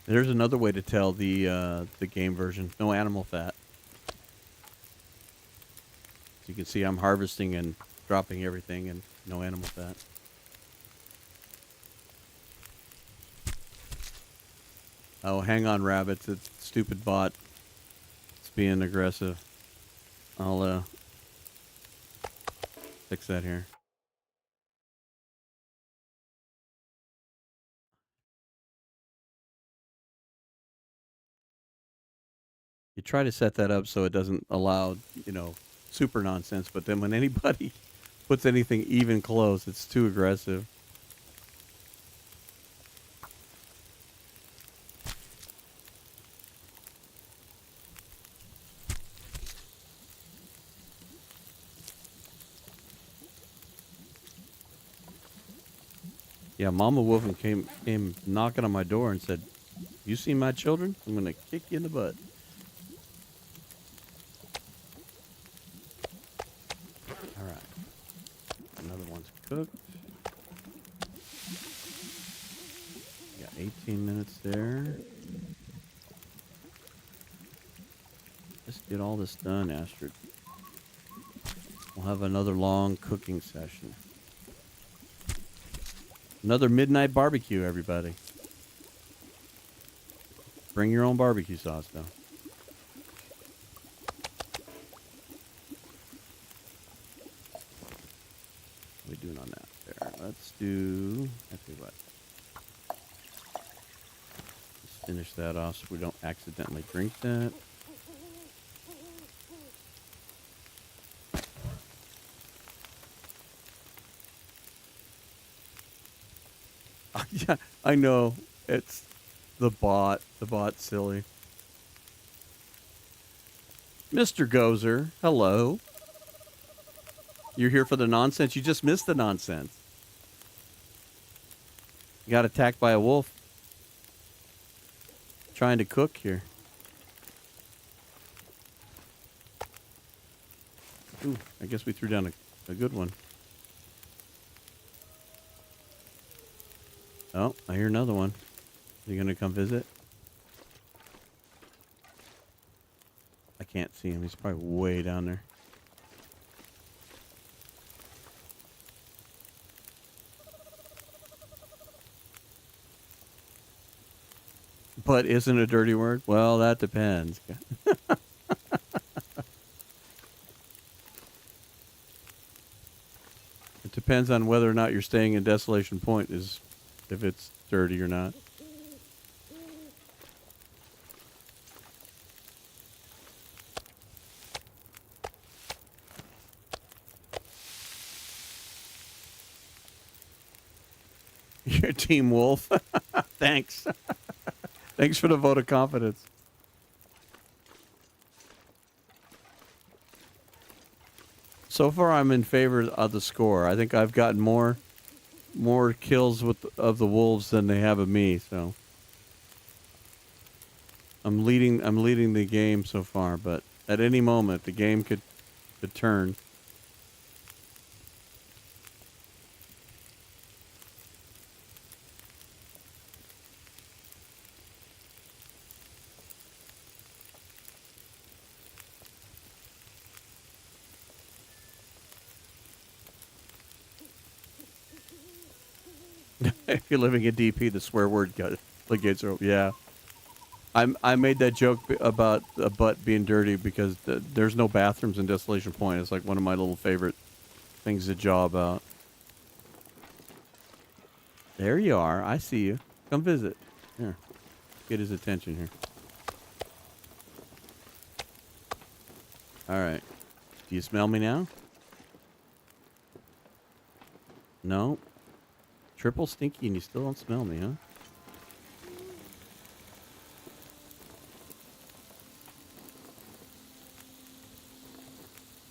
S1: There's another way to tell the game version. No animal fat. So you can see I'm harvesting and dropping everything and no animal fat. Oh, hang on, rabbits. It's a stupid bot. It's being aggressive. I'll fix that here. You try to set that up so it doesn't allow, you know, super nonsense, but then when anybody puts anything even close, it's too aggressive. Yeah, Mama Wolfen came knocking on my door and said, "You see my children? I'm gonna kick you in the butt." All right, another one's cooked. Got 18 minutes there. Just get all this done, Astrid. We'll have another long cooking session. Another midnight barbecue, everybody. Bring your own barbecue sauce, though. What are we doing on that? There. Let's do... I tell you what. Let's finish that off so we don't accidentally drink that. Yeah, I know. It's the bot. The bot's silly. Mr. Gozer, hello. You're here for the nonsense? You just missed the nonsense. You got attacked by a wolf. Trying to cook here. Ooh, I guess we threw down a good one. Oh, I hear another one. Are you going to come visit? I can't see him. He's probably way down there. But isn't a dirty word? Well, that depends. It depends on whether or not you're staying in Desolation Point, is if it's dirty or not. You're Team Wolf. Thanks. Thanks for the vote of confidence. So far, I'm in favor of the score. I think I've gotten more kills of the wolves than they have of me. So I'm leading the game so far. But at any moment, the game could turn. If you're living in DP, the swear word gates are. Yeah, I made that joke about a butt being dirty because there's no bathrooms in Desolation Point. It's like one of my little favorite things to jaw about. There you are. I see you. Come visit. Here, get his attention here. All right. Do you smell me now? No. Triple stinky and you still don't smell me, huh?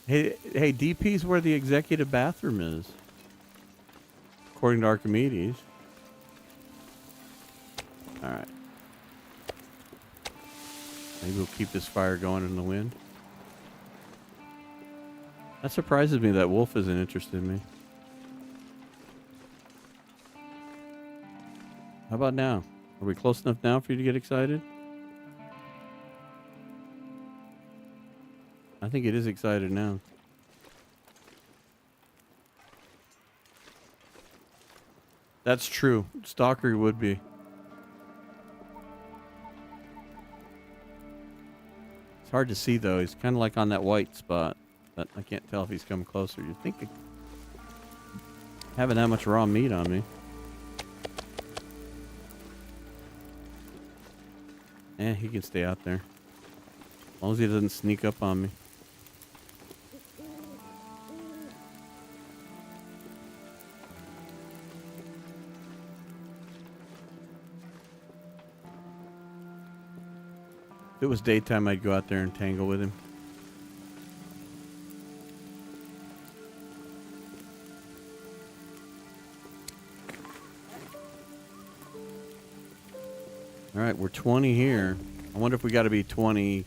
S1: Hey, DP's where the executive bathroom is, according to Archimedes. All right. Maybe we'll keep this fire going in the wind. That surprises me that wolf isn't interested in me. How about now? Are we close enough now for you to get excited? I think it is excited now. That's true. Stalker would be. It's hard to see, though. He's kind of like on that white spot. But I can't tell if he's coming closer. You'd think having that much raw meat on me. He can stay out there. As long as he doesn't sneak up on me. If it was daytime, I'd go out there and tangle with him. All right, we're 20 here. I wonder if we got to be 20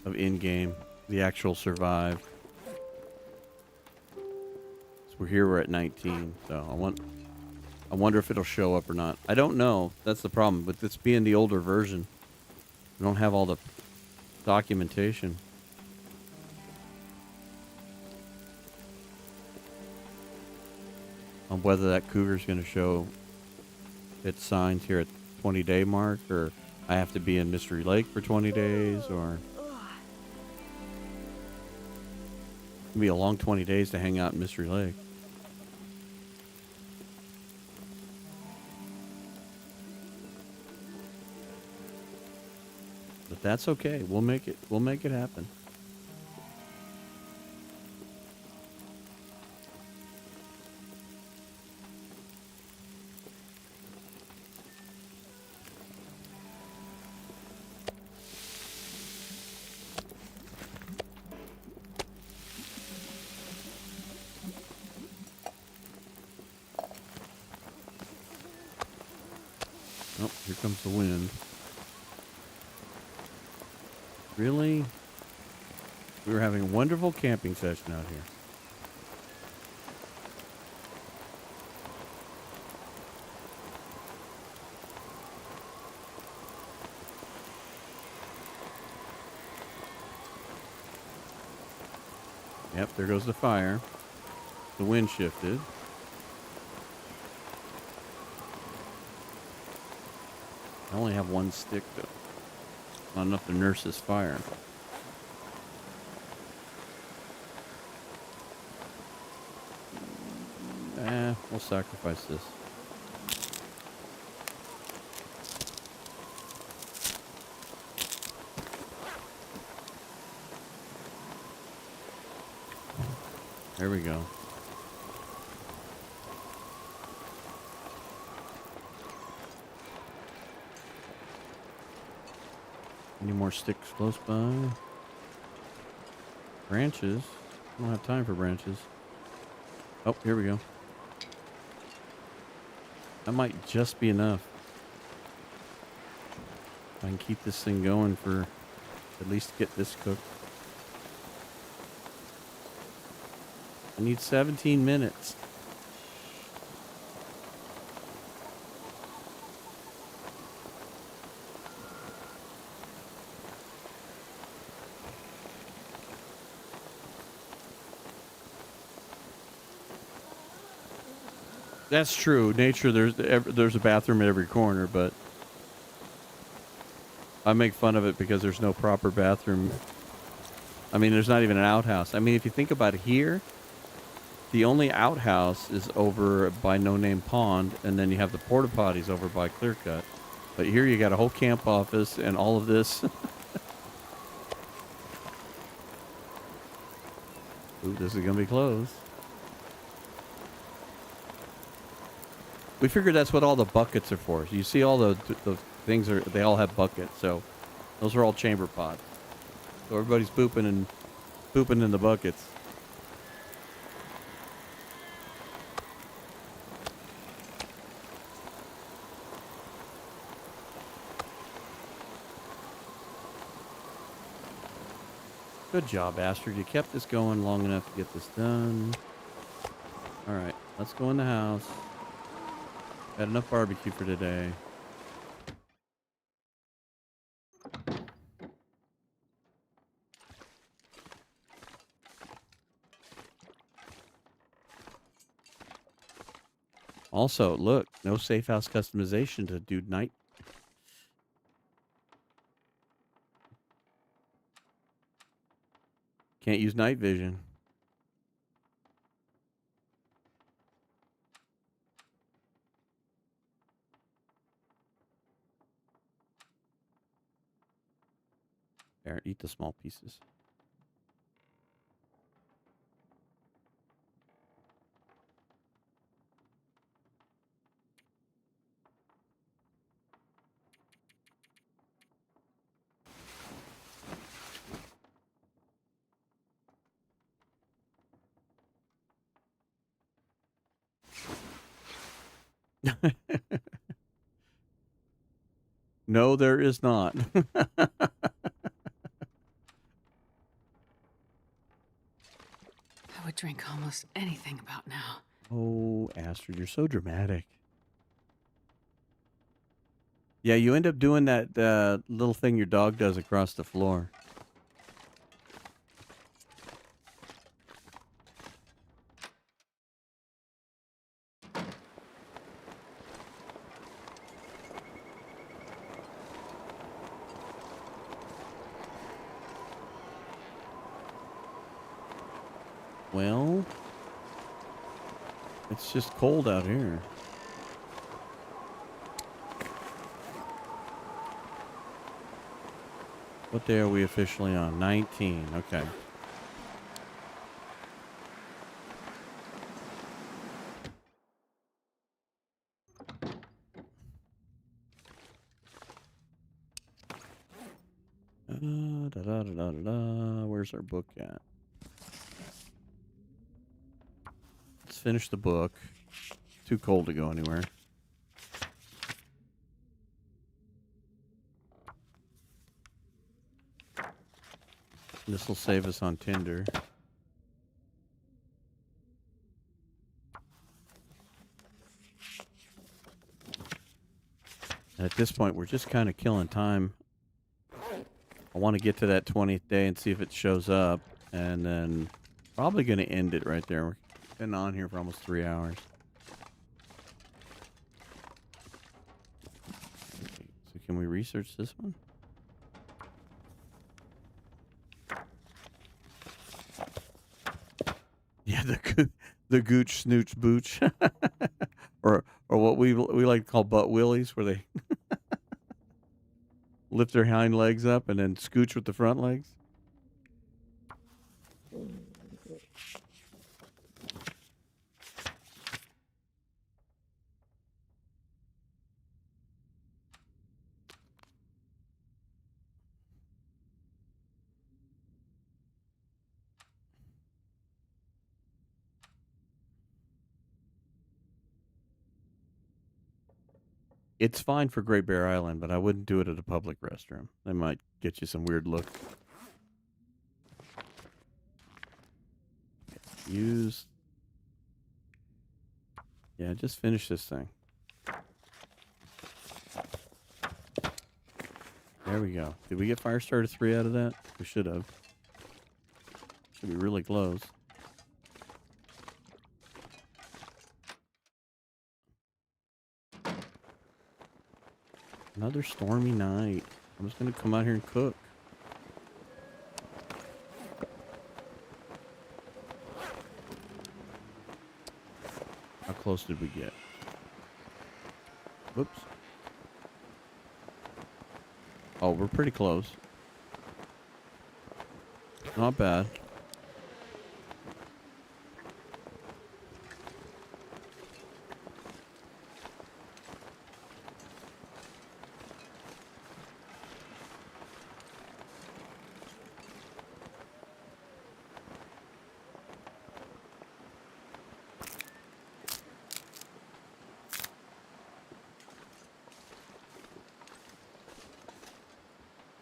S1: of in-game, the actual survive. So we're here. We're at 19. So I wonder if it'll show up or not. I don't know. That's the problem. With this being the older version, I don't have all the documentation. on whether that cougar's going to show its signs here at 20-day mark, or I have to be in Mystery Lake for 20 days, or it'll be a long 20 days to hang out in Mystery Lake. But that's okay. We'll make it. We'll make it happen. Oh, here comes the wind. Really? We were having a wonderful camping session out here. Yep, there goes the fire. The wind shifted. I only have one stick, though. Not enough to nurse this fire. We'll sacrifice this. There we go. Any more sticks close by? Branches? I don't have time for branches. Oh, here we go. That might just be enough. I can keep this thing going for at least get this cooked. I need 17 minutes. That's true. Nature, there's a bathroom at every corner, but I make fun of it because there's no proper bathroom. I mean, there's not even an outhouse. I mean, if you think about it here, the only outhouse is over by No Name Pond, and then you have the porta potties over by Clear Cut. But here you got a whole camp office and all of this. Ooh, this is gonna be closed. We figured that's what all the buckets are for. You see all the things they all have buckets, so those are all chamber pots. So everybody's pooping in the buckets. Good job, Astrid. You kept this going long enough to get this done. All right, let's go in the house. Had enough barbecue for today. Also, look, no safe house customization to do night. Can't use night vision. There, eat the small pieces. No, there is not.
S2: I would drink almost anything about now.
S1: Oh, Astrid, you're so dramatic. Yeah, you end up doing that little thing your dog does across the floor. Well, it's just cold out here. What day are we officially on? 19. Okay. Where's our book at? Let's finish the book. Too cold to go anywhere. This will save us on Tinder. And at this point, we're just kind of killing time. I want to get to that 20th day and see if it shows up. And then probably going to end it right there. We've been on here for almost 3 hours. So can we research this one? Yeah, the gooch snooch booch. or what we like to call butt willies, where they lift their hind legs up and then scooch with the front legs. It's fine for Great Bear Island, but I wouldn't do it at a public restroom. They might get you some weird look. Use. Yeah, just finish this thing. There we go. Did we get Firestarter 3 out of that? We should have. Should be really close. Another stormy night. I'm just going to come out here and cook. How close did we get? Whoops. Oh, we're pretty close. Not bad.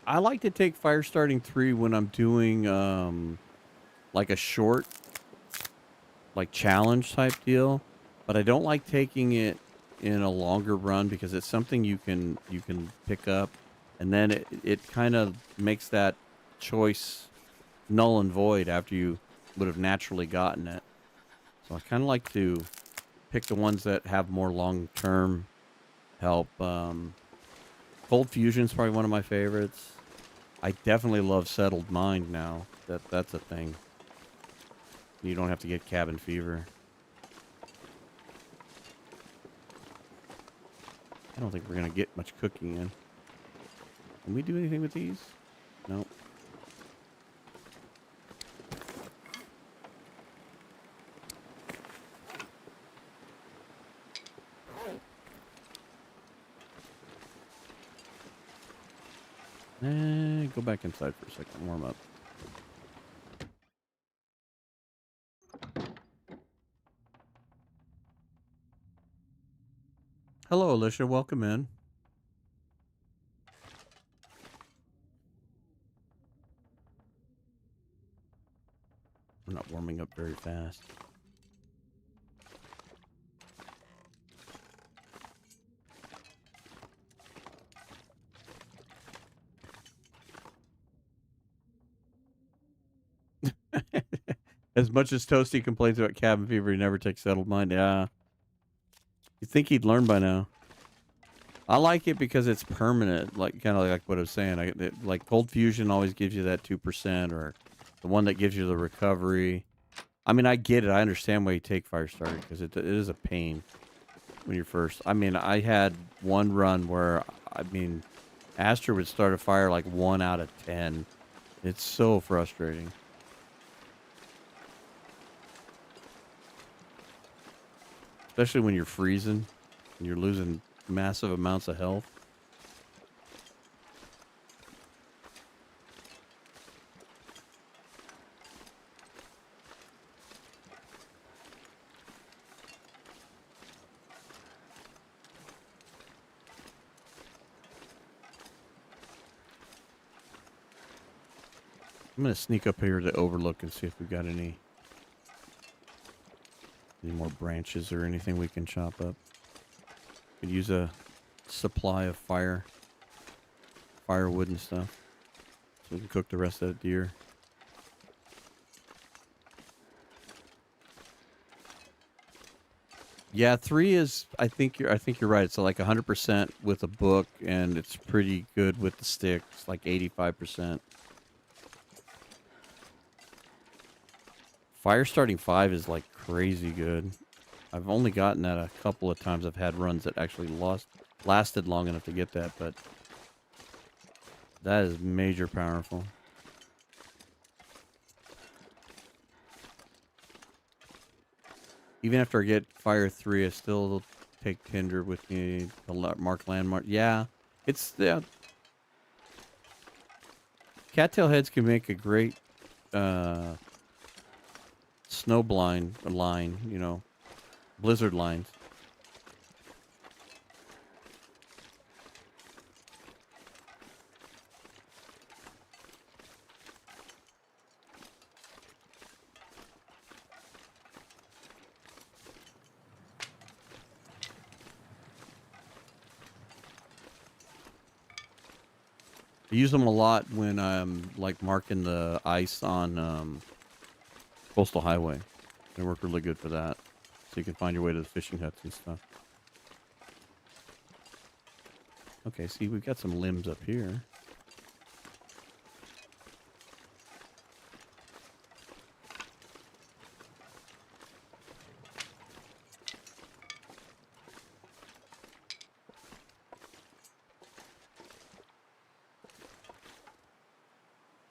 S1: I like to take fire starting 3 when I'm doing like a short, like challenge type deal, but I don't like taking it in a longer run because it's something you can pick up, and then it kind of makes that choice null and void after you would have naturally gotten it. So I kind of like to pick the ones that have more long-term help. Cold Fusion's probably one of my favorites. I definitely love Settled Mind now. That's a thing. You don't have to get cabin fever. I don't think we're going to get much cooking in. Can we do anything with these? Nope. Go back inside for a second. Warm up. Hello, Alicia. Welcome in. We're not warming up very fast. As much as Toasty complains about cabin fever, he never takes Settled Mind. Yeah. You'd think he'd learn by now. I like it because it's permanent, like kind of like what I was saying. Like Cold Fusion always gives you that 2%, or the one that gives you the recovery. I mean, I get it. I understand why you take fire starter because it is a pain when you're first. I mean, I had one run where, I mean, Aster would start a fire like 1 out of 10. It's so frustrating. Especially when you're freezing and you're losing massive amounts of health. I'm going to sneak up here to overlook and see if we've got any more branches or anything we can chop up. Could use a supply of firewood and stuff, so we can cook the rest of that deer. Yeah, 3 is. I think you're right. It's like 100% with a book, and it's pretty good with the stick. It's like 85%. Fire starting 5 is like crazy good. I've only gotten that a couple of times. I've had runs that actually lasted long enough to get that, but that is major powerful. Even after I get fire 3, I still take tinder with me to mark landmark. Yeah, it's cattail heads can make a great snow blind line, you know, blizzard lines. I use them a lot when I'm like marking the ice on Coastal Highway. They work really good for that, so you can find your way to the fishing huts and stuff. Okay, see, we've got some limbs up here.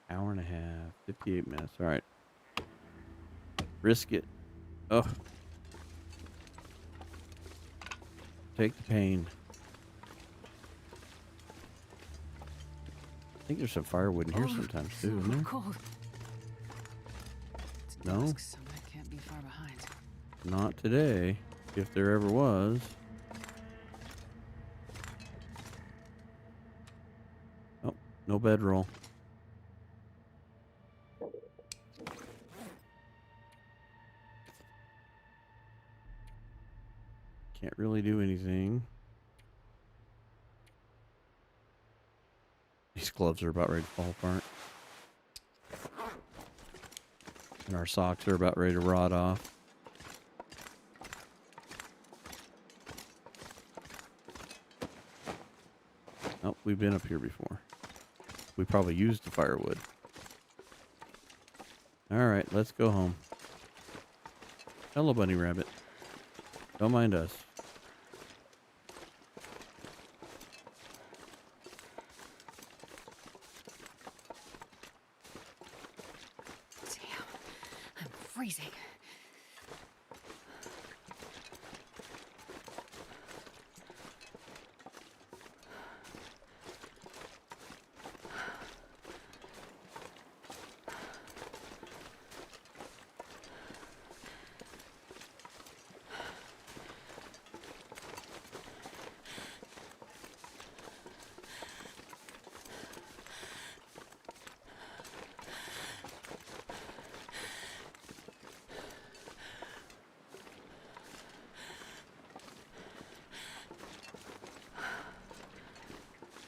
S1: Hour and a half, 58 minutes. All right. Risk it. Oh. Take the pain. I think there's some firewood in here sometimes too, isn't there?
S2: Cold. It's
S1: No?
S2: dusk, so I can't be far behind.
S1: Not today, if there ever was. Oh, no bedroll. Can't really do anything. These gloves are about ready to fall apart. And our socks are about ready to rot off. Oh, we've been up here before. We probably used the firewood. Alright, let's go home. Hello, bunny rabbit. Don't mind us.
S2: Damn, I'm freezing.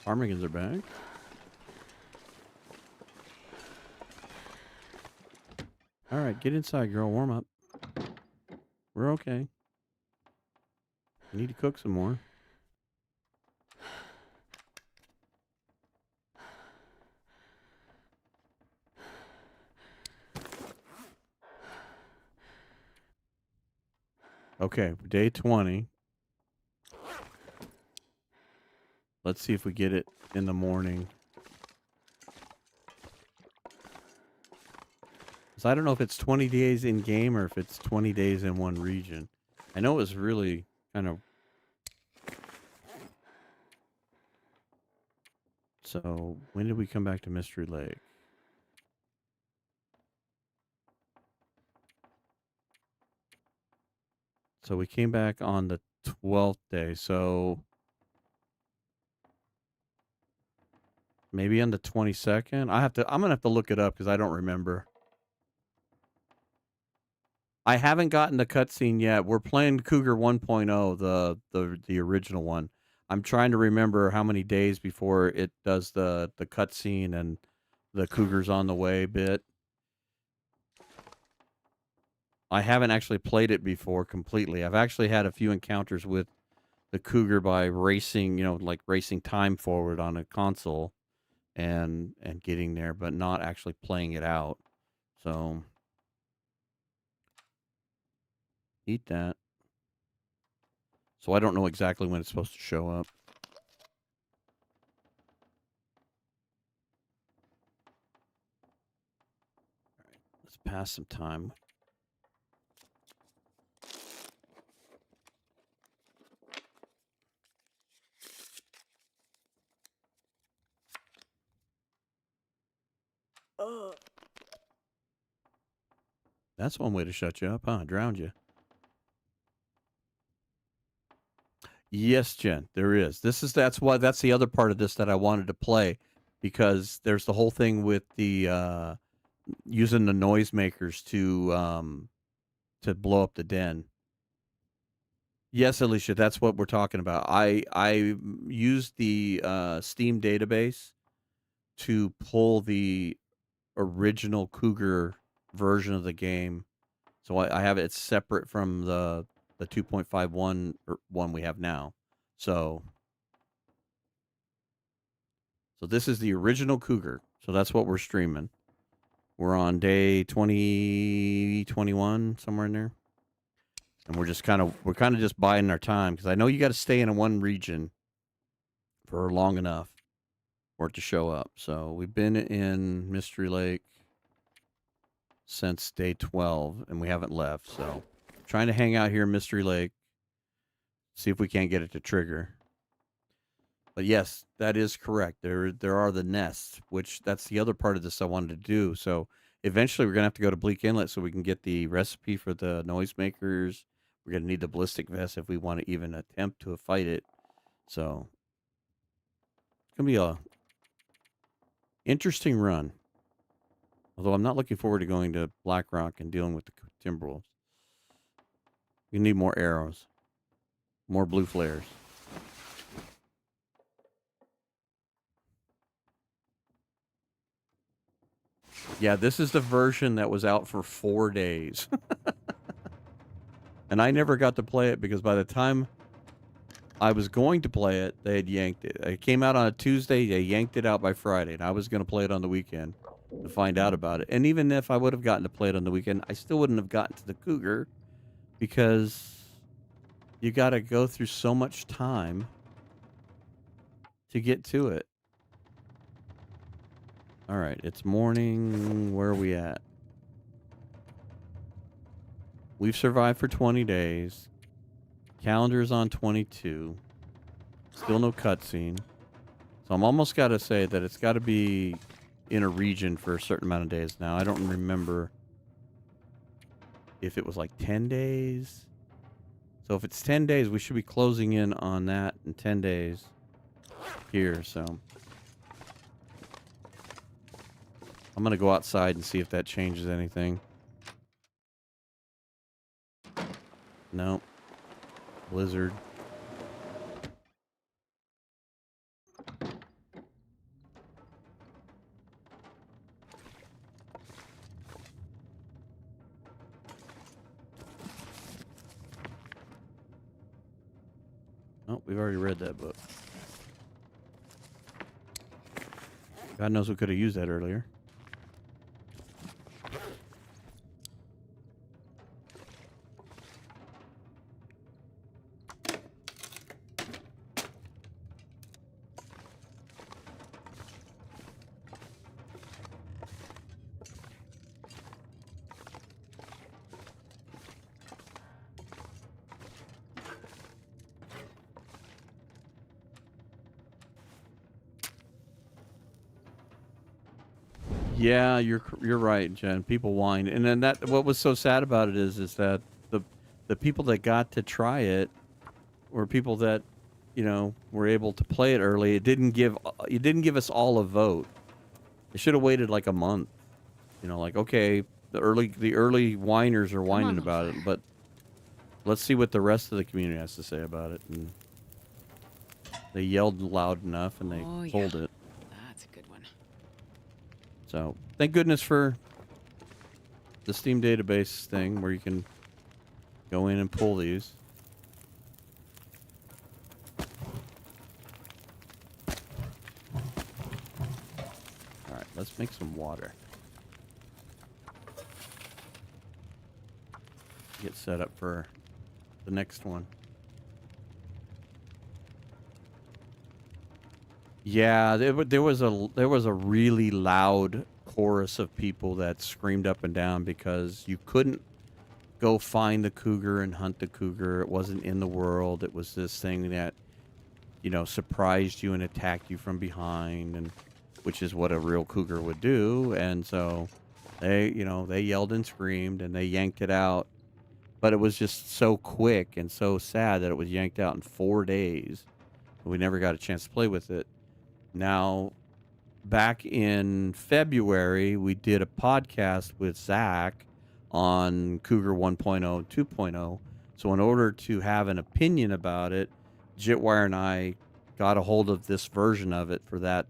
S1: Ptarmigans are back. Alright, get inside, girl. Warm up. We're okay. We need to cook some more. Okay, day 20. Let's see if we get it in the morning. So I don't know if it's 20 days in game or if it's 20 days in one region. I know it was really kind of... So when did we come back to Mystery Lake? So we came back on the 12th day. So maybe on the 22nd. I'm gonna have to look it up because I don't remember. I haven't gotten the cutscene yet. We're playing Cougar 1.0, the original one. I'm trying to remember how many days before it does the cutscene and the Cougar's on the way bit. I haven't actually played it before completely. I've actually had a few encounters with the Cougar by racing, like racing time forward on a console and getting there, but not actually playing it out. So eat that. So I don't know exactly when it's supposed to show up. All right, let's pass some time. That's one way to shut you up, huh? Drowned you. Yes, Jen, there is. That's the other part of this that I wanted to play, because there's the whole thing with the using the noisemakers to blow up the den. Yes, Alicia, that's what we're talking about. I used the Steam database to pull the original Cougar version of the game. So I have it separate from the 2.51 one we have now. So this is the original Cougar. So that's what we're streaming. We're on day 20, 21, somewhere in there. And we're kind of just biding our time, because I know you got to stay in one region for long enough for it to show up. So we've been in Mystery Lake since day 12 and we haven't left. So trying to hang out here in Mystery Lake, see if we can't get it to trigger. But yes, that is correct. There are the nests, which that's the other part of this I wanted to do. So eventually we're going to have to go to Bleak Inlet so we can get the recipe for the noisemakers. We're going to need the ballistic vest if we want to even attempt to fight it. So it's going to be a interesting run. Although I'm not looking forward to going to Black Rock and dealing with the Timberwolves. We need more arrows. More blue flares. Yeah, this is the version that was out for 4 days. And I never got to play it because by the time I was going to play it, they had yanked it. It came out on a Tuesday. They yanked it out by Friday. And I was going to play it on the weekend to find out about it. And even if I would have gotten to play it on the weekend, I still wouldn't have gotten to the Cougar, because you got to go through so much time to get to it. All right, it's morning. Where are we at? We've survived for 20 days. Calendar's on 22. Still no cutscene. So I'm almost got to say that it's got to be in a region for a certain amount of days now. I don't remember if it was like 10 days. So if it's 10 days, we should be closing in on that in 10 days here. So I'm going to go outside and see if that changes anything. Nope. Blizzard. Oh, we've already read that book. God knows we could have used that earlier. Yeah, you're right, Jen. People whine, and then that what was so sad about it is that the the people that got to try it were people that were able to play it early. It didn't give us all a vote. It should have waited like a month. Like okay, the early whiners are
S2: Come on,
S1: whining
S2: little
S1: about
S2: fire.
S1: it, but let's see what the rest of the community has to say about it. And they yelled loud enough, and they
S2: Oh, yeah.
S1: pulled it.
S2: That's a good one.
S1: So thank goodness for the Steam database thing where you can go in and pull these. All right, let's make some water. Get set up for the next one. Yeah, there was a really loud chorus of people that screamed up and down because you couldn't go find the cougar and hunt the cougar. It wasn't in the world. It was this thing that surprised you and attacked you from behind, and which is what a real cougar would do. And so they yelled and screamed and they yanked it out, but it was just so quick and so sad that it was yanked out in 4 days. We never got a chance to play with it. Now, back in February, we did a podcast with Zach on Cougar 1.0 and 2.0. So in order to have an opinion about it, Jitwire and I got a hold of this version of it for that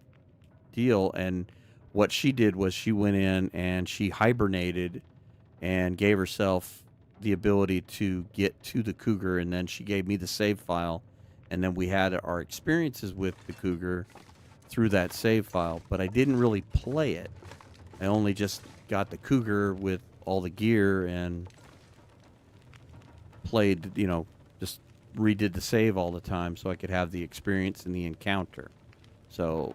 S1: deal. And what she did was she went in and she hibernated and gave herself the ability to get to the cougar. And then she gave me the save file. And then we had our experiences with the cougar through that save file, but I didn't really play it. I only just got the cougar with all the gear and played, just redid the save all the time so I could have the experience in the encounter. So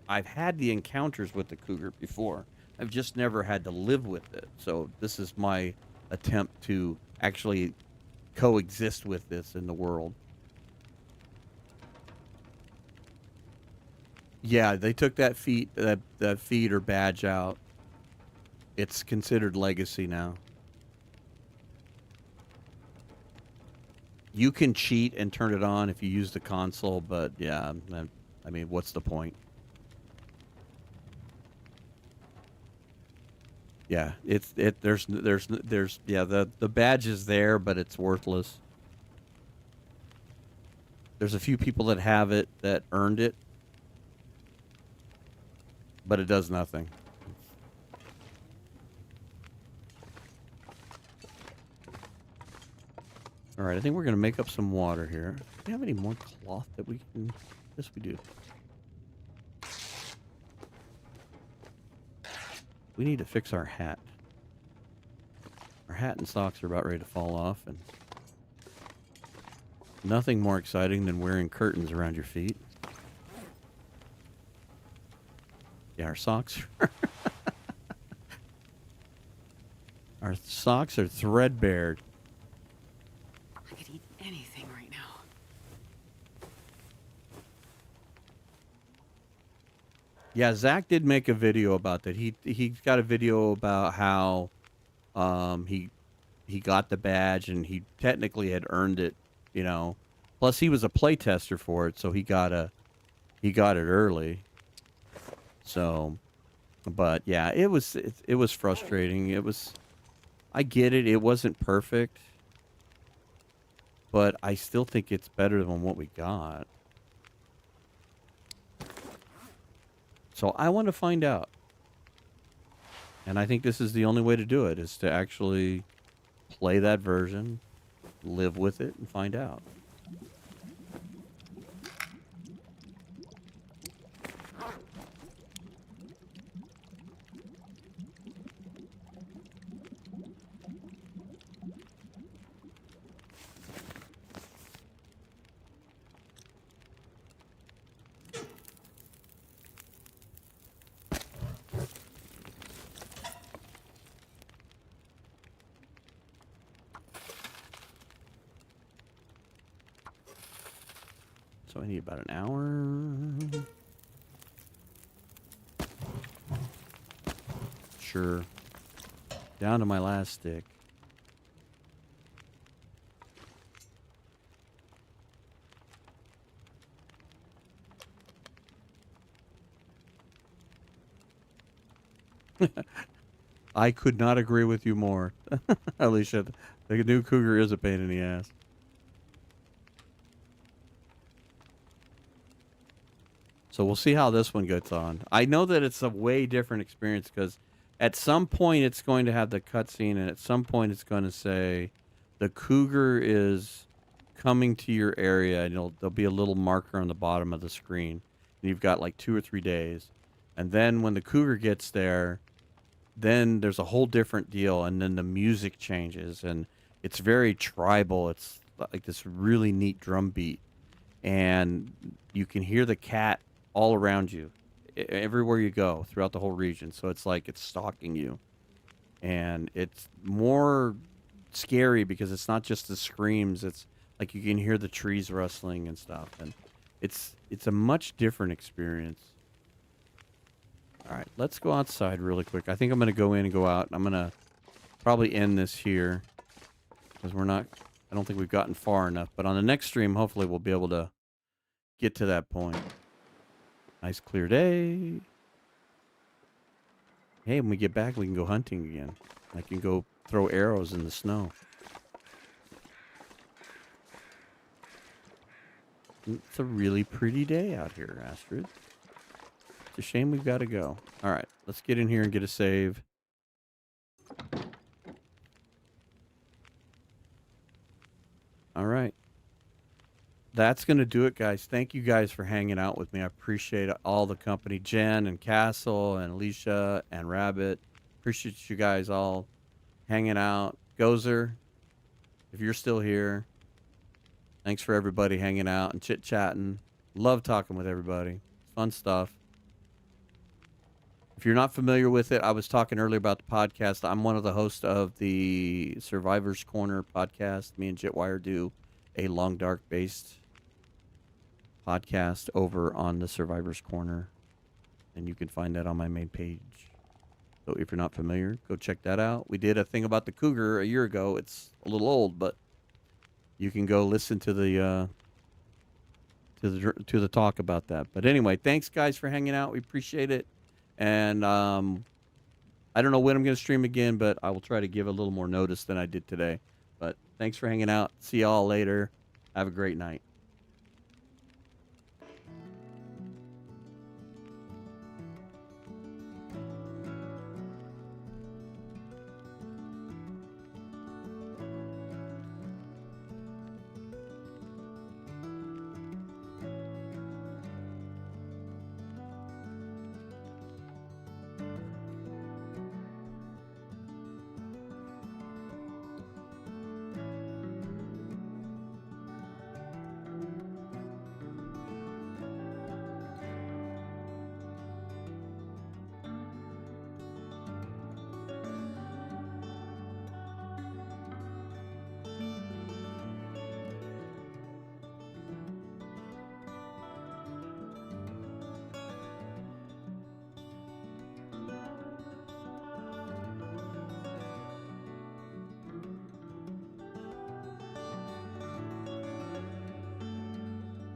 S1: I've had the encounters with the cougar before. I've just never had to live with it. So this is my attempt to actually coexist with this in the world. Yeah, they took that feat or badge out. It's considered legacy now. You can cheat and turn it on if you use the console, but yeah, I mean, what's the point? Yeah, there's yeah, the badge is there, but it's worthless. There's a few people that have it that earned it, but it does nothing. All right, I think we're going to make up some water here. Do we have any more cloth that we can... Yes, we do. We need to fix our hat. Our hat and socks are about ready to fall off, and nothing more exciting than wearing curtains around your feet. Yeah, our socks our socks are threadbare.
S2: I could eat anything right now.
S1: Yeah, Zach did make a video about that. He got a video about how he got the badge and he technically had earned it, Plus he was a playtester for it, so he got it early. So, but yeah, it was frustrating. I get it. It wasn't perfect, but I still think it's better than what we got. So I want to find out. And I think this is the only way to do it, is to actually play that version, live with it, and find out. So I need about an hour. sure. Down to my last stick. I could not agree with you more. Alicia, the new Cougar is a pain in the ass. So we'll see how this one gets on. I know that it's a way different experience because at some point it's going to have the cutscene, and at some point it's going to say the Cougar is coming to your area, and there'll be a little marker on the bottom of the screen. And you've got like 2 or 3 days. And then when the Cougar gets there, then there's a whole different deal, and then the music changes, and it's very tribal. It's like this really neat drum beat, and you can hear the cat all around you, everywhere you go throughout the whole region. So it's like it's stalking you, and it's more scary because it's not just the screams. It's like you can hear the trees rustling and stuff, and it's a much different experience. All right, let's go outside really quick. I think I'm going to go in and go out. I'm going to probably end this here because I don't think we've gotten far enough. But on the next stream, hopefully we'll be able to get to that point. Nice clear day. Hey, when we get back, we can go hunting again. I can go throw arrows in the snow. It's a really pretty day out here, Astrid. It's a shame we've got to go. All right, let's get in here and get a save. All right. That's going to do it, guys. Thank you guys for hanging out with me. I appreciate all the company. Jen and Castle and Alicia and Rabbit. Appreciate you guys all hanging out. Gozer, if you're still here, thanks for everybody hanging out and chit-chatting. Love talking with everybody. Fun stuff. If you're not familiar with it, I was talking earlier about the podcast. I'm one of the hosts of the Survivor's Corner podcast. Me and Jitwire do a Long Dark based podcast over on the Survivor's Corner, and you can find that on my main page. So if you're not familiar, go check that out. We did a thing about the Cougar a year ago. It's a little old, but you can go listen to the talk about that. But anyway, thanks guys for hanging out. We appreciate it. And I don't know when I'm going to stream again, but I will try to give a little more notice than I did today. But thanks for hanging out. See y'all later. Have a great night.